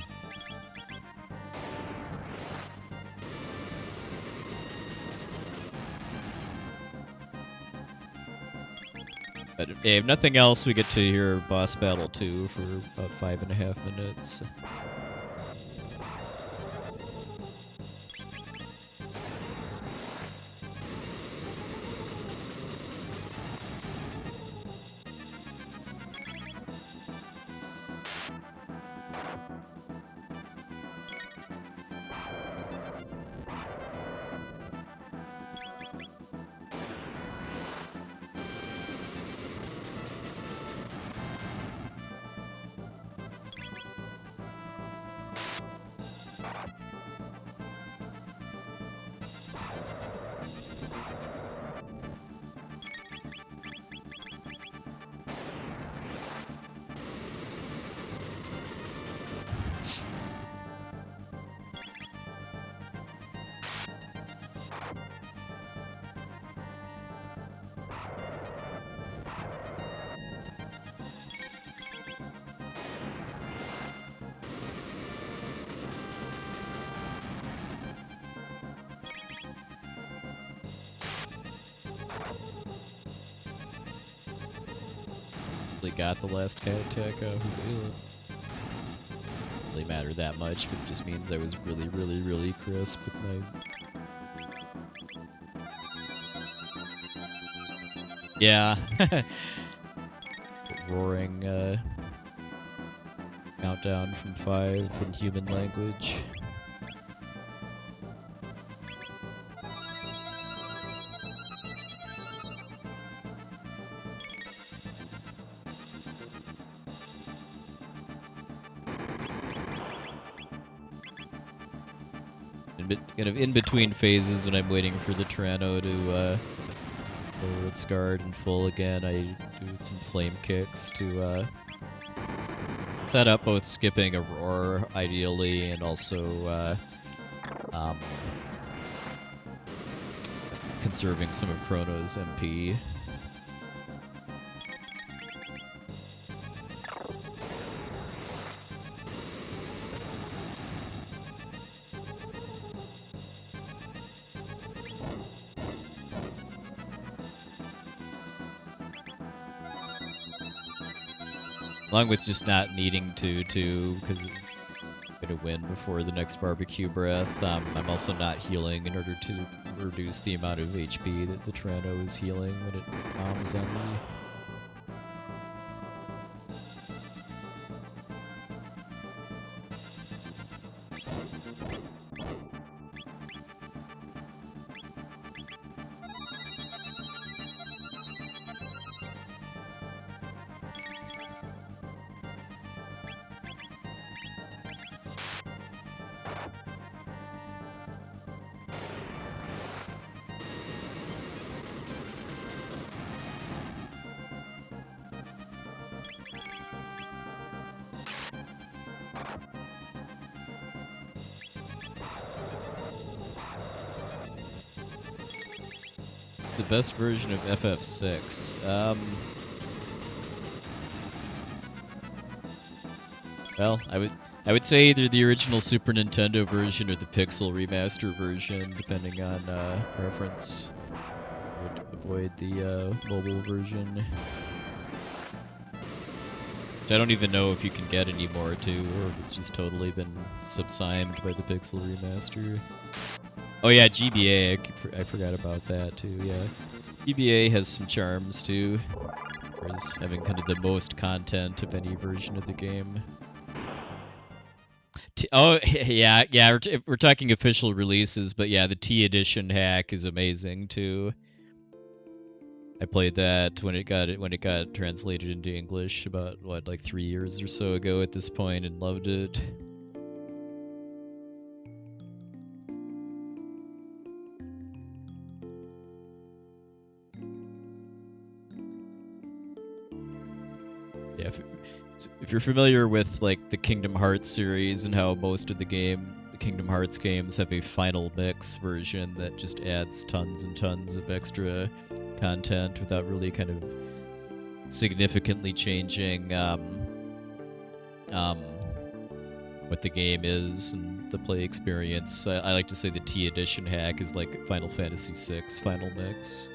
But if nothing else, we get to hear Boss Battle 2 for about 5.5 minutes. Got the last cat attack out. Doesn't really matter that much, but it just means I was really, really, really crisp with my... Yeah. Roaring countdown from 5 in human language. Kind of in between phases when I'm waiting for the Tyranno to lower its guard in full again, I do some flame kicks to set up both skipping a roar ideally and also conserving some of Crono's MP. Along with just not needing to because I'm going to win before the next barbecue breath. I'm also not healing in order to reduce the amount of HP that the Tyranno is healing when it bombs on me. What's the best version of FF6? Well, I would say either the original Super Nintendo version or the Pixel remaster version, depending on preference. I would avoid the mobile version. Which I don't even know if you can get anymore too, or if it's just totally been subsumed by the Pixel remaster. Oh yeah, GBA, I forgot about that too, yeah. GBA has some charms too, as having kind of the most content of any version of the game. Oh, yeah, we're talking official releases, but yeah, the T Edition hack is amazing too. I played that when it got translated into English about what, like 3 years or so ago at this point, and loved it. Yeah, if you're familiar with like the Kingdom Hearts series and how most of the Kingdom Hearts games have a final mix version that just adds tons and tons of extra content without really kind of significantly changing what the game is and the play experience. I like to say the T Edition hack is like Final Fantasy VI final mix.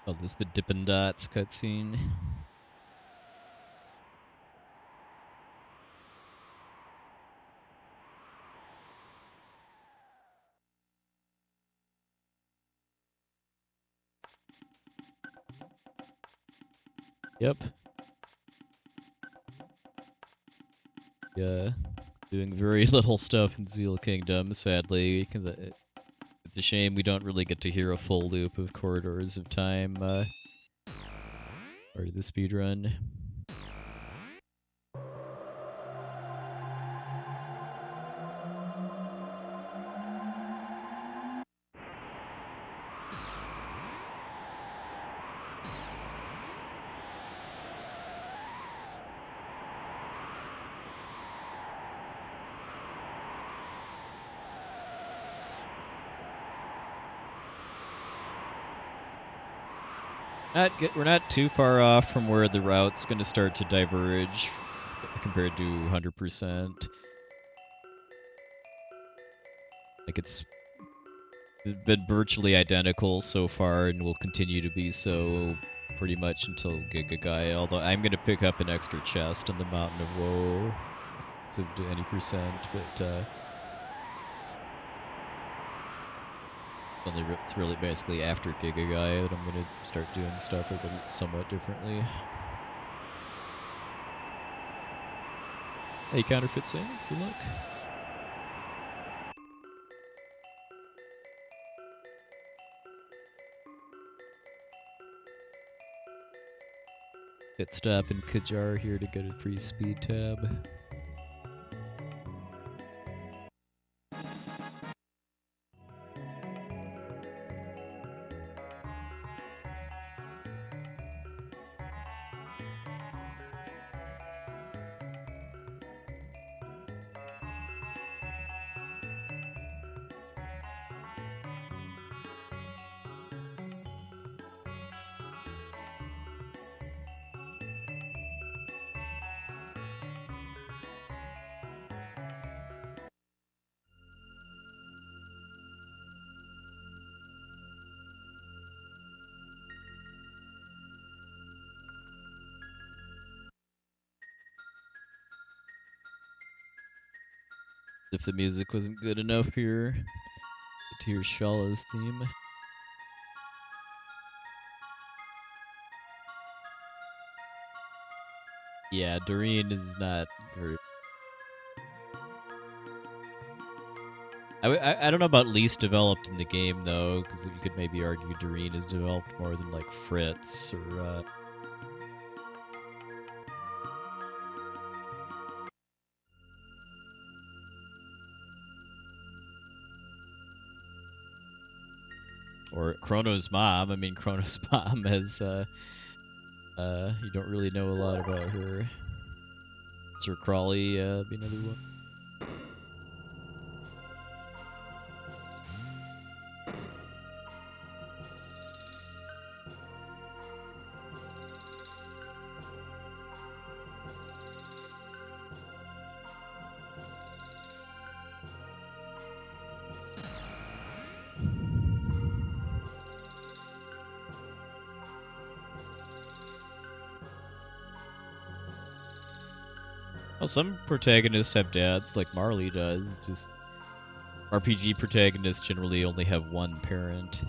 Oh, there's the Dippin' Dots cutscene. Yep. Yeah. Doing very little stuff in Zeal Kingdom, sadly, because it's a shame we don't really get to hear a full loop of Corridors of Time part of the speedrun. We're not too far off from where the route's going to start to diverge compared to 100%. Like it's been virtually identical so far and will continue to be so pretty much until Giga Guy, although I'm going to pick up an extra chest on the Mountain of Woe to any percent, but it's really basically after Giga Guy that I'm going to start doing stuff a little somewhat differently. Hey, Counterfeit Saints, good luck. Pit stop in Kajar here to get a free speed tab. If the music wasn't good enough here, get to hear Shala's theme. Yeah, Doreen is not very... I don't know about least developed in the game, though, because you could maybe argue Doreen is developed more than, like, Fritz or Crono's mom. I mean, Crono's mom has, you don't really know a lot about her. Sir Crawley, be another one. Well, some protagonists have dads, like Marley does. It's just RPG protagonists generally only have one parent.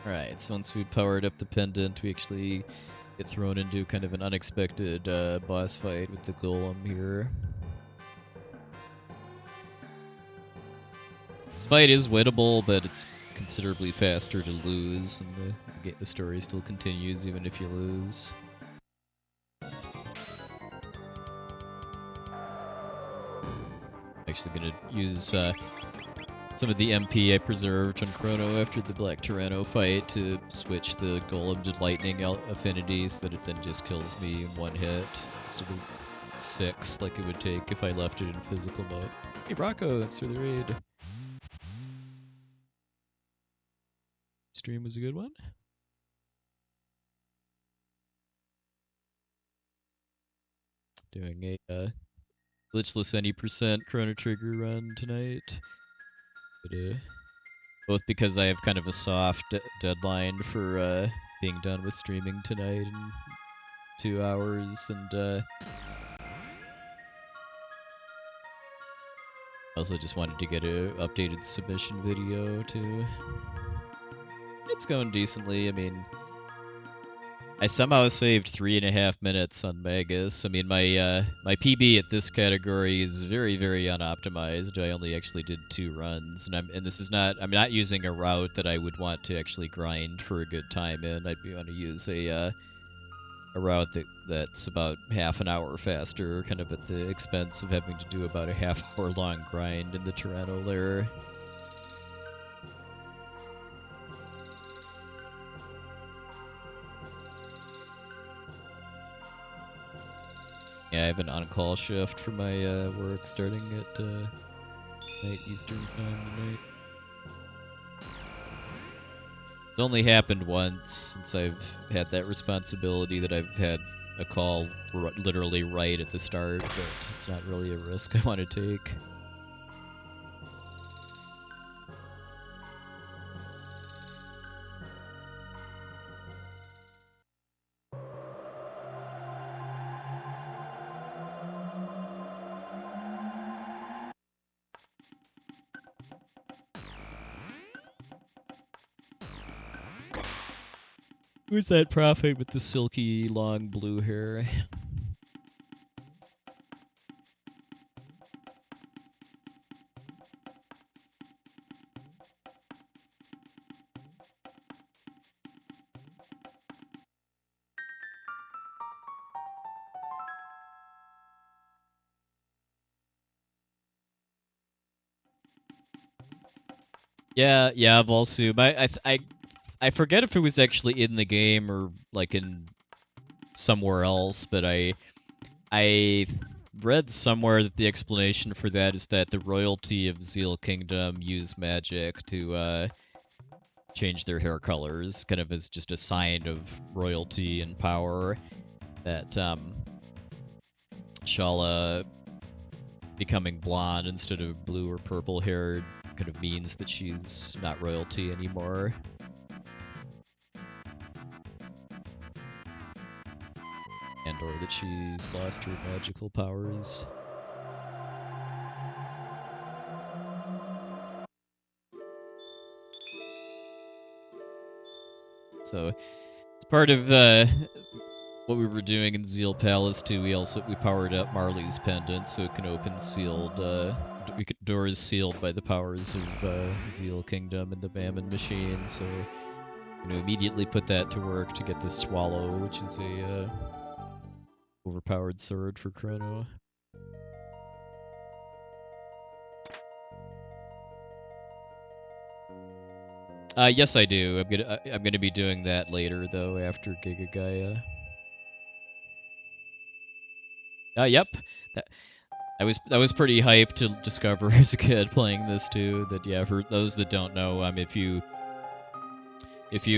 Alright, so once we powered up the pendant, we actually get thrown into kind of an unexpected boss fight with the golem here. This fight is winnable, but it's considerably faster to lose, and the story still continues even if you lose. Actually gonna use some of the MP I preserved on Crono after the Black Tyranno fight to switch the golem to lightning affinity so that it then just kills me in one hit instead of 6 like it would take if I left it in physical mode. Hey Rocco, thanks for the raid. Stream was a good one. Doing a Glitchless Any % Chrono Trigger run tonight. But, both because I have kind of a soft deadline for being done with streaming tonight in 2 hours, and also just wanted to get a updated submission video too. It's going decently. I mean, I somehow saved 3.5 minutes on Magus. I mean, my PB at this category is very, very unoptimized. I only actually did 2 runs, and this is not. I'm not using a route that I would want to actually grind for a good time in. I'd want to use a route that's about half an hour faster, kind of at the expense of having to do about a half-hour long grind in the Tyranno lair. Yeah, I have an on-call shift for my work starting at night Eastern time tonight. It's only happened once since I've had that responsibility that I've had a call literally right at the start, but it's not really a risk I want to take. Who's that prophet with the silky, long blue hair? Yeah, Volsu. I forget if it was actually in the game or like in somewhere else, but I read somewhere that the explanation for that is that the royalty of Zeal Kingdom use magic to change their hair colors, kind of as just a sign of royalty and power. That Shala becoming blonde instead of blue or purple haired kind of means that she's not royalty anymore. And or that she's lost her magical powers. So, as part of what we were doing in Zeal Palace too, we powered up Marley's pendant so it can open sealed doors sealed by the powers of Zeal Kingdom and the Mammon Machine. So, immediately put that to work to get the Swallow, which is a overpowered sword for Crono. Yes, I do. I'm gonna be doing that later though, after Giga Gaia. Yep. I was pretty hyped to discover as a kid playing this too. That yeah, for those that don't know, if you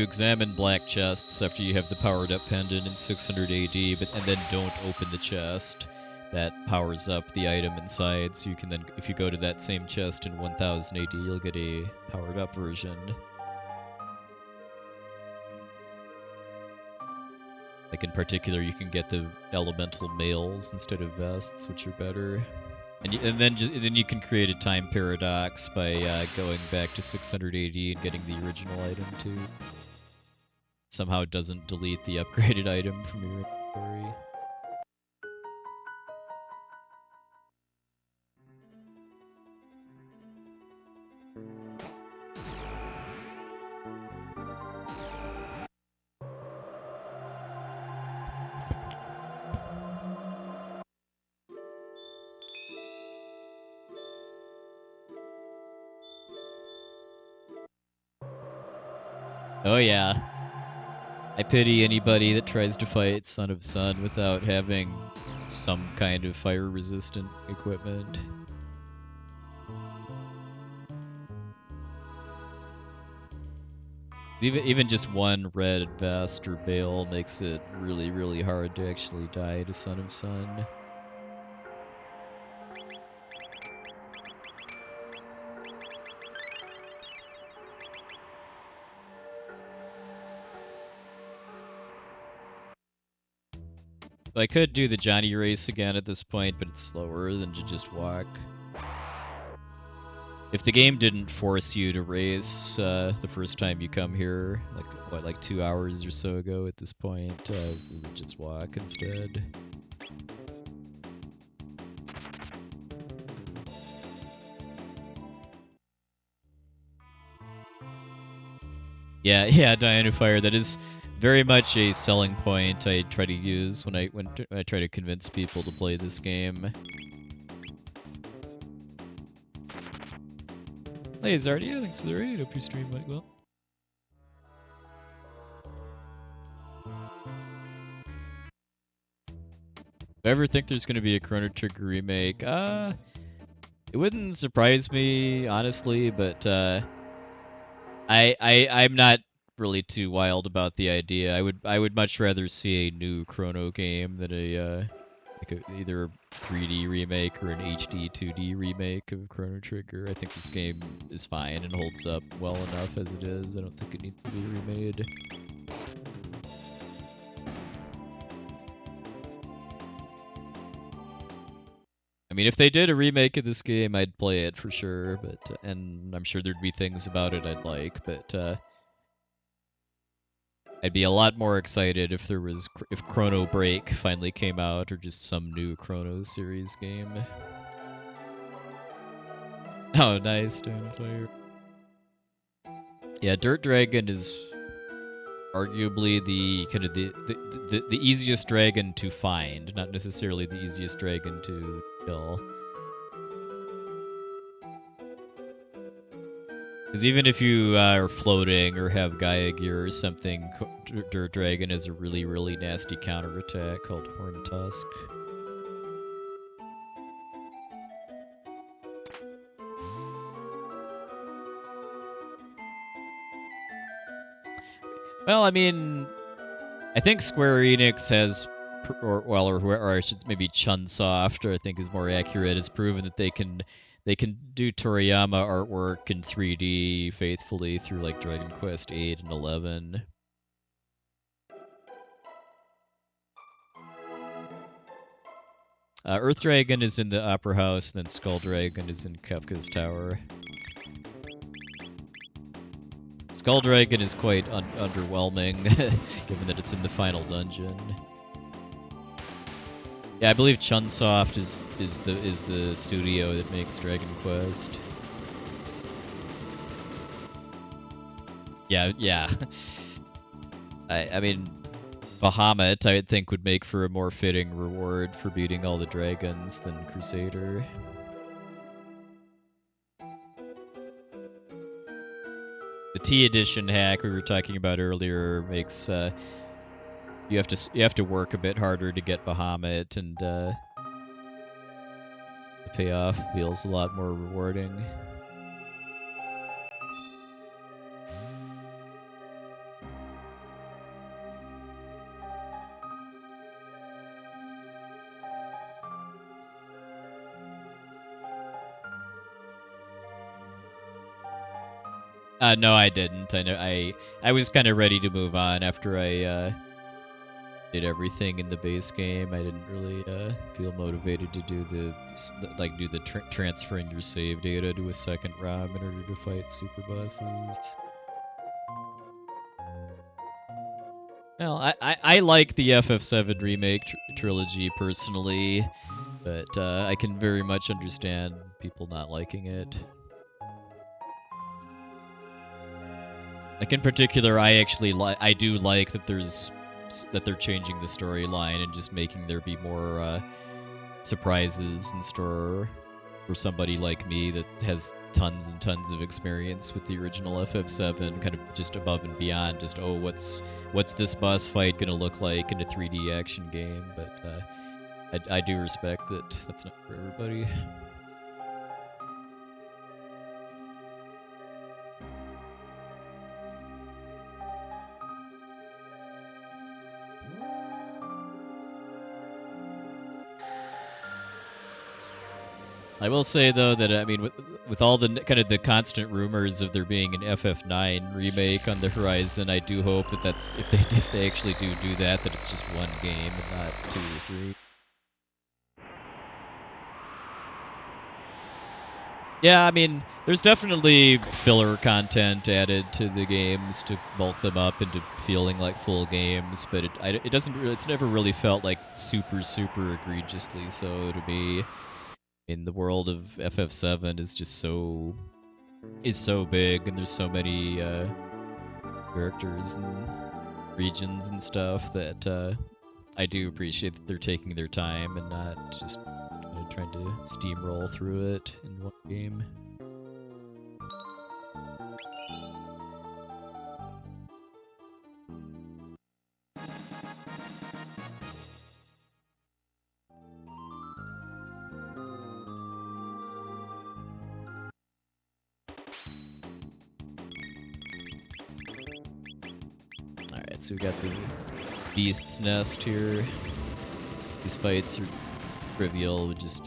examine black chests after you have the powered up pendant in 600 AD, and then don't open the chest, that powers up the item inside. So you can then, if you go to that same chest in 1000 AD, you'll get a powered up version. Like in particular, you can get the elemental mails instead of vests, which are better. And then you can create a time paradox by going back to 600 AD and getting the original item too. Somehow it doesn't delete the upgraded item from your inventory. Oh yeah. I pity anybody that tries to fight Son of Sun without having some kind of fire-resistant equipment. Even just one red vest or veil makes it really, really hard to actually die to Son of Sun. I could do the Johnny race again at this point, but it's slower than to just walk. If the game didn't force you to race the first time you come here, like 2 hours or so ago at this point, we would just walk instead. Yeah, Diana Fire, that is very much a selling point I try to use when I try to convince people to play this game. Hey Zardia, thanks for the raid. Hope your stream went well. If I ever think there's going to be a Chrono Trigger remake, it wouldn't surprise me, honestly, but I'm not really too wild about the idea. I would much rather see a new Chrono game than either a 3D remake or an HD 2D remake of Chrono Trigger. I think this game is fine and holds up well enough as it is. I don't think it needs to be remade. I mean, if they did a remake of this game, I'd play it for sure, and I'm sure there'd be things about it I'd like, but I'd be a lot more excited if Chrono Break finally came out, or just some new Chrono series game. Oh, nice, Fire. Yeah, Dirt Dragon is arguably the easiest dragon to find, not necessarily the easiest dragon to kill. Because even if you are floating or have Gaia gear or something, Dirt Dragon has a really, really nasty counterattack called Horn Tusk. Well, I mean, I think Square Enix has or I should maybe Chunsoft, I think is more accurate, has proven that they can do Toriyama artwork in 3D faithfully through like Dragon Quest 8 and 11. Earth Dragon is in the Opera House, and then Skull Dragon is in Kafka's Tower. Skull Dragon is quite underwhelming, given that it's in the final dungeon. Yeah, I believe Chunsoft is the studio that makes Dragon Quest. Yeah. I mean, Bahamut, I would think, would make for a more fitting reward for beating all the dragons than Crusader. The T edition hack we were talking about earlier makes you have to work a bit harder to get Bahamut, and the payoff feels a lot more rewarding. No, I didn't. I was kind of ready to move on after I did everything in the base game. I didn't really feel motivated to do the transferring your save data to a second ROM in order to fight super bosses. Well, I like the FF7 remake trilogy personally, but I can very much understand people not liking it. Like in particular, I do like that they're changing the storyline and just making there be more surprises in store for somebody like me that has tons and tons of experience with the original FF7, kind of just above and beyond just, oh, what's this boss fight gonna look like in a 3D action game? But I do respect that that's not for everybody. I will say though that I mean with all the kind of the constant rumors of there being an FF9 remake on the horizon, I do hope that that's if they actually do that it's just one game and not 2 or 3. Yeah, I mean there's definitely filler content added to the games to bulk them up into feeling like full games, but it's never really felt like super egregiously so to me. In the world of FF7 is so big, and there's so many characters and regions and stuff that I do appreciate that they're taking their time and not just trying to steamroll through it in one game. Alright, so we got the Beast's Nest here. These fights are trivial with just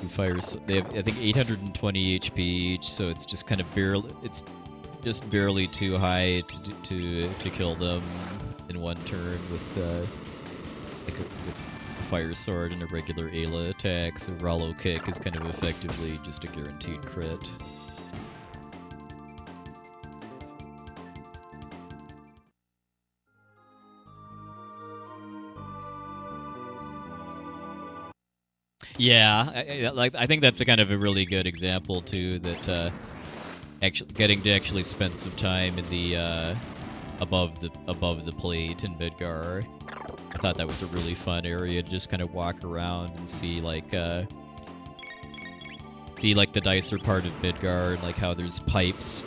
two fires. They have, I think, 820 HP each, so it's just kind of barely too high to kill them in one turn with a fire sword and a regular Ayla attack. So Rollo Kick is kind of effectively just a guaranteed crit. Yeah, I think that's a kind of a really good example too. That getting to actually spend some time in the above the plate in Midgar. I thought that was a really fun area to just kind of walk around and see like the nicer part of Midgar and like how there's pipes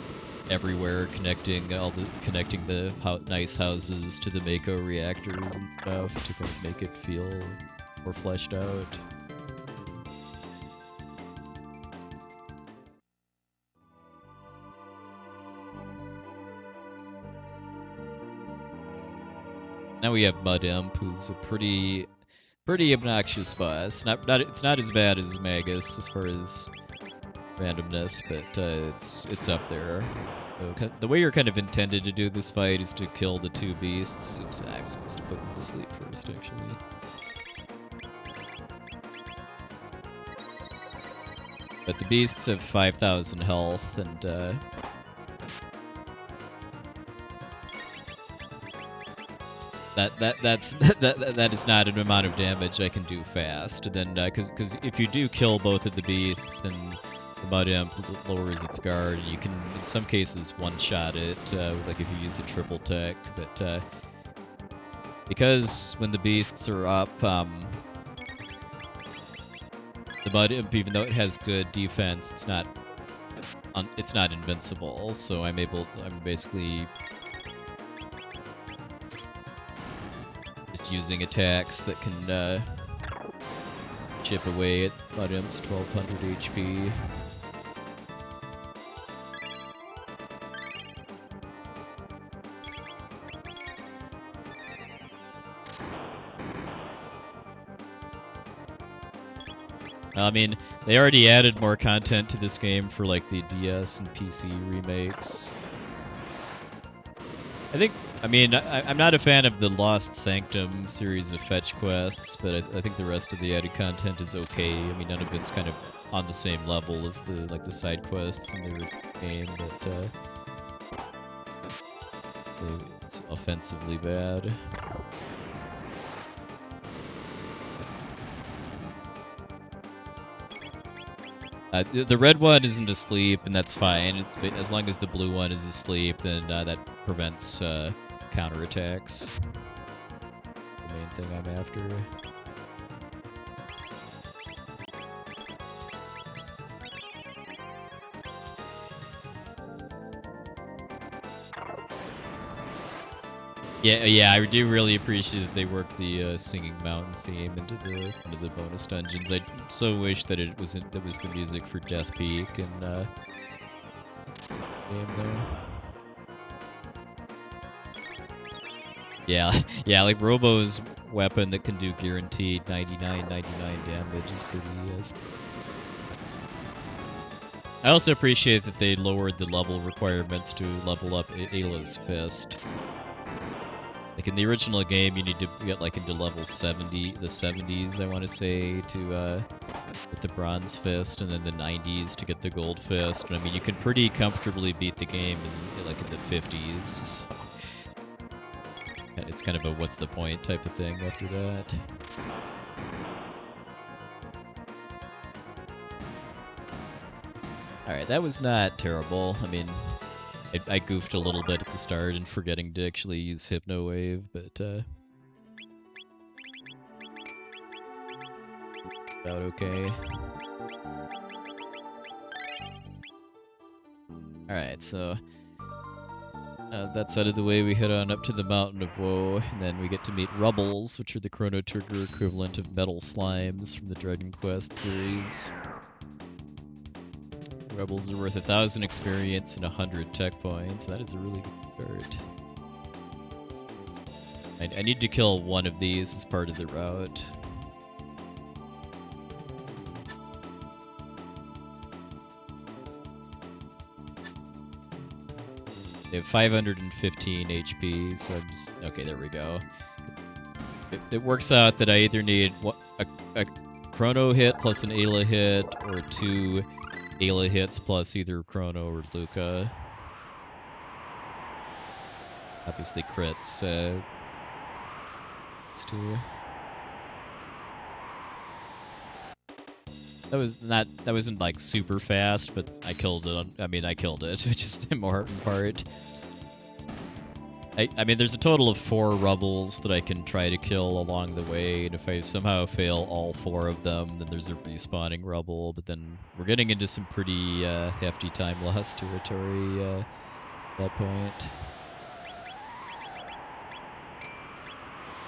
everywhere connecting the nice houses to the Mako reactors and stuff to kind of make it feel more fleshed out. Now we have Mud Imp, who's a pretty obnoxious boss. It's not as bad as Magus as far as randomness, but it's up there. So the way you're kind of intended to do this fight is to kill the two beasts. Oops, I was supposed to put them to sleep first, actually. But the beasts have 5,000 health, and that is not an amount of damage I can do fast. And then, because if you do kill both of the beasts, then the Mud Imp lowers its guard, and you can, in some cases, one-shot it, like if you use a triple tech. But because when the beasts are up, the Mud Imp, even though it has good defense, it's not invincible. So I'm basically just using attacks that can chip away at Mud Imp's 1200 HP. I mean, they already added more content to this game for like the DS and PC remakes. I'm not a fan of the Lost Sanctum series of fetch quests, but I think the rest of the added content is okay. I mean, none of it's kind of on the same level as the side quests in the game, but so it's offensively bad. The red one isn't asleep, and that's fine. As long as the blue one is asleep, then that prevents counterattacks. The main thing I'm after. Yeah, I do really appreciate that they worked the Singing Mountain theme into the bonus dungeons. I so wish that it was the music for Death Peak and game there. Yeah, like Robo's weapon that can do guaranteed 99 damage is pretty. I also appreciate that they lowered the level requirements to level up Ayla's Fist. Like in the original game, you need to get like into level 70, the 70s, I want to say, to get the Bronze Fist, and then the 90s to get the Gold Fist. But I mean, you can pretty comfortably beat the game in the 50s. So it's kind of a what's the point type of thing after that. Alright, that was not terrible. I mean, I goofed a little bit at the start and forgetting to actually use Hypno Wave, but about okay. Alright, so that's out of the way. We head on up to the Mountain of Woe, and then we get to meet Rubbles, which are the Chrono Trigger equivalent of metal slimes from the Dragon Quest series. Rebels are worth 1,000 experience and 100 tech points. That is a really good start. I need to kill one of these as part of the route. They have 515 HP, so I'm just... Okay, there we go. It works out that I either need a Chrono hit plus an Ayla hit, or 2 Ayla hits plus either Crono or Luca. Obviously crits. It's 2. That wasn't like super fast, but I killed it. I killed it, just more in part. I mean, there's a total of 4 Rubbles that I can try to kill along the way, and if I somehow fail all 4 of them, then there's a respawning Rubble, but then we're getting into some pretty hefty time loss territory at that point.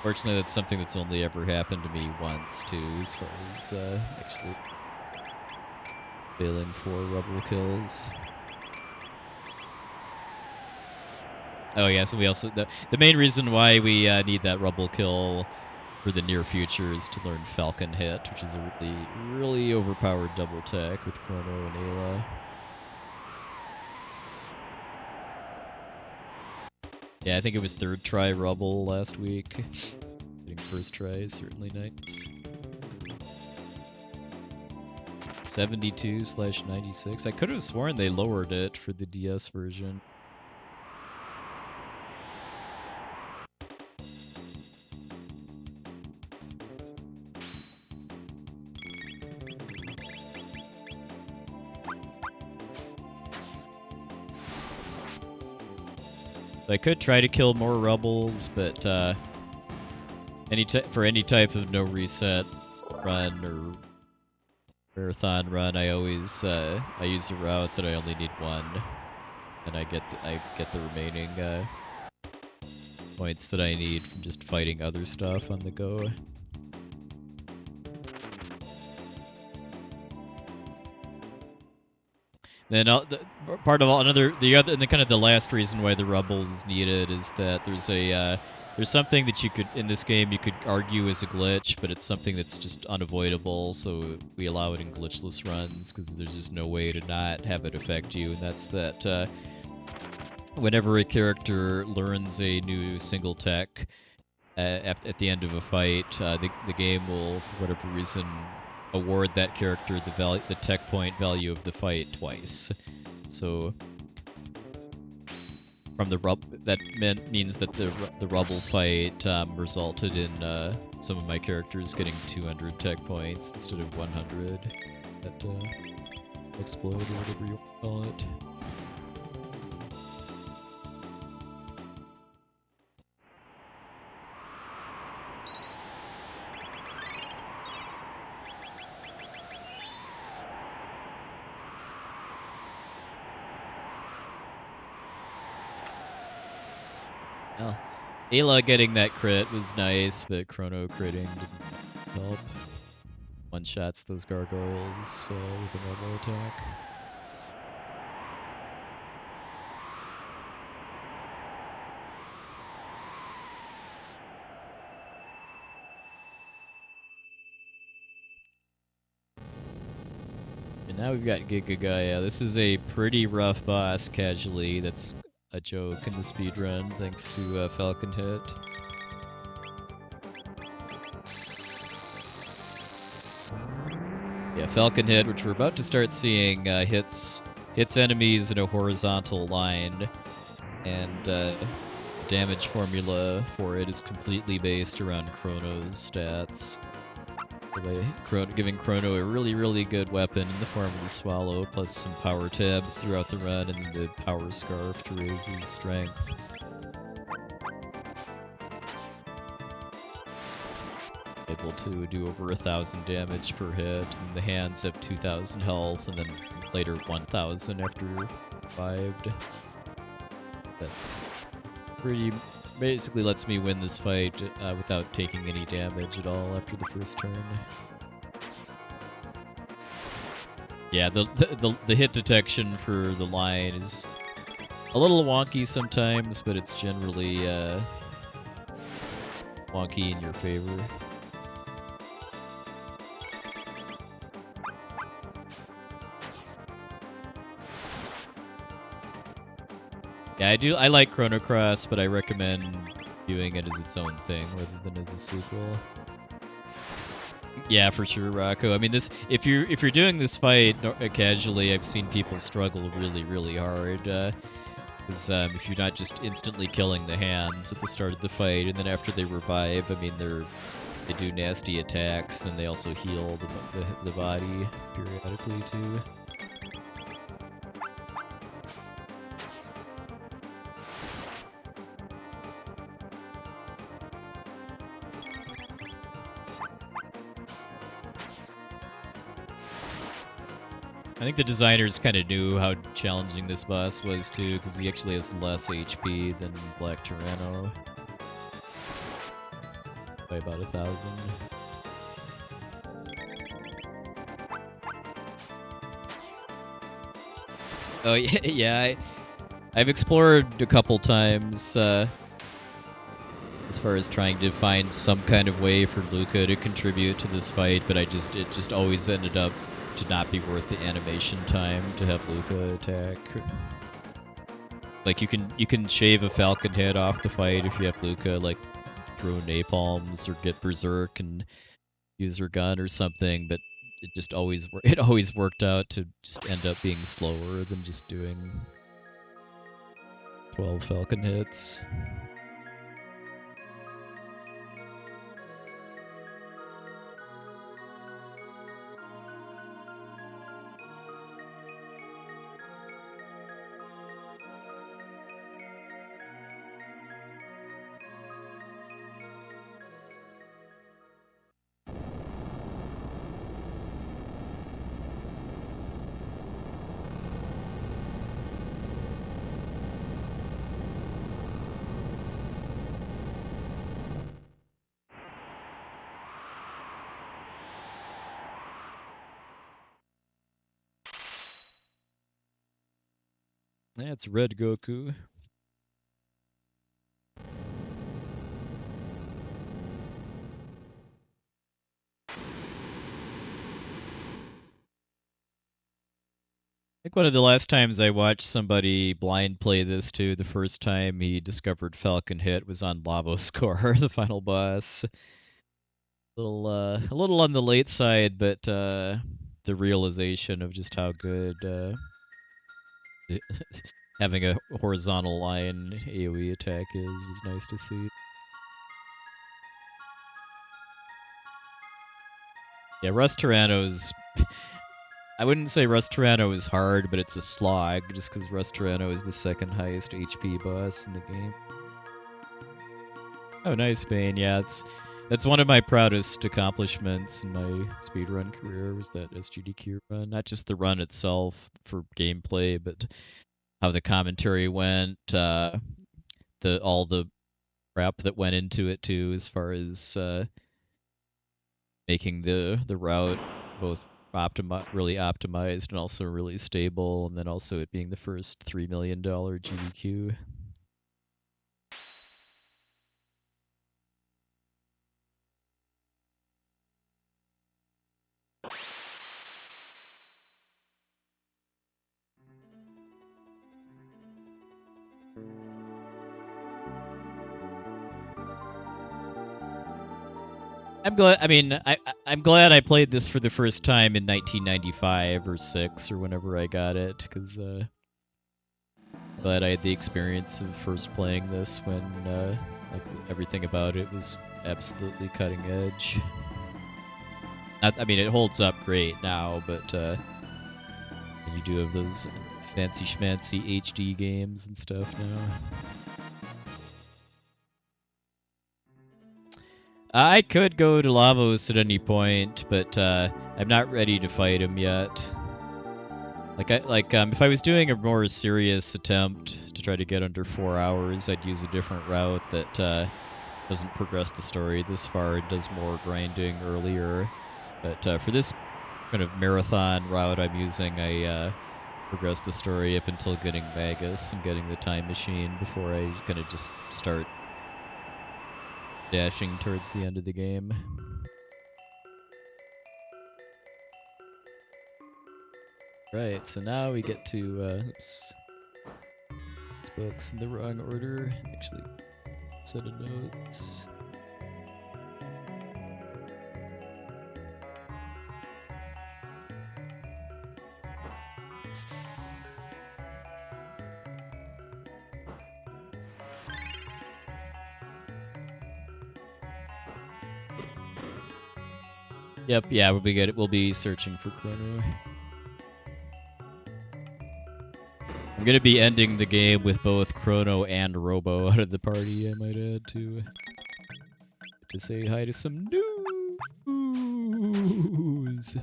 Fortunately, that's something that's only ever happened to me once, too, as far as actually failing 4 Rubble kills. Oh yeah, so we also the main reason why we need that rubble kill for the near future is to learn Falcon Hit, which is a really overpowered double tech with Crono and Ayla. Yeah, I think it was third try rubble last week. Getting first try is certainly nice. 72/96. I could have sworn they lowered it for the DS version. I could try to kill more rebels, but for any type of no reset run or marathon run, I always I use a route that I only need one, and I get the remaining points that I need from just fighting other stuff on the go. Then the last reason why the rebel is needed is that there's something that you could in this game you could argue is a glitch, but it's something that's just unavoidable. So we allow it in glitchless runs because there's just no way to not have it affect you, and that's that whenever a character learns a new single tech at the end of a fight, the game will, for whatever reason, award that character the tech point value of the fight twice. So from that means that the rubble fight resulted in some of my characters getting 200 tech points instead of 100 at explode or whatever you call it. Oh. Ayla getting that crit was nice, but Crono critting didn't help. One-shots those gargoyles with a normal attack. And now we've got Giga Gaia. This is a pretty rough boss casually. That's a joke in the speedrun, thanks to Falcon Hit. Yeah, Falcon Hit, which we're about to start seeing, hits enemies in a horizontal line, and damage formula for it is completely based around Crono's stats. Giving Crono a really, really good weapon in the form of the Swallow, plus some power tabs throughout the run, and the Power Scarf to raise his strength. Able to do over 1,000 damage per hit, and the hands have 2,000 health, and then later 1,000 after revived. That basically lets me win this fight without taking any damage at all after the first turn. Yeah, the hit detection for the line is a little wonky sometimes, but it's generally wonky in your favor. Yeah, I like Chrono Cross, but I recommend viewing it as its own thing rather than as a sequel. Yeah, for sure, Rocco. I mean, if you're doing this fight casually, I've seen people struggle really, really hard. Because if you're not just instantly killing the hands at the start of the fight, and then after they revive, I mean, they do nasty attacks, then they also heal the body periodically too. I think the designers kind of knew how challenging this boss was too, because he actually has less HP than Black Tyranno by about 1,000. Oh yeah, I've explored a couple times as far as trying to find some kind of way for Luca to contribute to this fight, but it just always ended up to not be worth the animation time to have Luca attack. Like you can shave a falcon head off the fight if you have Luca like throw napalms or get berserk and use her gun or something, but it always worked out to just end up being slower than just doing 12 falcon hits. That's Red Goku. I think one of the last times I watched somebody blind play this too, the first time he discovered Falcon Hit was on Lavos Core, the final boss. A little on the late side, but the realization of just how good having a horizontal line AoE attack was nice to see. Yeah, Rust Tyranno's... I wouldn't say Rust Tyranno is hard, but it's a slog, just because Rust Tyranno is the second highest HP boss in the game. Oh, nice, Bane. Yeah, that's one of my proudest accomplishments in my speedrun career, was that SGDQ run. Not just the run itself for gameplay, but how the commentary went, all the crap that went into it too, as far as making the route both really optimized and also really stable, and then also it being the first $3 million GDQ. I'm glad. I mean, I'm glad I played this for the first time in 1995 or '6 or whenever I got it, because glad I had the experience of first playing this when like everything about it was absolutely cutting edge. I mean, it holds up great now, but you do have those fancy schmancy HD games and stuff now. I could go to Lavos at any point, but I'm not ready to fight him yet. If I was doing a more serious attempt to try to get under 4 hours, I'd use a different route that doesn't progress the story this far. It does more grinding earlier. But for this kind of marathon route I'm using, I progress the story up until getting Magus and getting the time machine before I kind of just start dashing towards the end of the game. Right, so now we get to, oops. This book's in the wrong order. Actually, set of notes. Yep, yeah, we'll be good. We'll be searching for Crono. I'm gonna be ending the game with both Crono and Robo out of the party, I might add, to say hi to some news.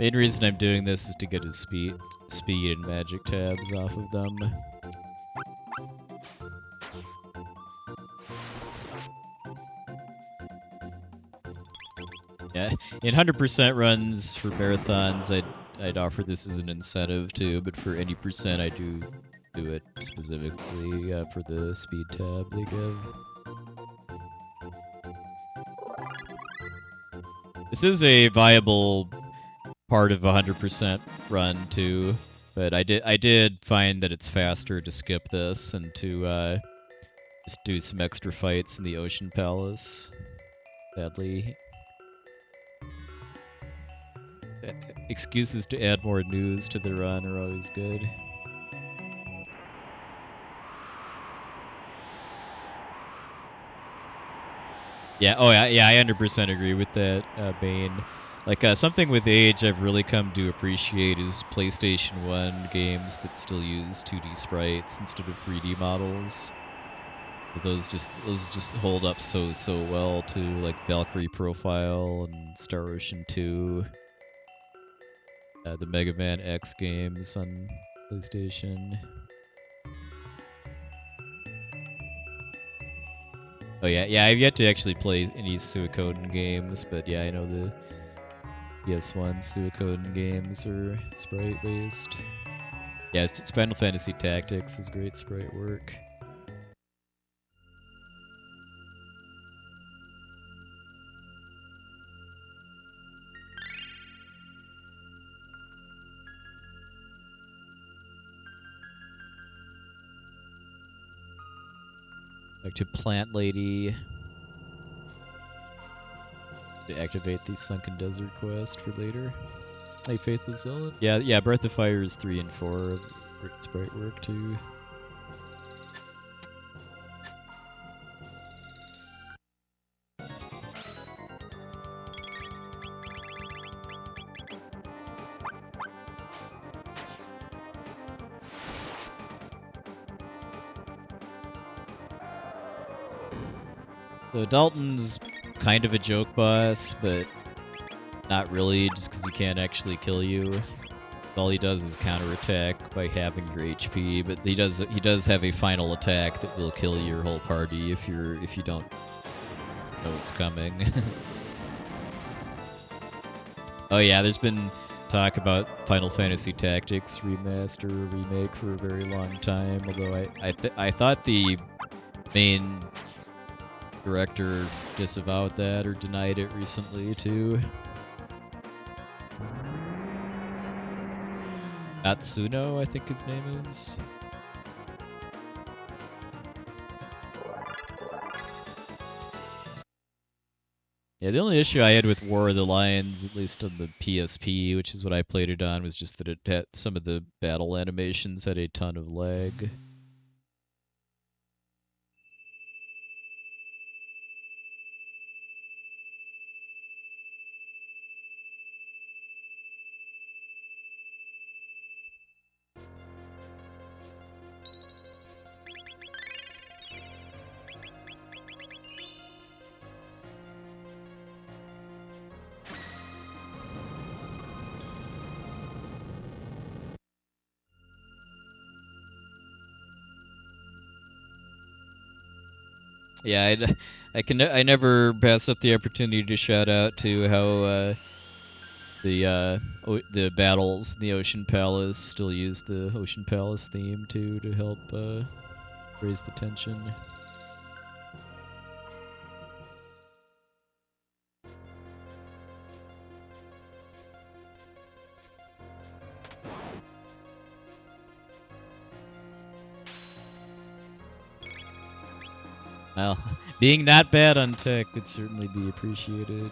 Main reason I'm doing this is to get his speed and magic tabs off of them. Yeah, in 100% runs for marathons, I'd offer this as an incentive too, but for any percent, I do it specifically for the speed tab they give. This is a viable part of a 100% run too, but I did find that it's faster to skip this and to just do some extra fights in the Ocean Palace. Sadly, excuses to add more news to the run are always good. Yeah, oh yeah, I 100% agree with that, Bane. Like, something with age I've really come to appreciate is PlayStation 1 games that still use 2D sprites instead of 3D models. Those just hold up so well to, like, Valkyrie Profile and Star Ocean 2. The Mega Man X games on PlayStation. Oh yeah, I've yet to actually play any Suikoden games, but yeah, I know the PS1 Suikoden games are sprite-based. Yeah, it's Final Fantasy Tactics is great sprite work. Back to Plant Lady. To activate the Sunken Desert quest for later. Hey, Faithless Zealot? Yeah, Breath of Fire is 3 and 4. Sprite work too. So Dalton's kind of a joke boss, but not really, just because he can't actually kill you. All he does is counterattack by halving your HP, but he does have a final attack that will kill your whole party if you don't know it's coming. Oh yeah, there's been talk about Final Fantasy Tactics remaster or remake for a very long time, although I thought the main director disavowed that or denied it recently too. Atsuno, I think his name is. Yeah, the only issue I had with War of the Lions, at least on the PSP, which is what I played it on, was just that it had some of the battle animations had a ton of lag. Yeah, I never pass up the opportunity to shout out to how the battles in the Ocean Palace still use the Ocean Palace theme too to help raise the tension. Well, being not bad on tech would certainly be appreciated.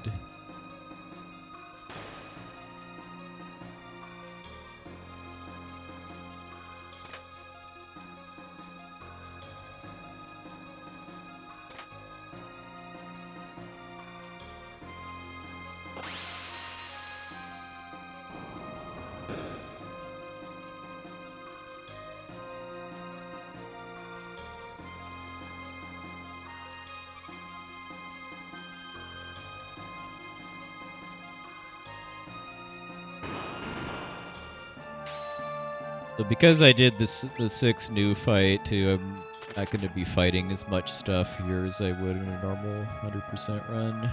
So because I did the 6 new fight too, I'm not going to be fighting as much stuff here as I would in a normal 100% run.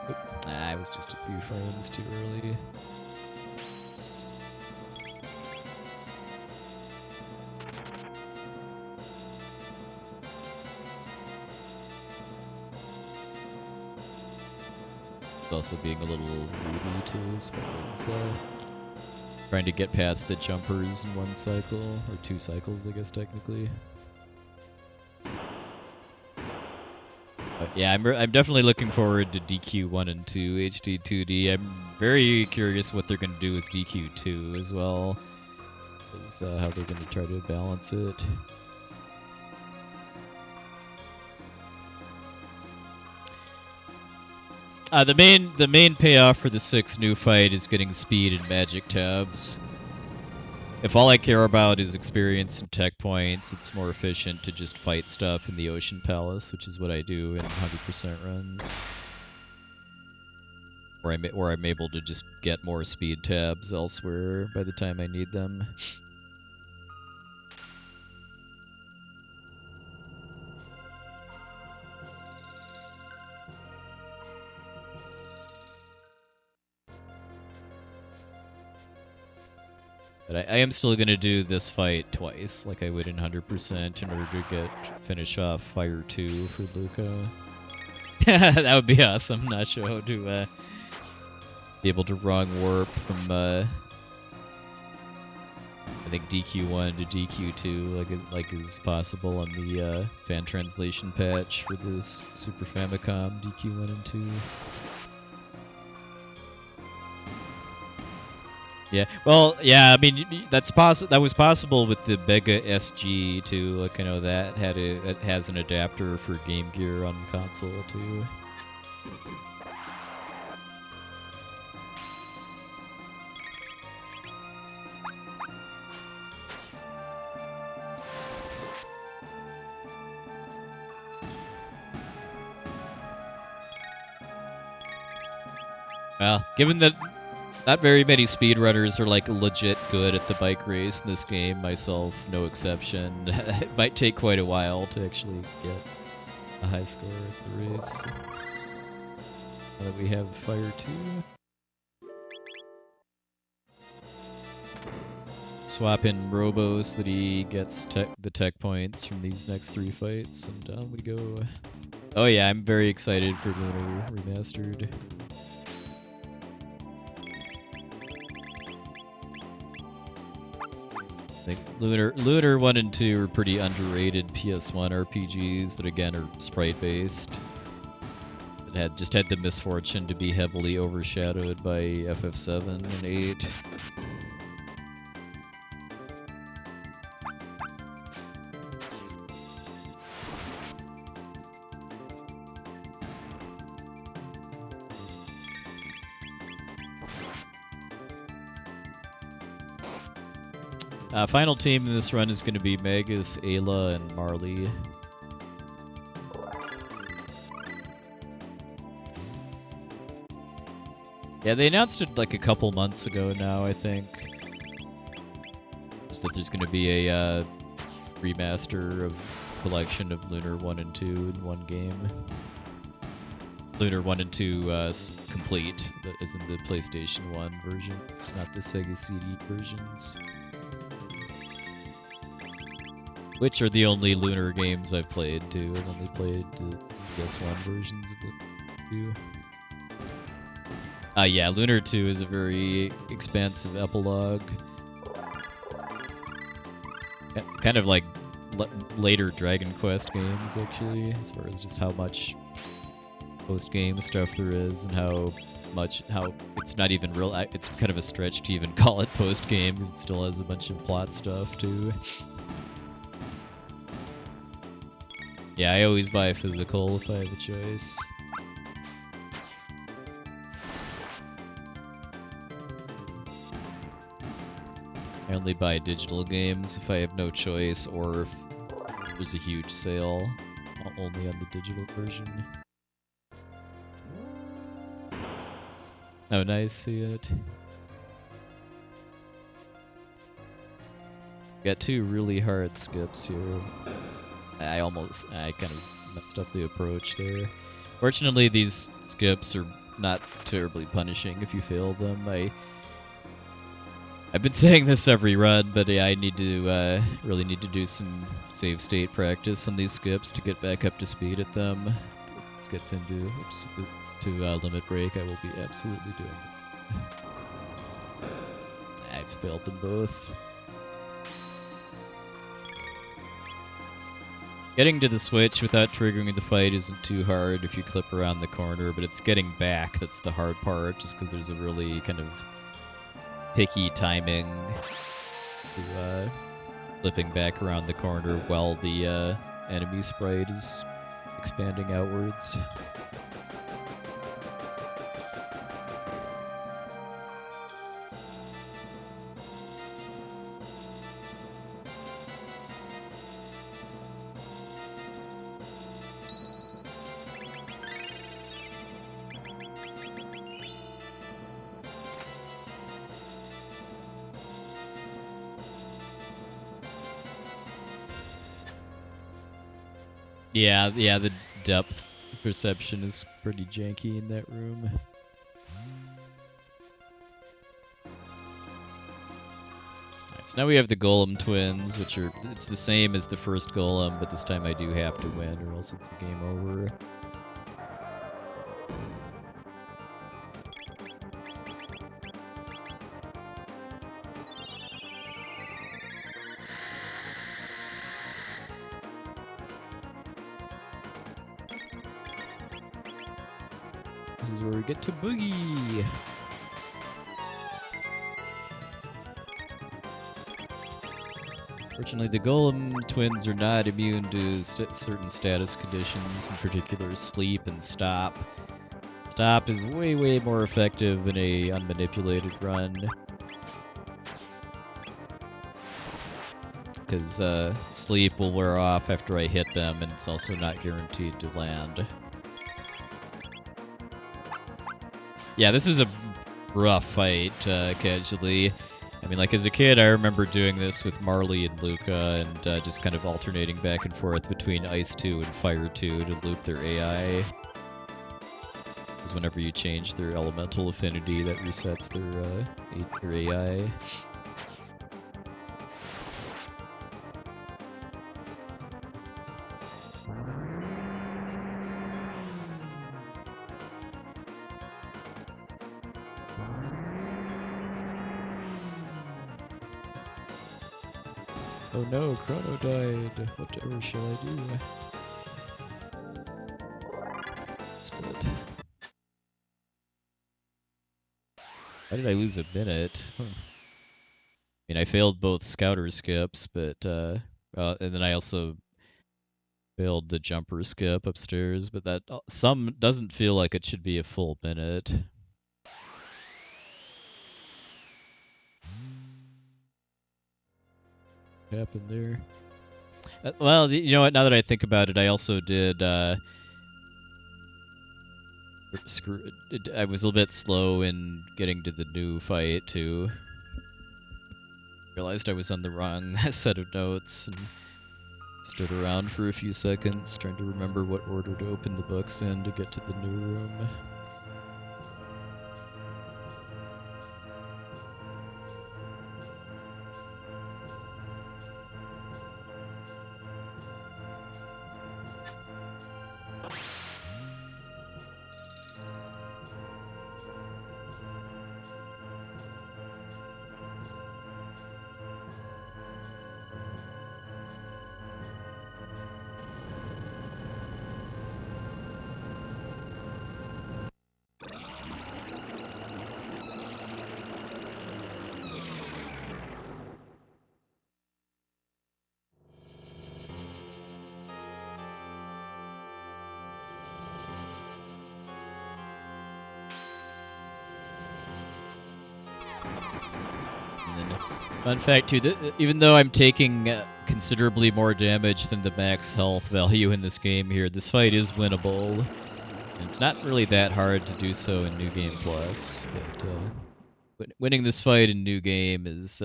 Oop. Nah, I was just a few frames too early. Also being a little rude too, as far as trying to get past the jumpers in 1 cycle, or 2 cycles, I guess technically. But yeah, I'm definitely looking forward to DQ 1 and 2 HD 2D. I'm very curious what they're going to do with DQ 2 as well, is how they're going to try to balance it. The main payoff for the 6 new fight is getting speed and magic tabs. If all I care about is experience and tech points, it's more efficient to just fight stuff in the Ocean Palace, which is what I do in 100% runs. Where I'm able to just get more speed tabs elsewhere by the time I need them. But I am still going to do this fight twice, like I would in 100%, in order to finish off Fire 2 for Luca. That would be awesome. Not sure how to be able to wrong warp from I think DQ1 to DQ2, like is possible on the fan translation patch for this Super Famicom DQ1 and 2. Yeah, well, yeah, I mean that was possible with the Mega SG too. Like I know that it has an adapter for Game Gear on console too. Well, given that not very many speedrunners are like legit good at the bike race in this game, myself no exception. It might take quite a while to actually get a high score at the race. Now that we have Fire 2. Swap in Robo so that he gets the tech points from these next 3 fights, and down we go. Oh yeah, I'm very excited for Lunar Remastered. I think Lunar 1 and 2 are pretty underrated PS1 RPGs that again are sprite-based. That just had the misfortune to be heavily overshadowed by FF7 and 8. Final team in this run is going to be Magus, Ayla, and Marley. Yeah, they announced it like a couple months ago now, I think. Just that there's going to be a remaster of collection of Lunar 1 and 2 in one game. Lunar 1 and 2 complete, as in the PlayStation 1 version. It's not the Sega CD versions. Which are the only Lunar games I've played, too. I've only played the PS1 versions of it, too. Yeah, Lunar 2 is a very expansive epilogue. Kind of like later Dragon Quest games, actually, as far as just how much post-game stuff there is, and how it's not even real. It's kind of a stretch to even call it post-game, because it still has a bunch of plot stuff, too. Yeah, I always buy physical if I have a choice. I only buy digital games if I have no choice, or if there's a huge sale only on the digital version. Oh, nice, see it. Got two really hard skips here. I kind of messed up the approach there. Fortunately, these skips are not terribly punishing if you fail them. I've been saying this every run, but yeah, I need to really need to do some save state practice on these skips to get back up to speed at them. If this gets into limit break, I will be absolutely doing it. I've failed them both. Getting to the switch without triggering the fight isn't too hard if you clip around the corner, but it's getting back that's the hard part, just because there's a really kind of picky timing to flipping back around the corner while the enemy sprite is expanding outwards. Yeah, the depth perception is pretty janky in that room. Alright, so now we have the Golem twins, which are, it's the same as the first Golem, but this time I do have to win or else it's a game over. This is where we get to boogie. Fortunately, the Golem twins are not immune to certain status conditions, in particular sleep and stop. Stop is way more effective in a unmanipulated run, because sleep will wear off after I hit them, and it's also not guaranteed to land. Yeah, this is a rough fight, casually. I mean, like, as a kid, I remember doing this with Marley and Luca, and just kind of alternating back and forth between Ice 2 and Fire 2 to loop their AI. Because whenever you change their elemental affinity, that resets their AI. Oh no, Crono died. Whatever shall I do? That's good. Why did I lose a minute? I mean, I failed both scouter skips, but and then I also failed the jumper skip upstairs, but that doesn't feel like it should be a full minute. What happened there? Well, you know what? Now that I think about it, I also did. I was a little bit slow in getting to the new fight too. Realized I was on the wrong set of notes and stood around for a few seconds trying to remember what order to open the books in to get to the new room. Fun fact too, even though I'm taking considerably more damage than the max health value in this game here, this fight is winnable. And it's not really that hard to do so in New Game Plus, but winning this fight in New Game is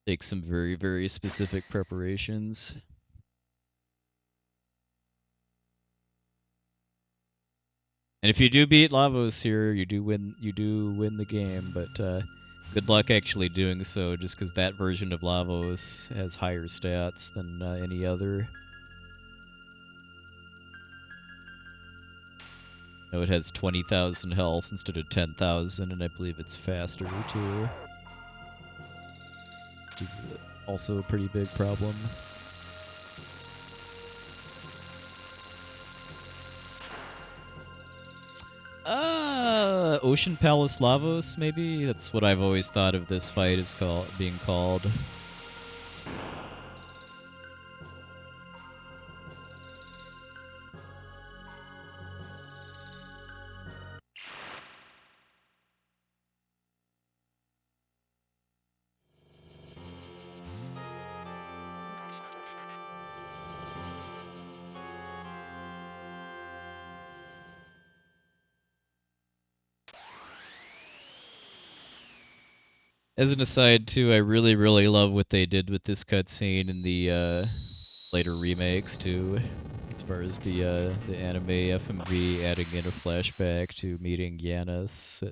Takes some very, very specific preparations. And if you do beat Lavos here, you do win the game, but good luck actually doing so, just because that version of Lavos has higher stats than any other. No, it has 20,000 health instead of 10,000, and I believe it's faster too, which is also a pretty big problem. Ocean Palace Lavos, maybe? That's what I've always thought of this fight as being called. As an aside, too, I really, really love what they did with this cutscene in the later remakes, too. As far as the anime FMV adding in a flashback to meeting Yanis.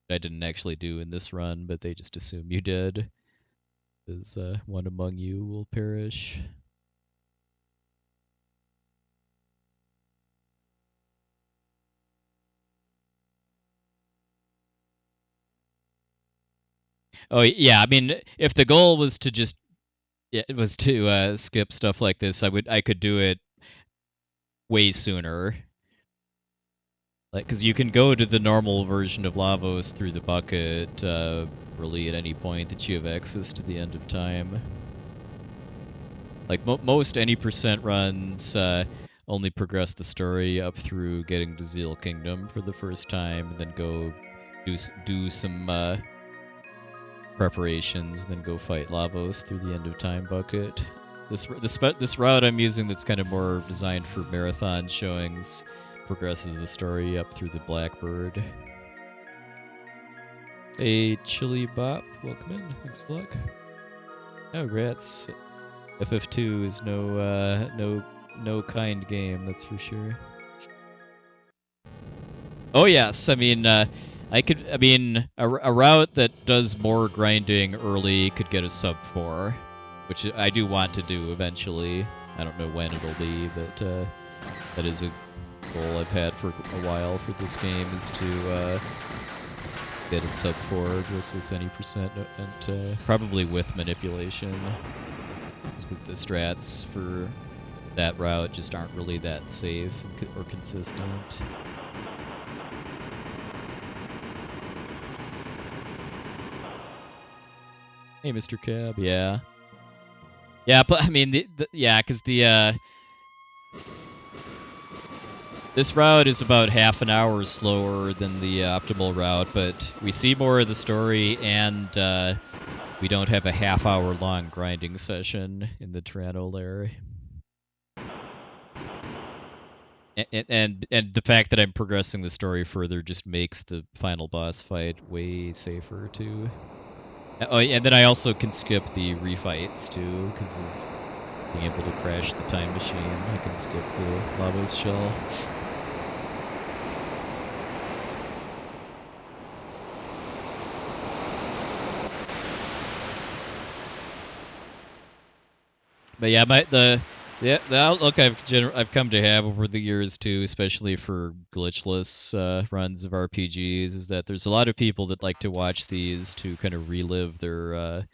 I didn't actually do in this run, but they just assume you did. Because one among you will perish. Oh, yeah, I mean, if the goal was to just skip stuff like this, I could do it way sooner. Like, because you can go to the normal version of Lavos through the bucket, really at any point that you have access to the end of time. Like most any percent runs only progress the story up through getting to Zeal Kingdom for the first time, and then go do some preparations, and then go fight Lavos through the end of time bucket. This route I'm using that's kind of more designed for marathon showings progresses the story up through the Blackbird. Hey, Chili Bop, welcome in. Thanks for luck. Oh, rats. FF2 is no kind game, that's for sure. Oh yes, I mean, a route that does more grinding early could get a sub 4, which I do want to do eventually. I don't know when it'll be, but that is a goal I've had for a while for this game, is to get a sub 4 Glitchless Any percent, and probably with manipulation. Just because the strats for that route just aren't really that safe or consistent. Hey, Mr. Cab. Yeah. Yeah, but I mean, because this route is about half an hour slower than the optimal route, but we see more of the story, and we don't have a half-hour-long grinding session in the Tyranno lair. And the fact that I'm progressing the story further just makes the final boss fight way safer, too. Oh, and then I also can skip the refights, too, because of being able to crash the time machine. I can skip the Lavos Shell. But yeah, the outlook I've come to have over the years too, especially for glitchless runs of RPGs, is that there's a lot of people that like to watch these to kind of relive their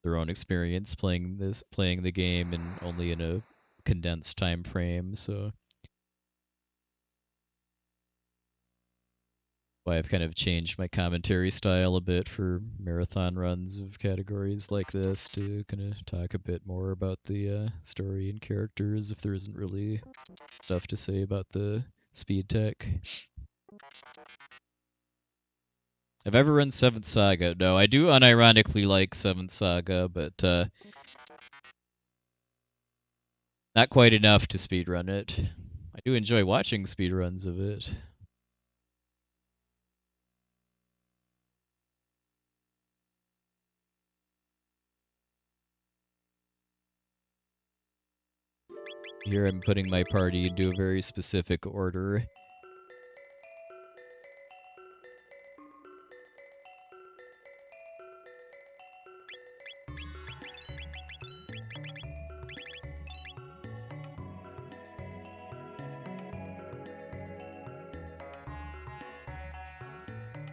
own experience playing the game, and only in a condensed time frame. So why I've kind of changed my commentary style a bit for marathon runs of categories like this, to kind of talk a bit more about the story and characters, if there isn't really stuff to say about the speed tech. Have I ever run 7th Saga? No, I do unironically like 7th Saga, but not quite enough to speedrun it. I do enjoy watching speedruns of it. Here I'm putting my party into a very specific order.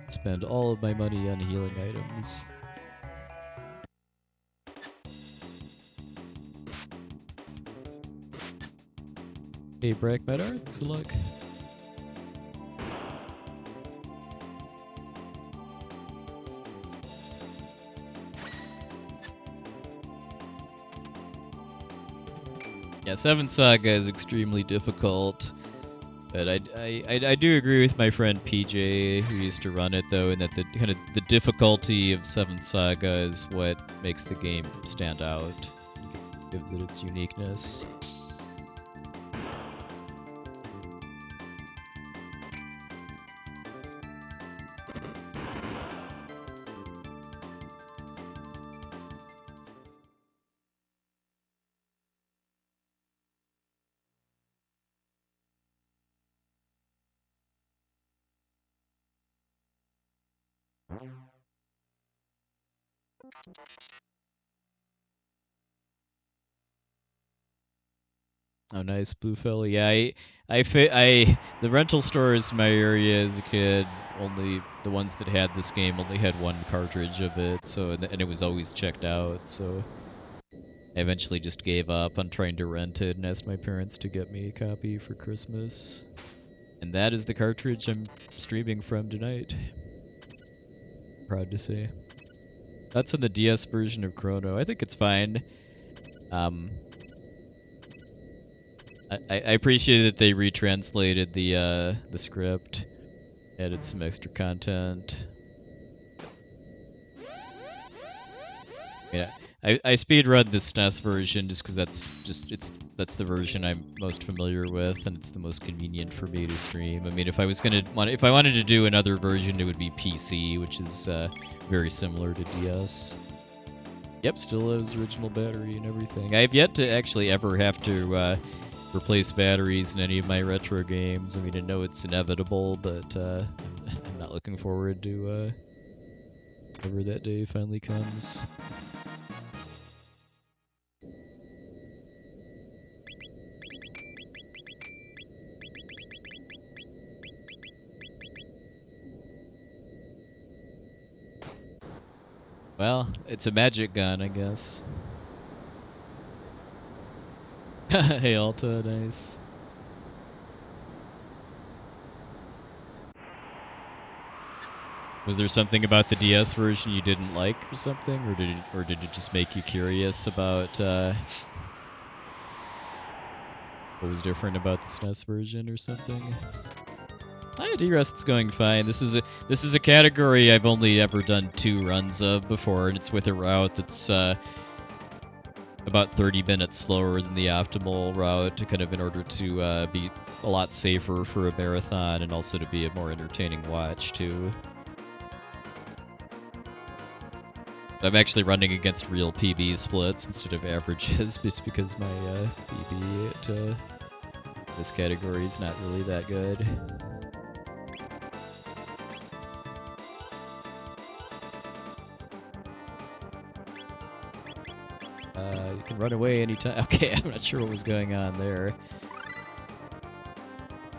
Spend all of my money on healing items. Hey, Brack Medard, good luck. Yeah, 7th Saga is extremely difficult. But I do agree with my friend PJ, who used to run it though, in that the kind of the difficulty of 7th Saga is what makes the game stand out, gives it its uniqueness. Oh, nice, Blue Fella. Yeah, the rental stores in my area as a kid, only the ones that had this game only had one cartridge of it, so and it was always checked out. So I eventually just gave up on trying to rent it and asked my parents to get me a copy for Christmas. And that is the cartridge I'm streaming from tonight. Proud to say. That's in the DS version of Chrono. I think it's fine. I appreciate that they retranslated the script, added some extra content. Yeah, I speedrun the SNES version just because that's the version I'm most familiar with, and it's the most convenient for me to stream. I mean, if I wanted to do another version, it would be PC, which is very similar to DS. Yep, still has original battery and everything. I have yet to actually ever have to replace batteries in any of my retro games. I mean, I know it's inevitable, but I'm not looking forward to whenever that day finally comes. Well, it's a magic gun, I guess. Hey, Alta, nice. Was there something about the DS version you didn't like or something, or did it just make you curious about what was different about the SNES version or something? D-Rust's going fine. This is a category I've only ever done 2 runs of before, and it's with a route that's about 30 minutes slower than the optimal route, kind of in order to be a lot safer for a marathon and also to be a more entertaining watch too. I'm actually running against real PB splits instead of averages, just because my PB at this category is not really that good. You can run away anytime. Okay, I'm not sure what was going on there.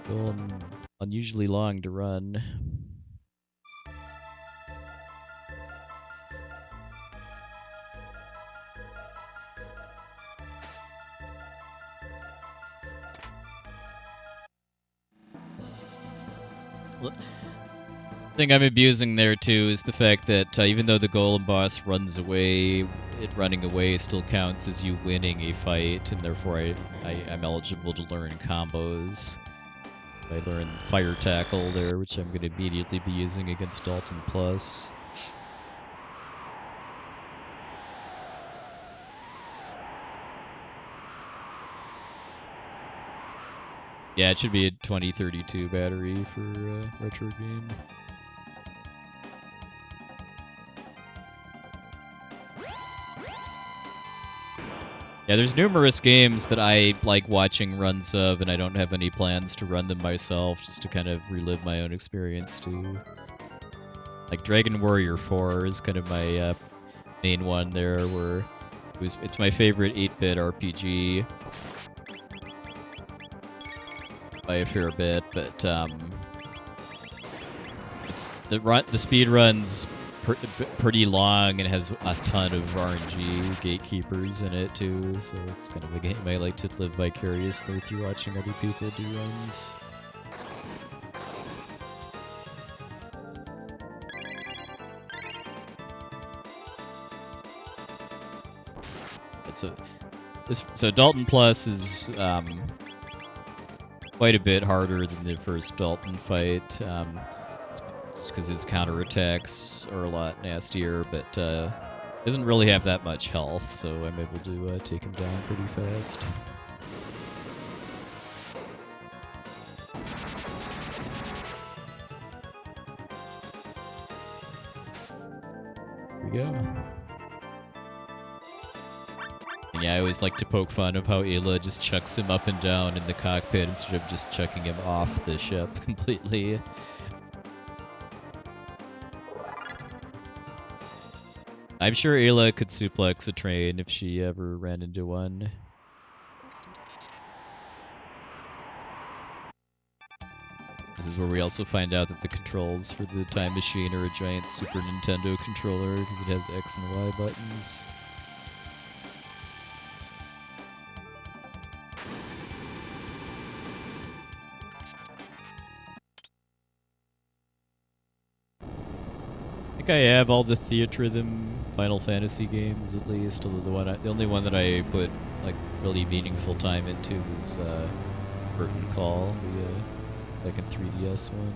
Going unusually long to run. The thing I'm abusing there too is the fact that even though the golem boss runs away, it running away still counts as you winning a fight, and therefore I'm eligible to learn combos. I learn Fire Tackle there, which I'm going to immediately be using against Dalton Plus. Yeah, it should be a 2032 battery for retro game. Yeah, there's numerous games that I like watching runs of, and I don't have any plans to run them myself, just to kind of relive my own experience too. Like Dragon Warrior 4 is kind of my main one there, where it's my favorite 8-bit RPG by a fair bit, but the speed runs pretty long and has a ton of RNG gatekeepers in it too, so it's kind of a game I like to live vicariously through watching other people do runs. So Dalton Plus is quite a bit harder than the first Dalton fight, just because his counterattacks are a lot nastier, but doesn't really have that much health, so I'm able to take him down pretty fast. Here we go. Yeah, I always like to poke fun of how Ayla just chucks him up and down in the cockpit instead of just chucking him off the ship completely. I'm sure Ayla could suplex a train if she ever ran into one. This is where we also find out that the controls for the time machine are a giant Super Nintendo controller because it has X and Y buttons. I think I have all the Theatrhythm Final Fantasy games at least, although the only one that I put like really meaningful time into was Curtain Call, the second 3DS one.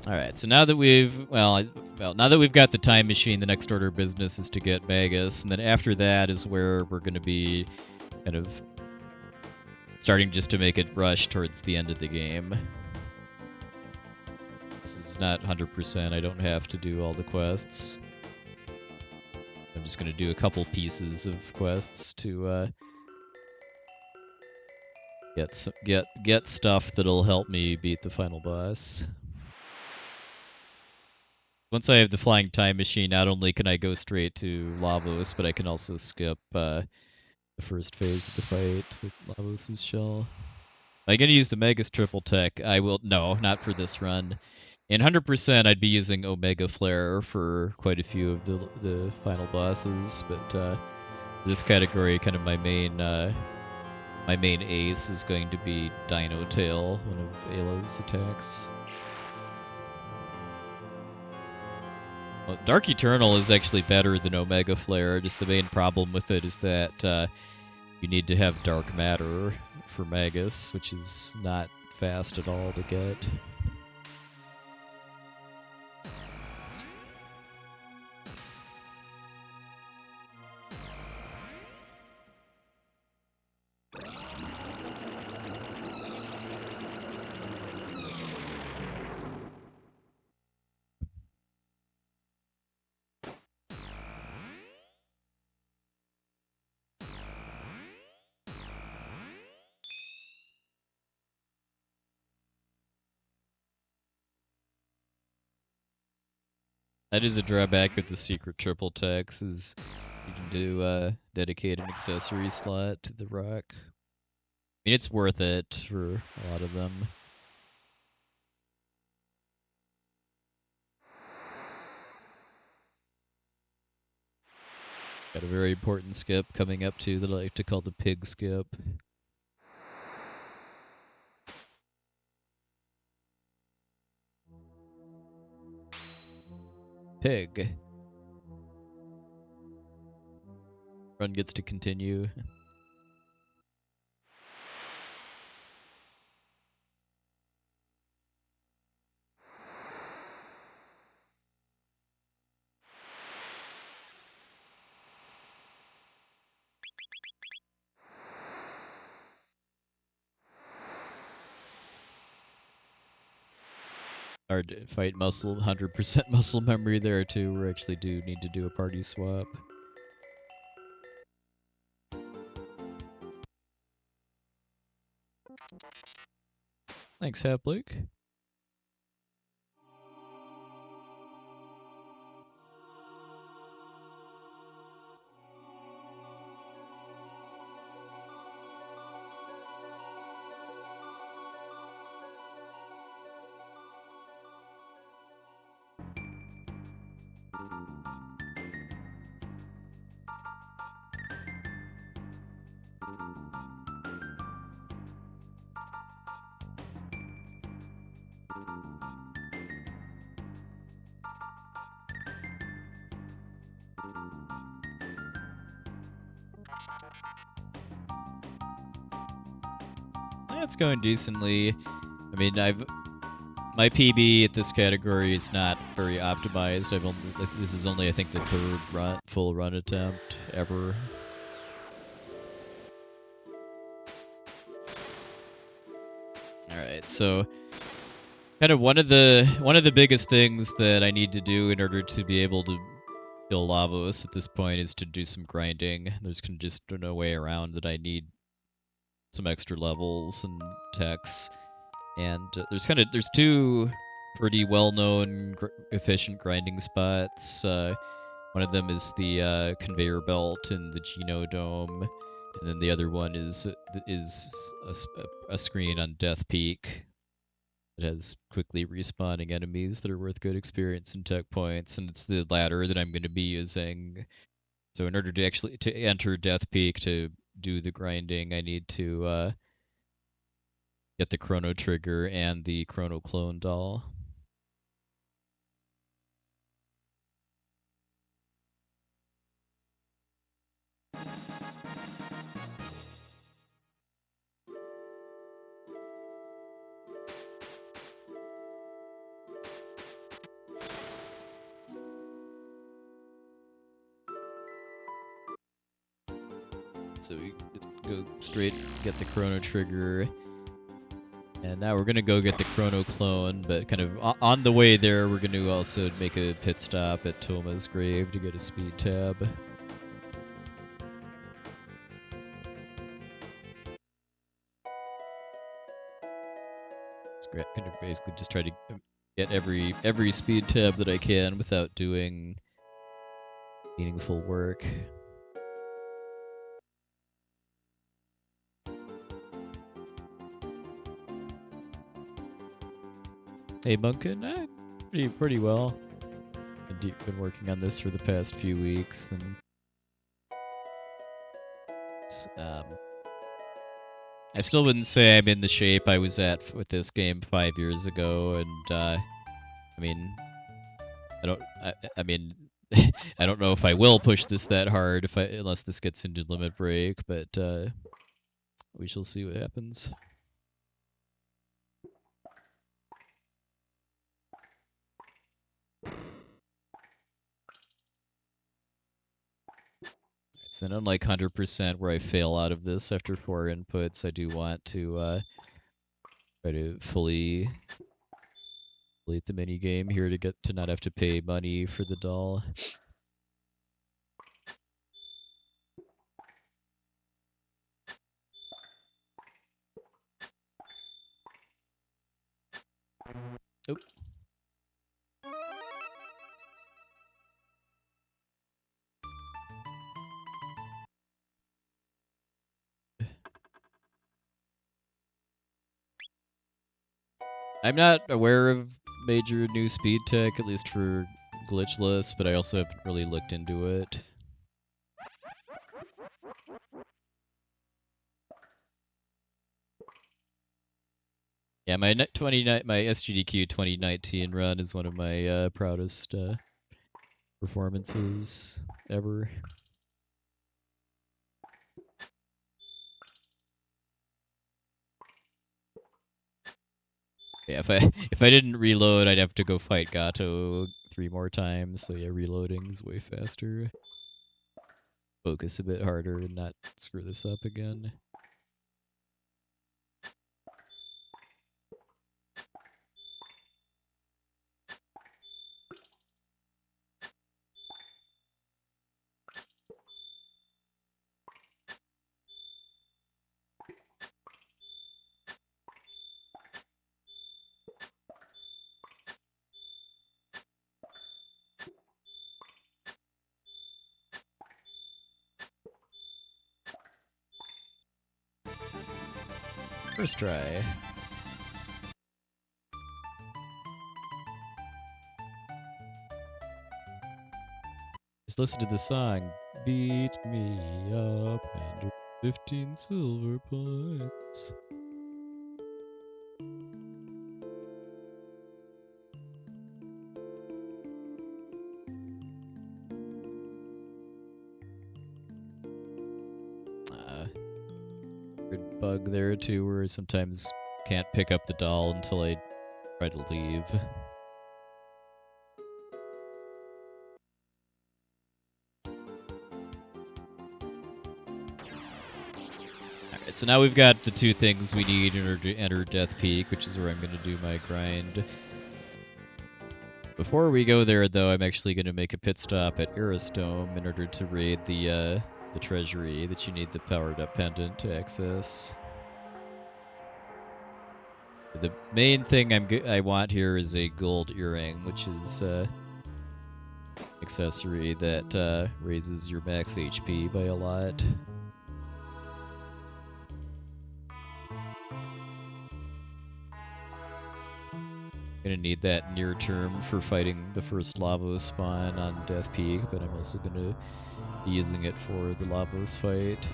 All right, so now that we've now that we've got the time machine, the next order of business is to get Magus, and then after that is where we're going to be kind of starting just to make it rush towards the end of the game. This is not 100%. I don't have to do all the quests. I'm just going to do a couple pieces of quests to get stuff that'll help me beat the final boss. Once I have the flying time machine, not only can I go straight to Lavos, but I can also skip the first phase of the fight with Lavos' shell. I'm going to use the Magus triple tech. I will... No, not for this run. In 100%, I'd be using Omega Flare for quite a few of the final bosses, but this category, kind of my main ace is going to be Dino Tail, one of Ayla's attacks. Well, Dark Eternal is actually better than Omega Flare, just the main problem with it is that you need to have Dark Matter for Magus, which is not fast at all to get. That is a drawback of the secret triple techs, is you can do dedicate an accessory slot to the rock. I mean, it's worth it for a lot of them. Got a very important skip coming up too that I like to call the pig skip. Pig. Run gets to continue. hard to fight muscle, 100% muscle memory there too. We actually do need to do a party swap. Thanks, Hapluke. It's going decently. I mean, my PB at this category is not very optimized. This is only I think the third full run attempt ever. All right, so kind of one of the biggest things that I need to do in order to be able to kill Lavos at this point is to do some grinding. There's just no way around that. I need some extra levels and techs, and there's two pretty well-known efficient grinding spots. One of them is the conveyor belt in the Genodome, and then the other one is a screen on Death Peak that has quickly respawning enemies that are worth good experience and tech points, and it's the latter that I'm going to be using. So in order to actually enter Death Peak to do the grinding, I need to get the Chrono Trigger and the Chrono Clone doll. So we just go straight get the Chrono Trigger. And now we're going to go get the Chrono Clone, but kind of on the way there, we're going to also make a pit stop at Toma's grave to get a speed tab. It's great. Kind of basically just try to get every speed tab that I can without doing meaningful work. Hey, Bunkin, pretty well. I've been working on this for the past few weeks, and I still wouldn't say I'm in the shape I was at with this game 5 years ago, and I mean, I mean, I don't know if I will push this that hard unless this gets into limit break, but we shall see what happens. So then, unlike 100% where I fail out of this after 4 inputs, I do want to try to fully complete the mini game here to not have to pay money for the doll. Oop. I'm not aware of major new speed tech, at least for Glitchless, but I also haven't really looked into it. Yeah, my SGDQ 2019 run is one of my proudest performances ever. Yeah, if I didn't reload, I'd have to go fight Gato 3 more times. So yeah, reloading's way faster. Focus a bit harder and not screw this up again. First try. Just listen to the song. Beat me up and 15 silver points. Good bug there too, where I sometimes can't pick up the doll until I try to leave. Alright, so now we've got the two things we need in order to enter Death Peak, which is where I'm going to do my grind. Before we go there, though, I'm actually going to make a pit stop at Aristome in order to raid the treasury that you need the powered-up pendant to access. The main thing I want here is a gold earring, which is accessory that raises your max HP by a lot. Gonna need that near term for fighting the first Lavos spawn on Death Peak, but I'm also gonna be using it for the Lavos fight.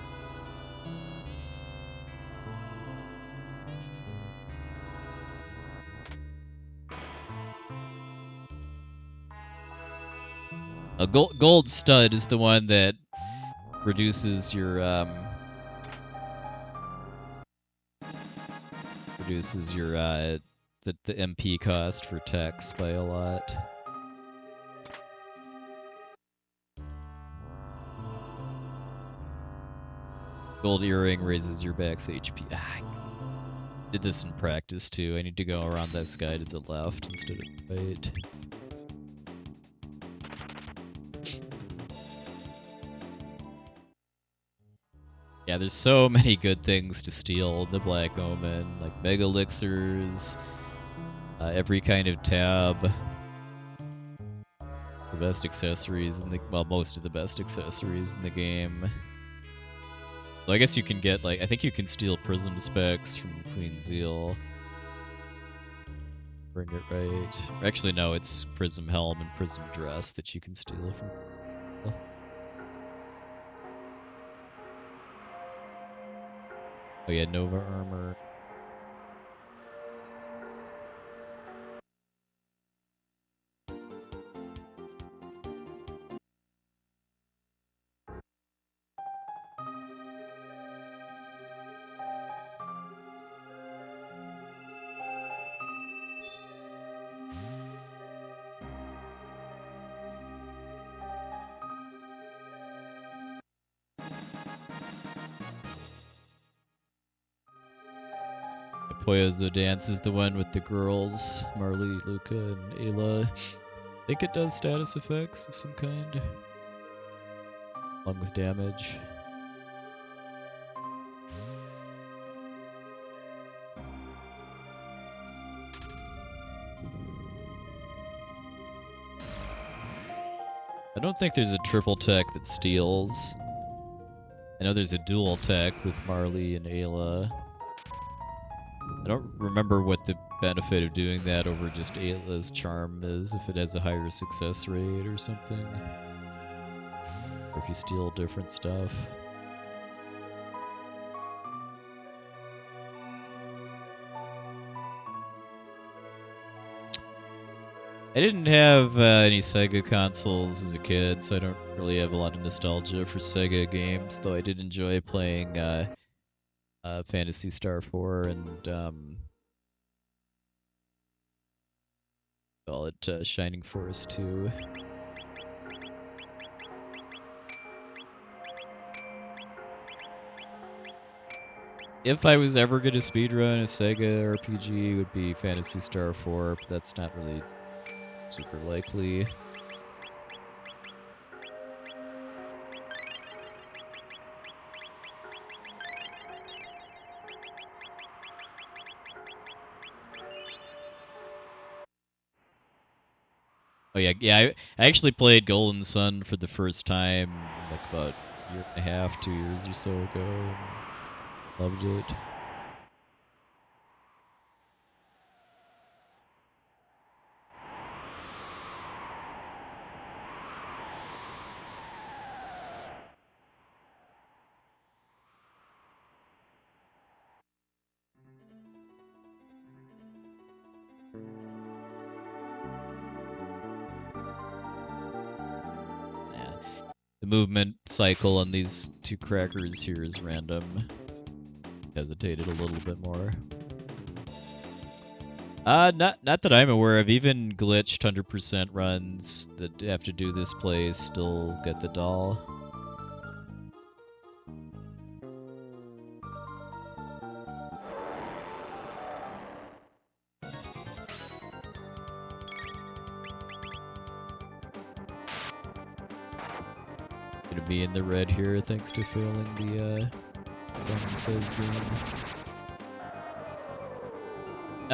A gold stud is the one that reduces your the MP cost for techs by a lot. Gold earring raises your max HP. I did this in practice too. I need to go around this guy to the left instead of the right. Yeah, there's so many good things to steal in the Black Omen, like Mega Elixirs, every kind of tab, the best accessories in the, well, most of the best accessories in the game. So I guess you can get, like, I think you can steal Prism specs from Queen Zeal. Bring it right. Actually, no, it's Prism Helm and Prism Dress that you can steal from. Oh yeah, Nova Armor. Poyozo Dance is the one with the girls, Marley, Luca, and Ayla. I think it does status effects of some kind, along with damage. I don't think there's a triple tech that steals. I know there's a dual tech with Marley and Ayla. I don't remember what the benefit of doing that over just Ayla's charm is, if it has a higher success rate or something. Or if you steal different stuff. I didn't have any Sega consoles as a kid, so I don't really have a lot of nostalgia for Sega games, though I did enjoy playing Phantasy Star 4 and call it Shining Force 2. If I was ever going to speedrun a Sega RPG, it would be Phantasy Star 4, but that's not really super likely. Oh yeah, I actually played Golden Sun for the first time like about a year and a half, 2 years or so ago. Loved it. movement cycle on these two crackers here is random. Hesitated a little bit more. Not that I'm aware of. Even glitched 100% runs that have to do this play still get the doll. Gonna be in the red here thanks to failing the Someone Says game.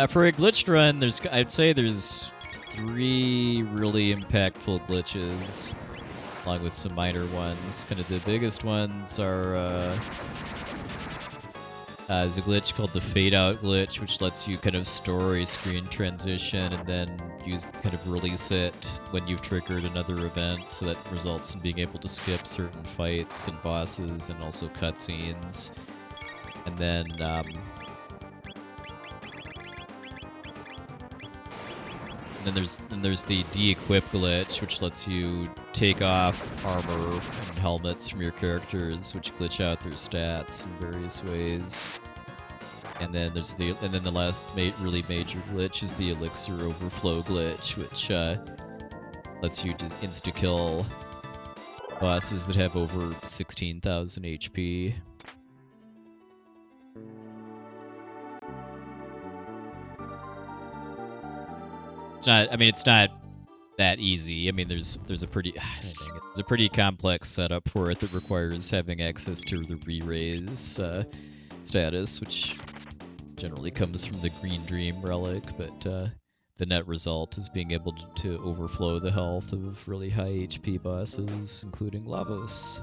For a glitched run, I'd say there's 3 really impactful glitches, along with some minor ones. Kind of the biggest ones are there's a glitch called the Fadeout glitch, which lets you kind of store a screen transition and then kind of release it when you've triggered another event, so that results in being able to skip certain fights and bosses and also cutscenes. And then there's the de-equip glitch, which lets you take off armor and helmets from your characters, which glitch out their stats in various ways. And then the last really major glitch is the Elixir Overflow glitch, which lets you just insta-kill bosses that have over 16,000 HP. It's not that easy. I mean, there's a pretty complex setup for it that requires having access to the re-raise status, which generally comes from the Green Dream relic, but the net result is being able to overflow the health of really high HP bosses, including Lavos.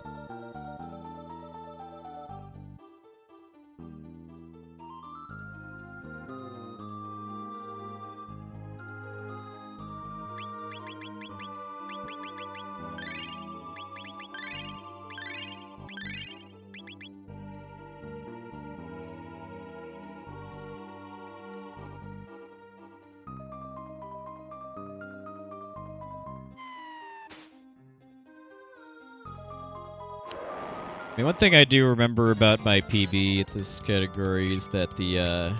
I mean, one thing I do remember about my PB at this category is that the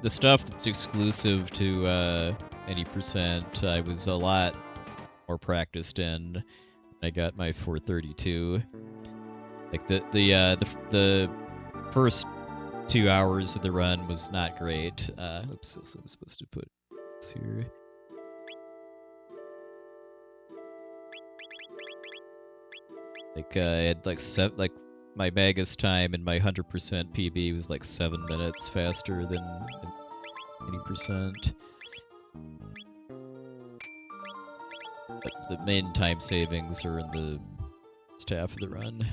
stuff that's exclusive to any percent, I was a lot more practiced in. I got my 432. Like the first 2 hours of the run was not great. Oops, so I'm supposed to put this here. Like I had like my Magus time and my 100% PB was like 7 minutes faster than 80%. But the main time savings are in the first half of the run.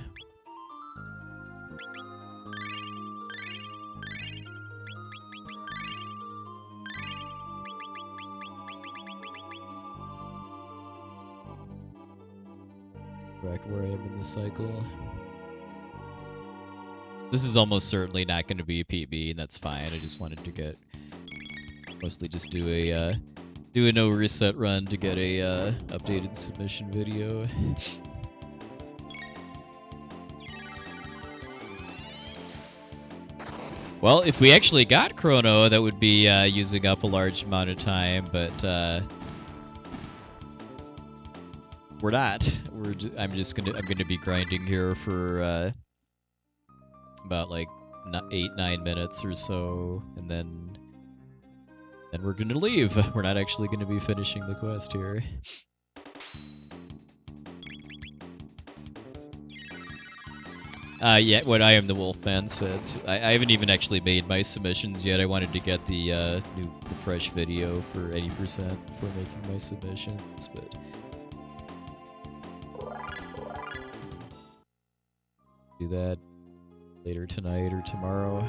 Back where I am in the cycle. This is almost certainly not going to be a PB, and that's fine. I just wanted to mostly just do a no reset run to get a updated submission video. Well, if we actually got Crono, that would be using up a large amount of time, but we're not. I'm gonna be grinding here for about like 8-9 minutes or so, and then we're gonna leave. We're not actually gonna be finishing the quest here. Yeah, what I am the Wolfman said. I haven't even actually made my submissions yet. I wanted to get the fresh video for 80% before making my submissions, but do that later tonight or tomorrow.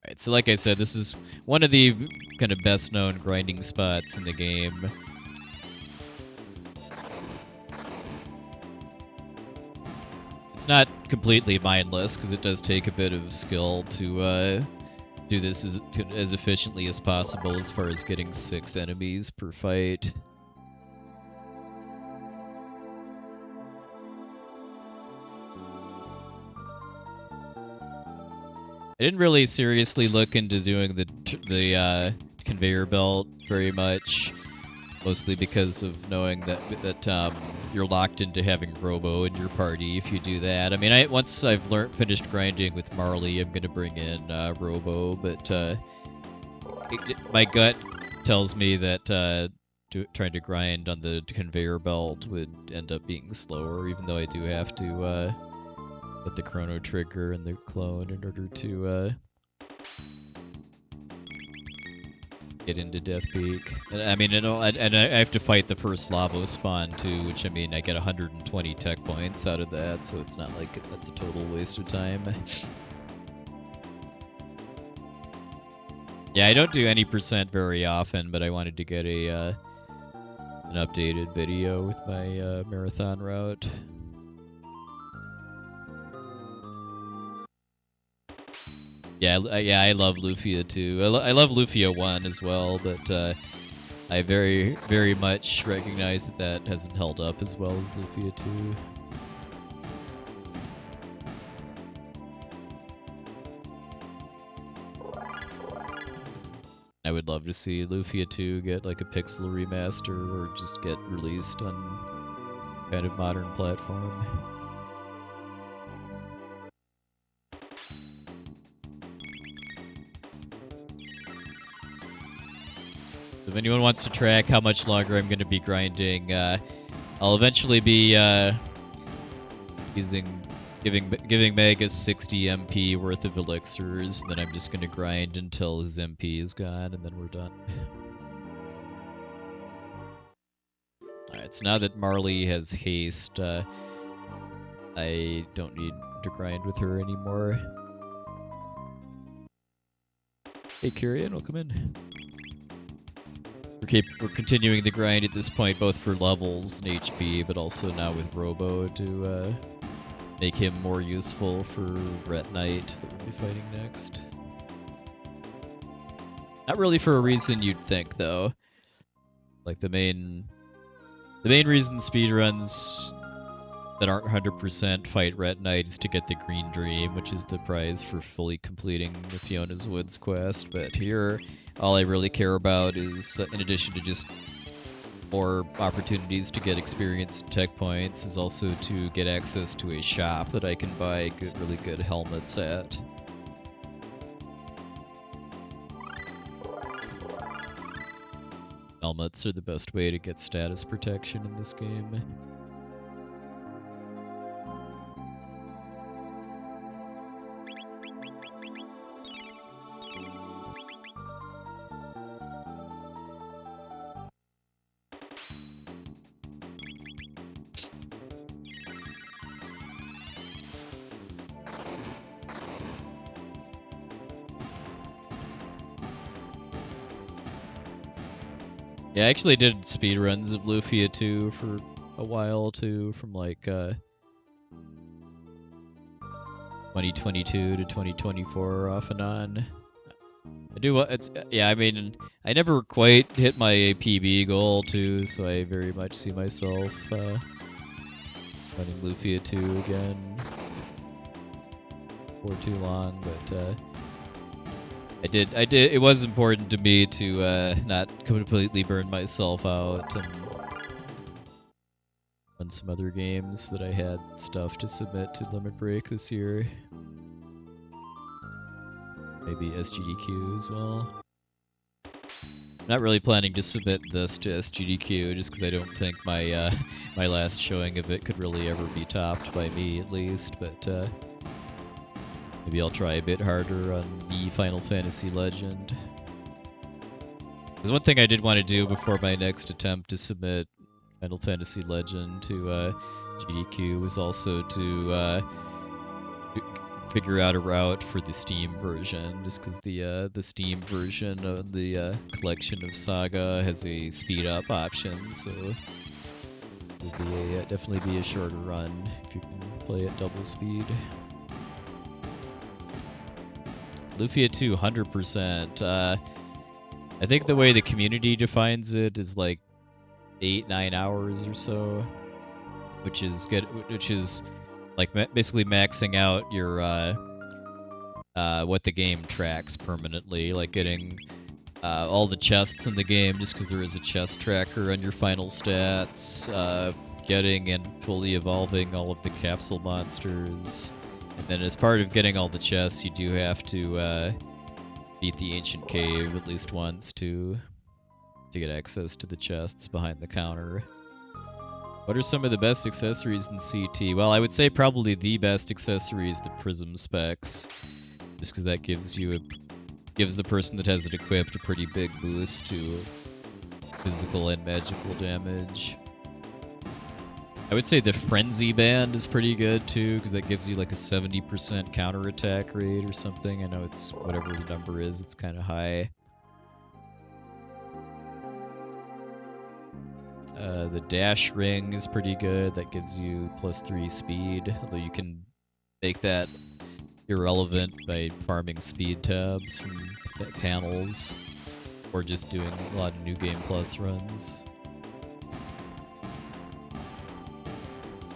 Alright, so like I said, this is one of the kind of best known grinding spots in the game. It's not completely mindless, because it does take a bit of skill to do this as efficiently as possible as far as getting 6 enemies per fight. I didn't really seriously look into doing the conveyor belt very much, mostly because of knowing that you're locked into having Robo in your party if you do that. I mean, once I've finished grinding with Marley, I'm gonna bring in Robo, but my gut tells me that trying to grind on the conveyor belt would end up being slower, even though I do have to get the Chrono Trigger and the clone in order to get into Death Peak. And, I mean, and I have to fight the first Lavos spawn too, which, I mean, I get 120 tech points out of that, so it's not like that's a total waste of time. Yeah, I don't do any percent very often, but I wanted to get an updated video with my marathon route. Yeah, I love Lufia too. I love Lufia 1 as well, but I very, very much recognize that hasn't held up as well as Lufia 2. I would love to see Lufia 2 get like a pixel remaster or just get released on kind of modern platform. If anyone wants to track how much longer I'm going to be grinding, I'll eventually be giving Magus 60 MP worth of elixirs, and then I'm just going to grind until his MP is gone, and then we're done. Alright, so now that Marley has haste, I don't need to grind with her anymore. Hey, Kyrian, welcome in. We're continuing the grind at this point, both for levels and HP, but also now with Robo to make him more useful for Ret Knight that we'll be fighting next. Not really for a reason you'd think, though. Like the main reason speedruns that aren't 100% fight Ret Knight is to get the Green Dream, which is the prize for fully completing the Fiona's Woods quest. But here, all I really care about is, in addition to just more opportunities to get experience and tech points, is also to get access to a shop that I can buy really good helmets at. Helmets are the best way to get status protection in this game. Yeah, I actually did speedruns of Lufia 2 for a while too, from like 2022 to 2024 off and on. I mean, I never quite hit my PB goal too, so I very much see myself running Lufia 2 again for too long, but it was important to me to not completely burn myself out and run some other games that I had stuff to submit to Limit Break this year. Maybe SGDQ as well. I'm not really planning to submit this to SGDQ just because I don't think my my last showing of it could really ever be topped by me at least, but maybe I'll try a bit harder on the Final Fantasy Legend. There's one thing I did want to do before my next attempt to submit Final Fantasy Legend to GDQ was also to figure out a route for the Steam version, just because the Steam version of the collection of Saga has a speed up option, so it'll be definitely be a shorter run if you can play at double speed. Lufia 2, 100%. I think the way the community defines it is like 8-9 hours or so, which is good. Which is like basically maxing out your what the game tracks permanently, like getting all the chests in the game just because there is a chest tracker on your final stats, getting and fully evolving all of the capsule monsters, and then as part of getting all the chests, you do have to beat the ancient cave at least once to get access to the chests behind the counter. What are some of the best accessories in CT? Well, I would say probably the best accessory is the prism specs, just because that gives the person that has it equipped a pretty big boost to physical and magical damage. I would say the Frenzy Band is pretty good too, because that gives you like a 70% counterattack rate or something. I know it's whatever the number is, it's kind of high. The Dash Ring is pretty good. That gives you +3 speed, although you can make that irrelevant by farming speed tabs from panels, or just doing a lot of New Game Plus runs.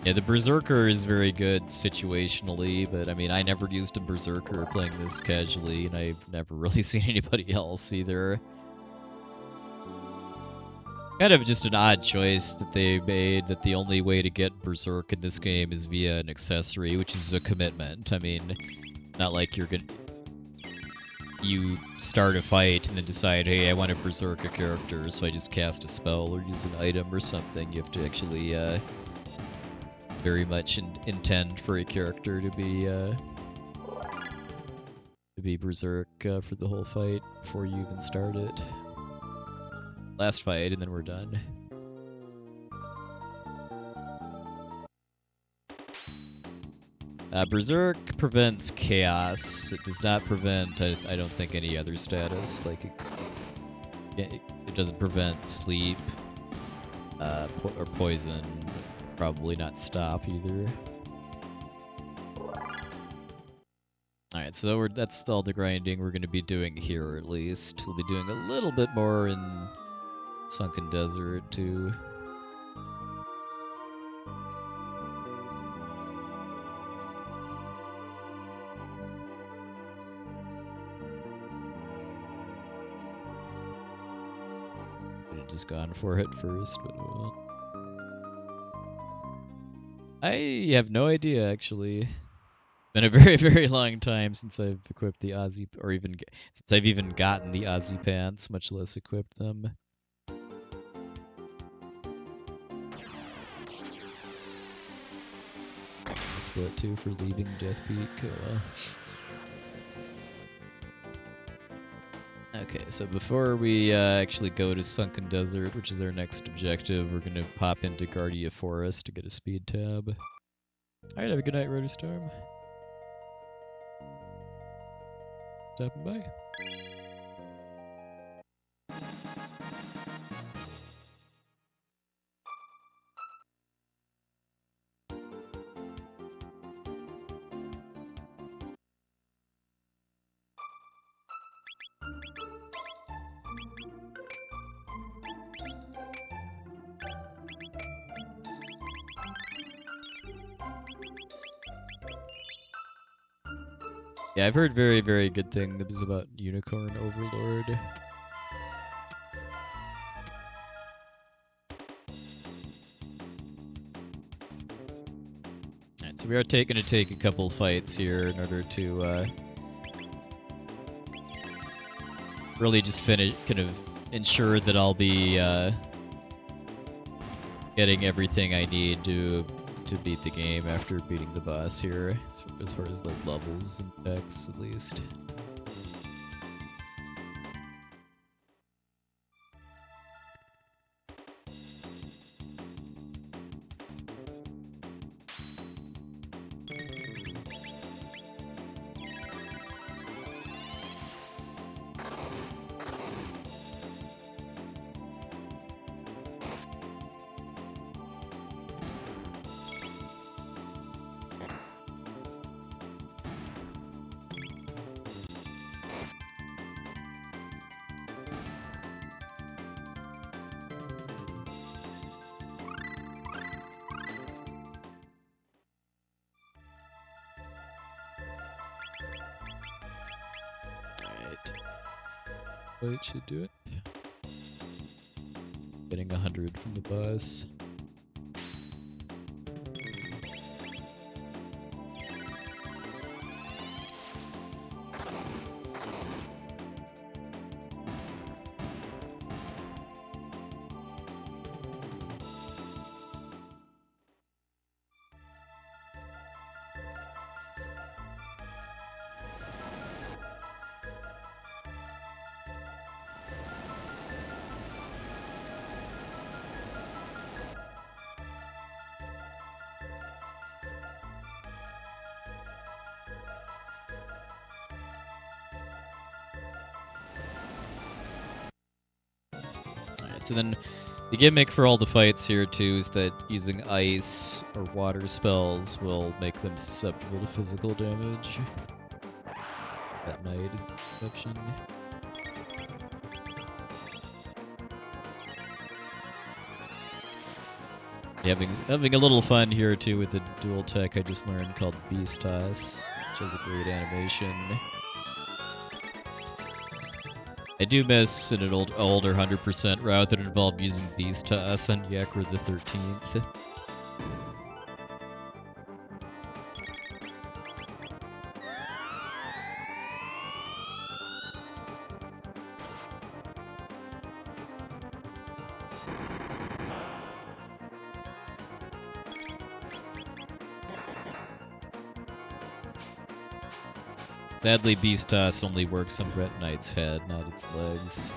Yeah, the Berserker is very good situationally, but I mean, I never used a Berserker playing this casually, and I've never really seen anybody else either. Kind of just an odd choice that they made, that the only way to get Berserk in this game is via an accessory, which is a commitment. I mean, not like you start a fight and then decide, hey, I want to Berserk a character, so I just cast a spell or use an item or something. You have to actually very much intend for a character to be Berserk for the whole fight before you even start it. Last fight, and then we're done. Berserk prevents chaos. It does not prevent, I don't think, any other status. Like, it doesn't prevent sleep or poison. Probably not stop either. Alright, so that's all the grinding we're going to be doing here, at least. We'll be doing a little bit more in Sunken Desert, too. Could have just gone for it first, but I won't. I have no idea, actually. Been a very, very long time since I've equipped the Aussie, or even since I've even gotten the Aussie pants, much less equipped them. Split 2 for leaving Death Peak. Oh well. Okay, so before we actually go to Sunken Desert, which is our next objective, we're going to pop into Guardia Forest to get a speed tab. Alright, have a good night, Rotostorm. Stopping by. Yeah, I've heard very, very good things about Unicorn Overlord. Alright, so we are going to take a couple fights here in order to really just kind of ensure that I'll be getting everything I need to beat the game after beating the boss here, as far as like levels and specs at least. fight should do it. Getting 100 from the boss. So then the gimmick for all the fights here too is that using ice or water spells will make them susceptible to physical damage. That night is the exception. Having a little fun here too with the dual tech I just learned called Beast Toss, which has a great animation. I do miss an older 100% route that involved using Beast Toss on Yakra the 13th. Sadly, Beast Toss only works on Ret Knight's head, not its legs.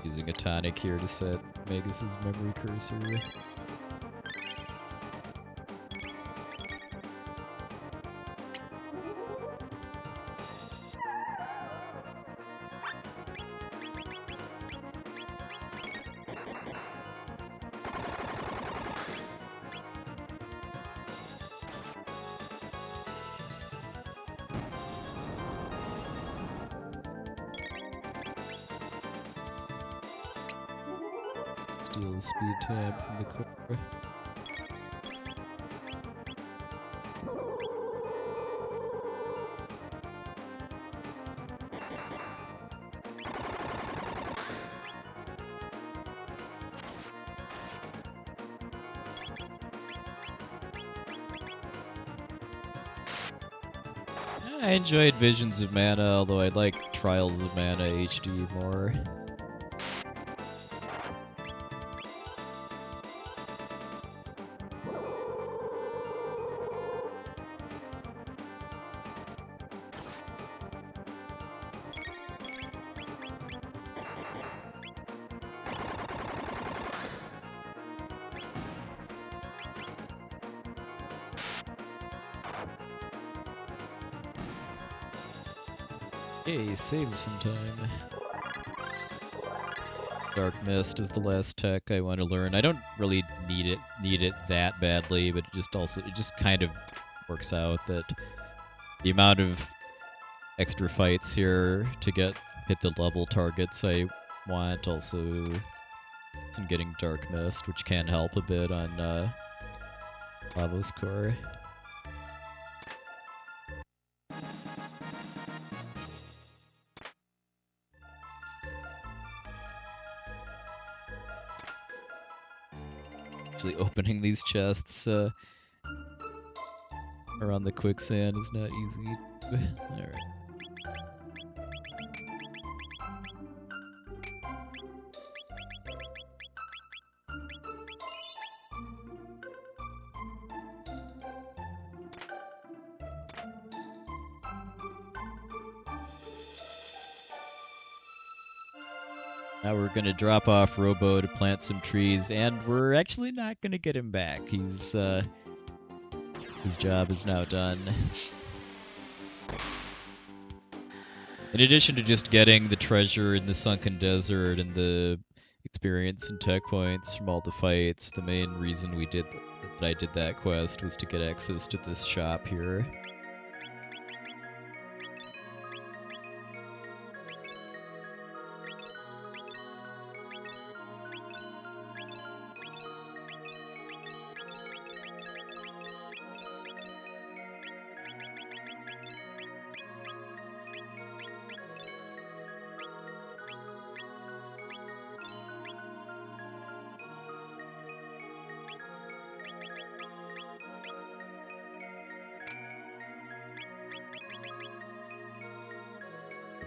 Using a tonic here to set Magus's memory cursor. Steal the speed tab from the core. I enjoyed Visions of Mana, although I like Trials of Mana HD more. Yay, save some time. Dark Mist is the last tech I want to learn. I don't really need it that badly, but it just kind of works out that the amount of extra fights here to hit the level targets I want also some getting Dark Mist, which can help a bit on Lavos Core. Opening these chests around the quicksand is not easy. Alright. Now we're going to drop off Robo to plant some trees, and we're actually not going to get him back. His job is now done. In addition to just getting the treasure in the Sunken Desert and the experience and tech points from all the fights, the main reason that I did that quest was to get access to this shop here.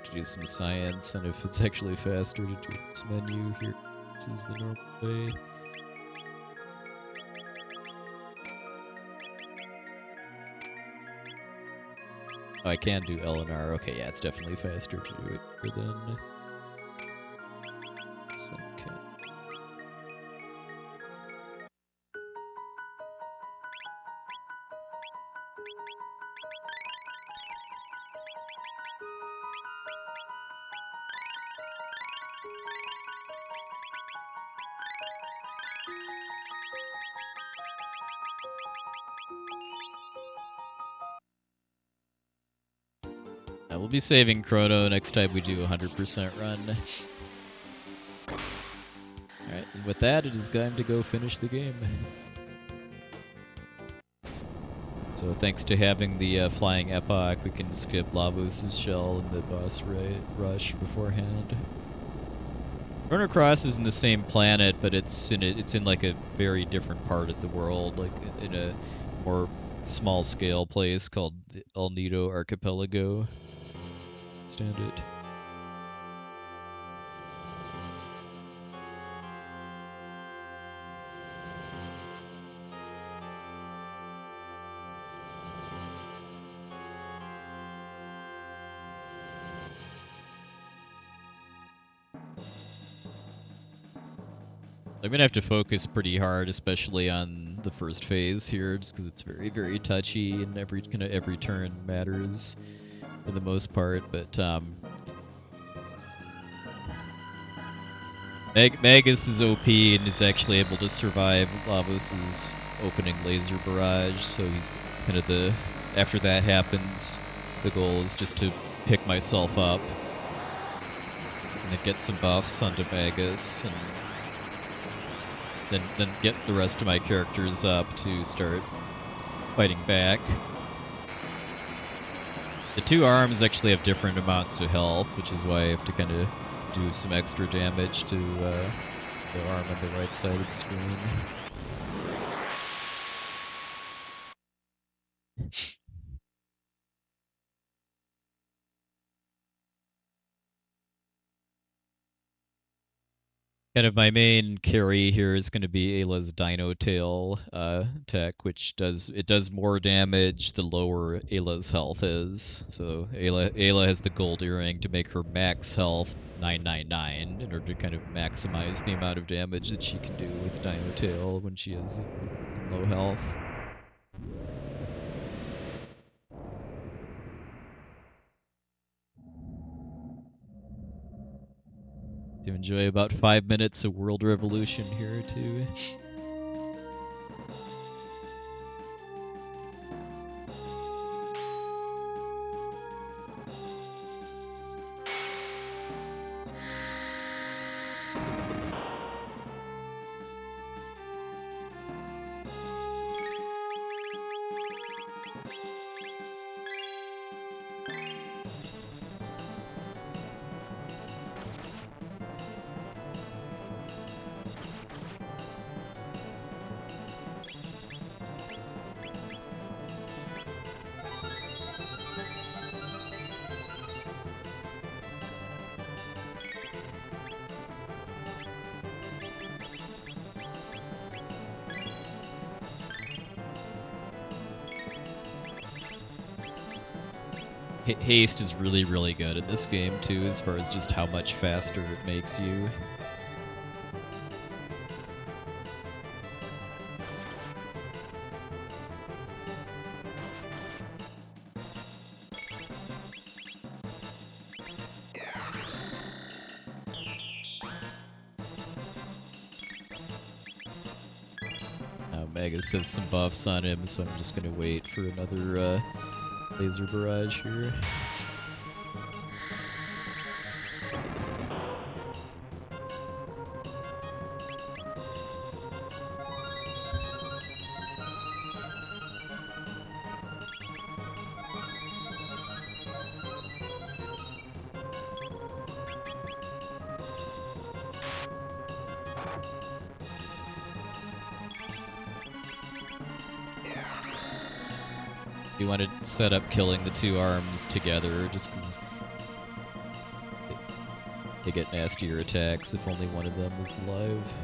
to do some science on if it's actually faster to do this menu here. This is the normal way. Oh, I can do L and R. Okay, yeah, it's definitely faster to do it here then. Okay. We'll be saving Crono next time we do 100% run. Alright, and with that, it is time to go finish the game. So thanks to having the flying epoch, we can skip Lavos Shell and the boss rush beforehand. Chrono Cross is in the same planet, but it's in like a very different part of the world, like in a more small scale place called the El Nido Archipelago. Stand it. I'm gonna have to focus pretty hard, especially on the first phase here, just because it's very, very touchy, and every turn matters for the most part. But Magus is OP and is actually able to survive Lavos' opening laser barrage, so he's kind of after that happens, the goal is just to pick myself up and then get some buffs onto Magus, and then get the rest of my characters up to start fighting back. The two arms actually have different amounts of health, which is why I have to kind of do some extra damage to the arm on the right side of the screen. Kind of my main carry here is going to be Ayla's Dino Tail tech, which does more damage the lower Ayla's health is. So Ayla has the gold earring to make her max health 999 in order to kind of maximize the amount of damage that she can do with Dino Tail when she is low health. To enjoy about 5 minutes of World Revolution here too. Haste is really, really good in this game too, as far as just how much faster it makes you. Magus has some buffs on him, so I'm just gonna wait for another laser barrage here. You want to set up killing the two arms together, just because they get nastier attacks if only one of them is alive.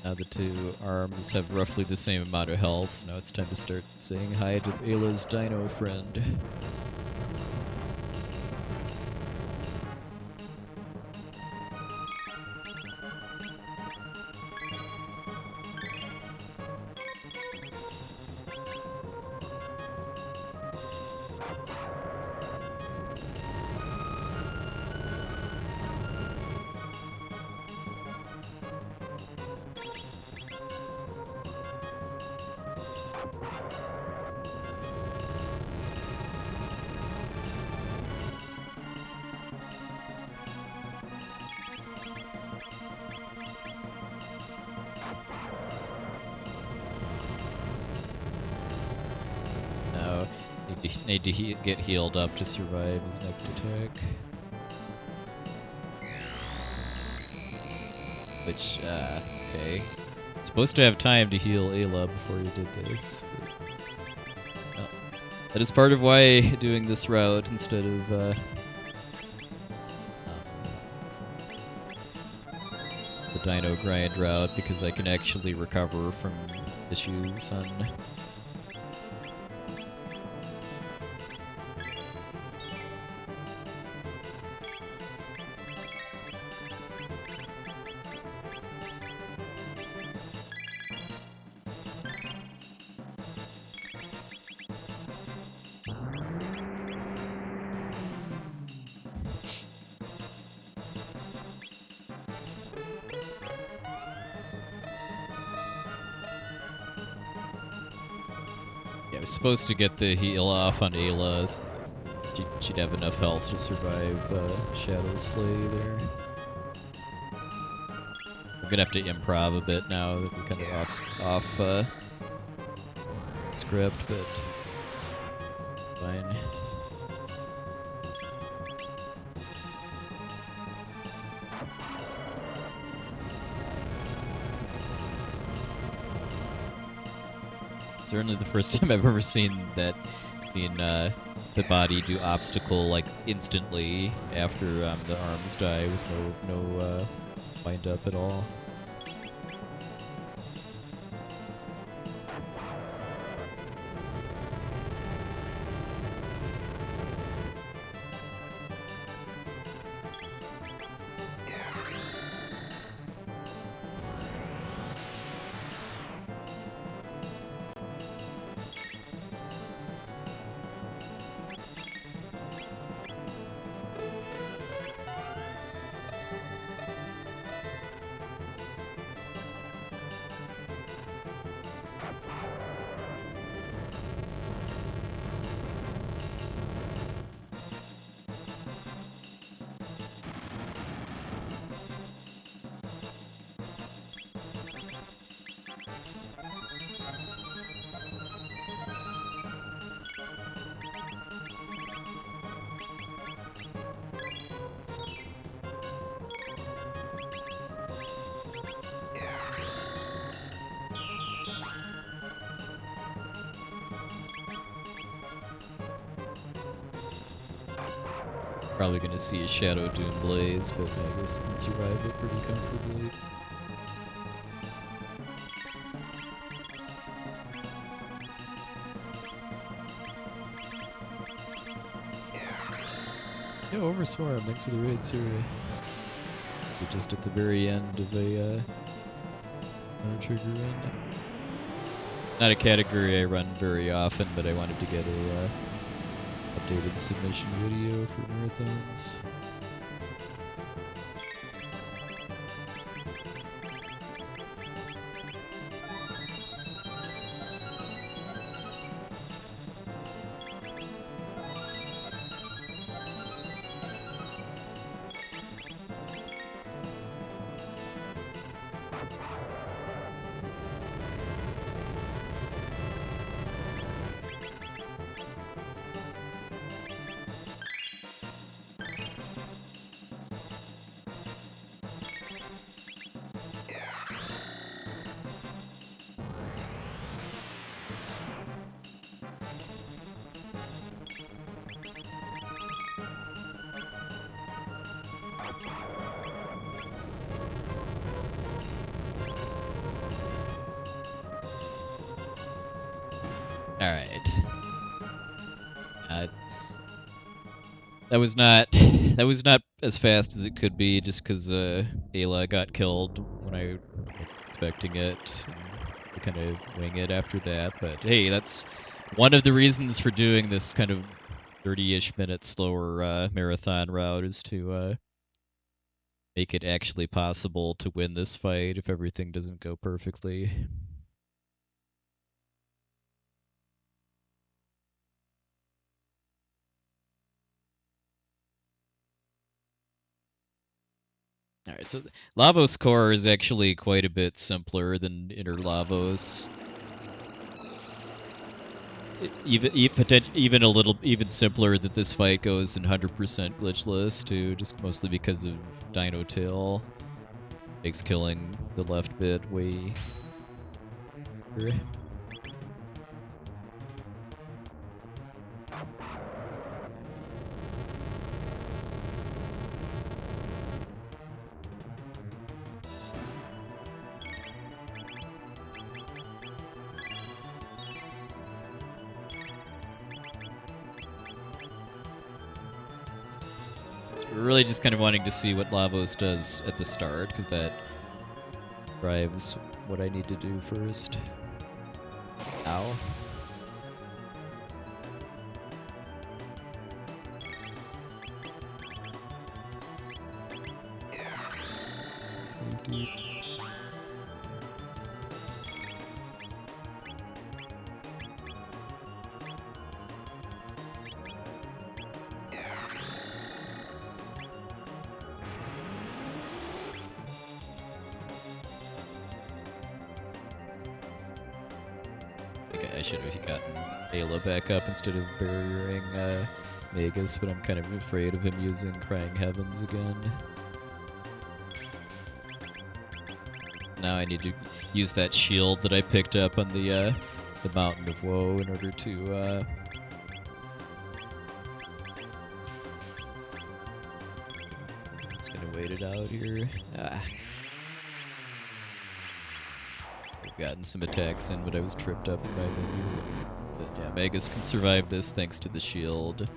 Now the two arms have roughly the same amount of health, so now it's time to start saying hi to Ayla's dino friend. Need to get healed up to survive his next attack. Which, okay. Supposed to have time to heal Ayla before you did this. But, no. That is part of why doing this route instead of, the Dino Grind route, because I can actually recover from issues on... I was supposed to get the heal off on Ayla, so she'd have enough health to survive Shadow Slay there. I'm gonna have to improv a bit now that we're kind of off script, but fine. Certainly the first time I've ever seen the body do obstacle like instantly after the arms die with no wind up at all. Probably gonna see a Shadow Doom Blaze, but Magus can survive it pretty comfortably. Yo, Overswarm, thanks for the raid, Syria. We're just at the very end of a Chrono Trigger run. Not a category I run very often, but I wanted to get a updated submission video for marathons. Alright. That was not as fast as it could be, just because Ayla got killed when I was expecting it. I kind of wing it after that, but hey, that's one of the reasons for doing this kind of 30-ish minute slower marathon route, is to make it actually possible to win this fight if everything doesn't go perfectly. Alright, so Lavos Core is actually quite a bit simpler than Inner Lavos. Even simpler that this fight goes in 100% glitchless too, just mostly because of Dino Tail. Makes killing the left bit way easier. We're really just kind of wanting to see what Lavos does at the start, because that drives what I need to do first. Ow. Some safety. I should have gotten Ayla back up instead of barriering Magus, but I'm kind of afraid of him using Crying Heavens again. Now I need to use that shield that I picked up on the Mountain of Woe in order to just gonna wait it out here. I've gotten some attacks in, but I was tripped up in my menu. But yeah, Magus can survive this thanks to the shield.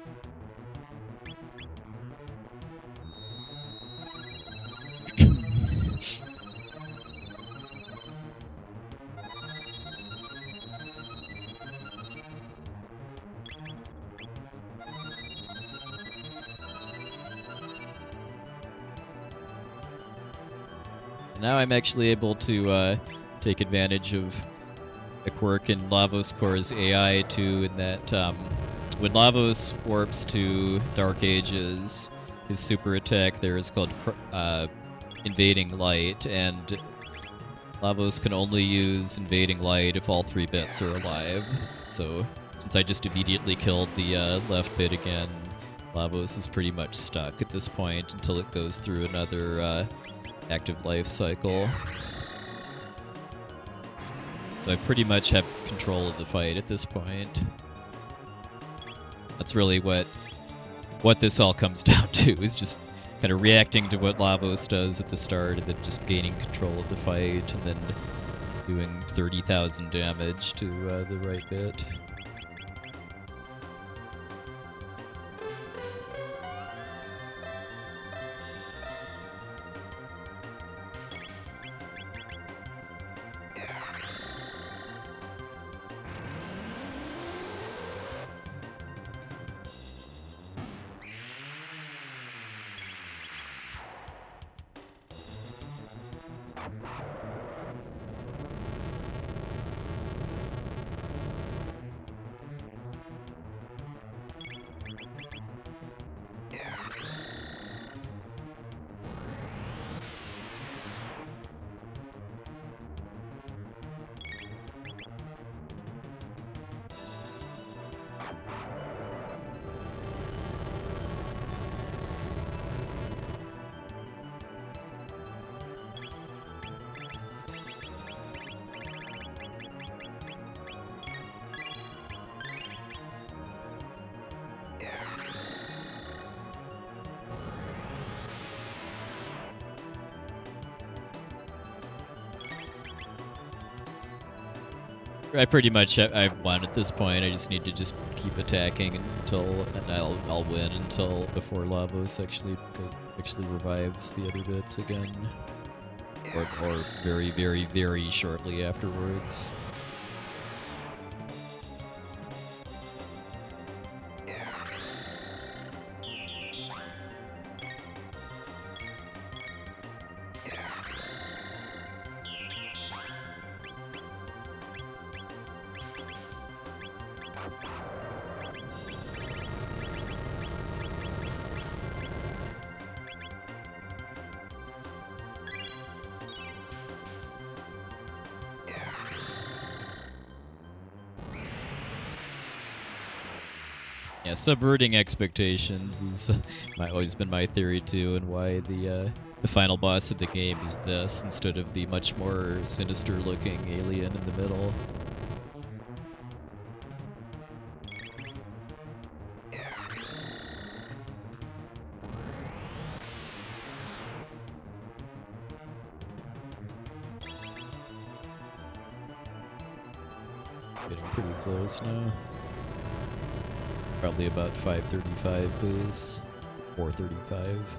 Now I'm actually able to take advantage of a quirk in Lavos Core's AI too, in that when Lavos warps to Dark Ages, his super attack there is called Invading Light, and Lavos can only use Invading Light if all 3 bits are alive. So since I just immediately killed the left bit again, Lavos is pretty much stuck at this point until it goes through another active life cycle. So I pretty much have control of the fight at this point. That's really what this all comes down to, is just kind of reacting to what Lavos does at the start and then just gaining control of the fight and then doing 30,000 damage to the right bit. I pretty much I've won at this point. I just need to just keep attacking and I'll win until before Lavos actually revives the other bits again, or very very very shortly afterwards. Yeah, subverting expectations is always been my theory too, and why the final boss of the game is this instead of the much more sinister-looking alien in the middle. Getting pretty close now. Probably about 535 base, 435.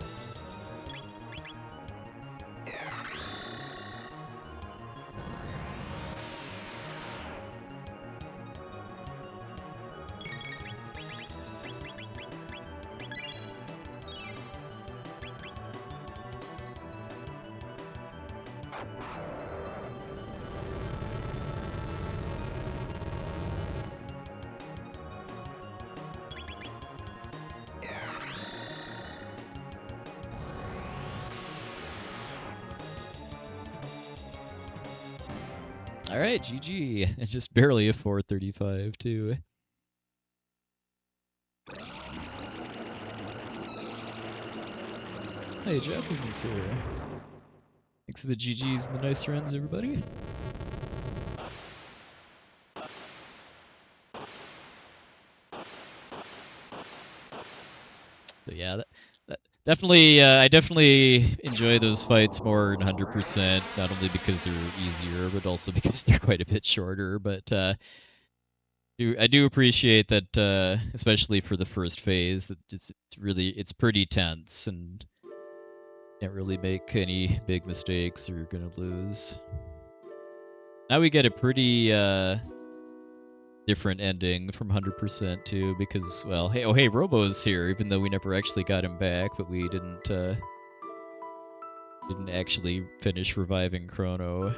Alright, GG. It's just barely a 435 too. Hey, Japanese here. Thanks for the GGs and the nice runs, everybody. So yeah, definitely, I definitely enjoy those fights more than 100%, not only because they're easier, but also because they're quite a bit shorter. But I do appreciate that, especially for the first phase, that it's pretty tense and can't really make any big mistakes or you're gonna lose. Now we get a pretty different ending from 100% too, because, well, hey, Robo's here, even though we never actually got him back, but we didn't actually finish reviving Crono.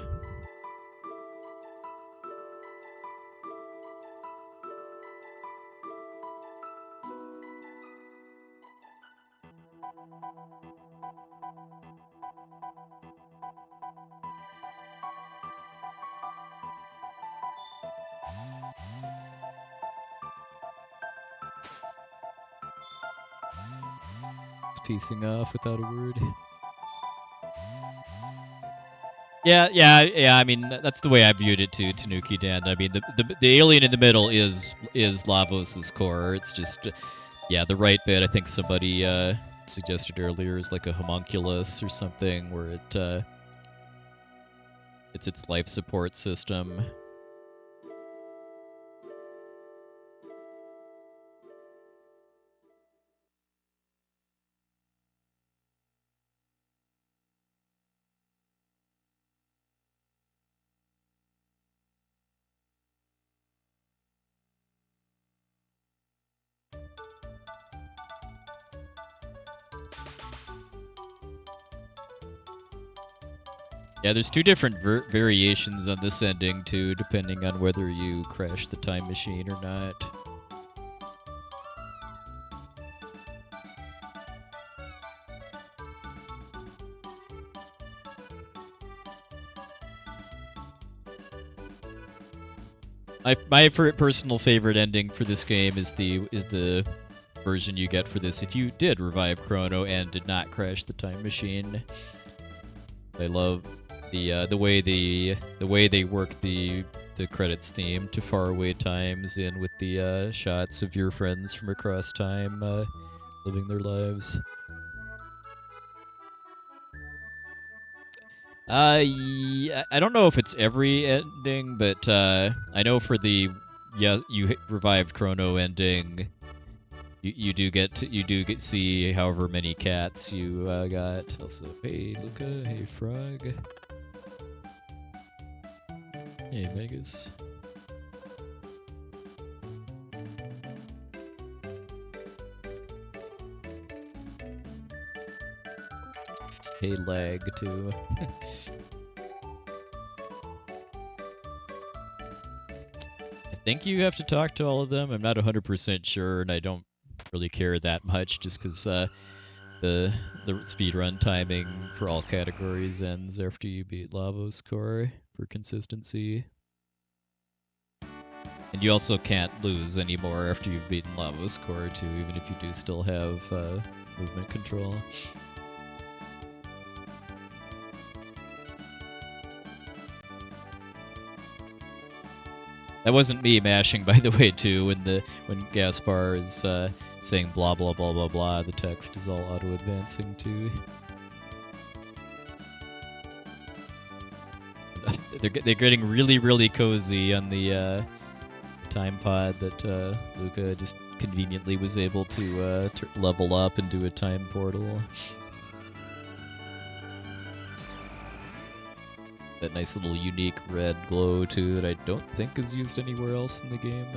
It's piecing off without a word. Yeah. I mean, that's the way I viewed it too, Tanuki Dan. I mean, the alien in the middle is Lavos Core. It's just, yeah, the right bit. I think somebody suggested earlier is like a homunculus or something, where it's its life support system. Yeah, there's two different variations on this ending too, depending on whether you crash the time machine or not. My personal favorite ending for this game is the version you get for this if you did revive Crono and did not crash the time machine. I love the way they work the credits theme to faraway times in with the shots of your friends from across time living their lives. Yeah, I don't know if it's every ending, but I know for the you revived Chrono ending, you do get see however many cats you got. Also, hey Luca, hey Frog, hey Magus. Hey Lag too. I think you have to talk to all of them. I'm not 100% sure, and I don't really care that much, just because the speedrun timing for all categories ends after you beat Lavos Core for consistency. And you also can't lose anymore after you've beaten Lavos Core too, even if you do still have movement control. That wasn't me mashing, by the way, too. When Gaspar is saying blah blah blah blah blah, the text is all auto advancing too. They're getting really cozy on the time pod that Luca just conveniently was able to level up and do a time portal. That nice little unique red glow too that I don't think is used anywhere else in the game.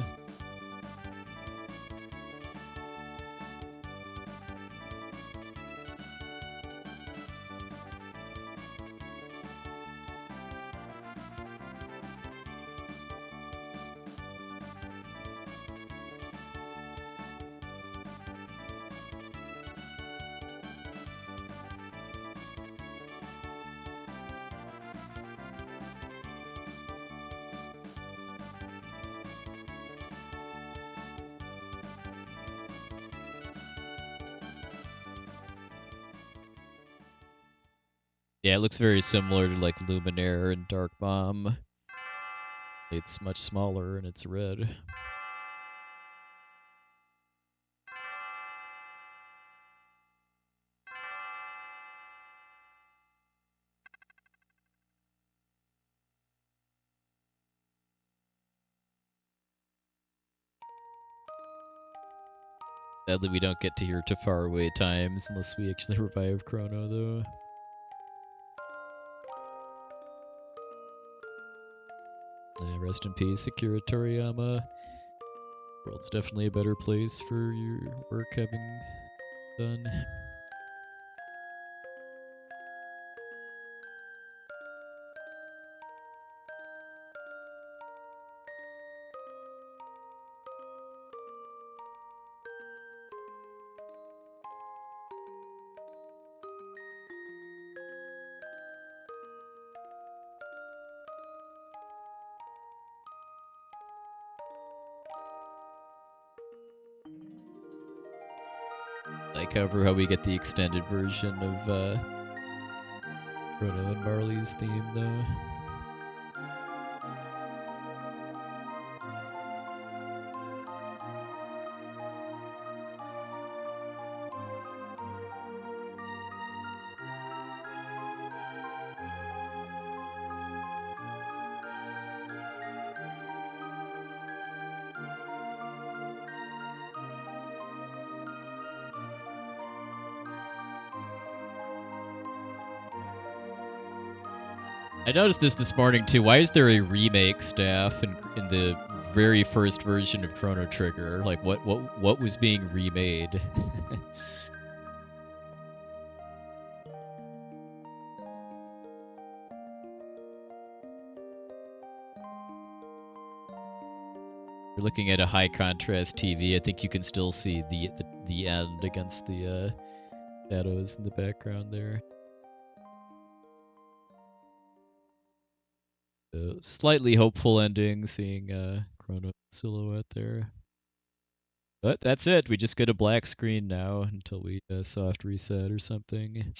Yeah, it looks very similar to like Luminaire and Dark Bomb. It's much smaller and it's red. Sadly, we don't get to hear to faraway times unless we actually revive Crono, though. Rest in peace, Akira Toriyama. World's definitely a better place for your work having done. Like, however, how we get the extended version of Crono and Marley's theme, though. I noticed this morning too. Why is there a remake staff in the very first version of Chrono Trigger? Like, what was being remade? You're looking at a high contrast TV. I think you can still see the end against the shadows in the background there. Slightly hopeful ending, seeing Chrono silhouette there. But that's it. We just get a black screen now until we soft reset or something.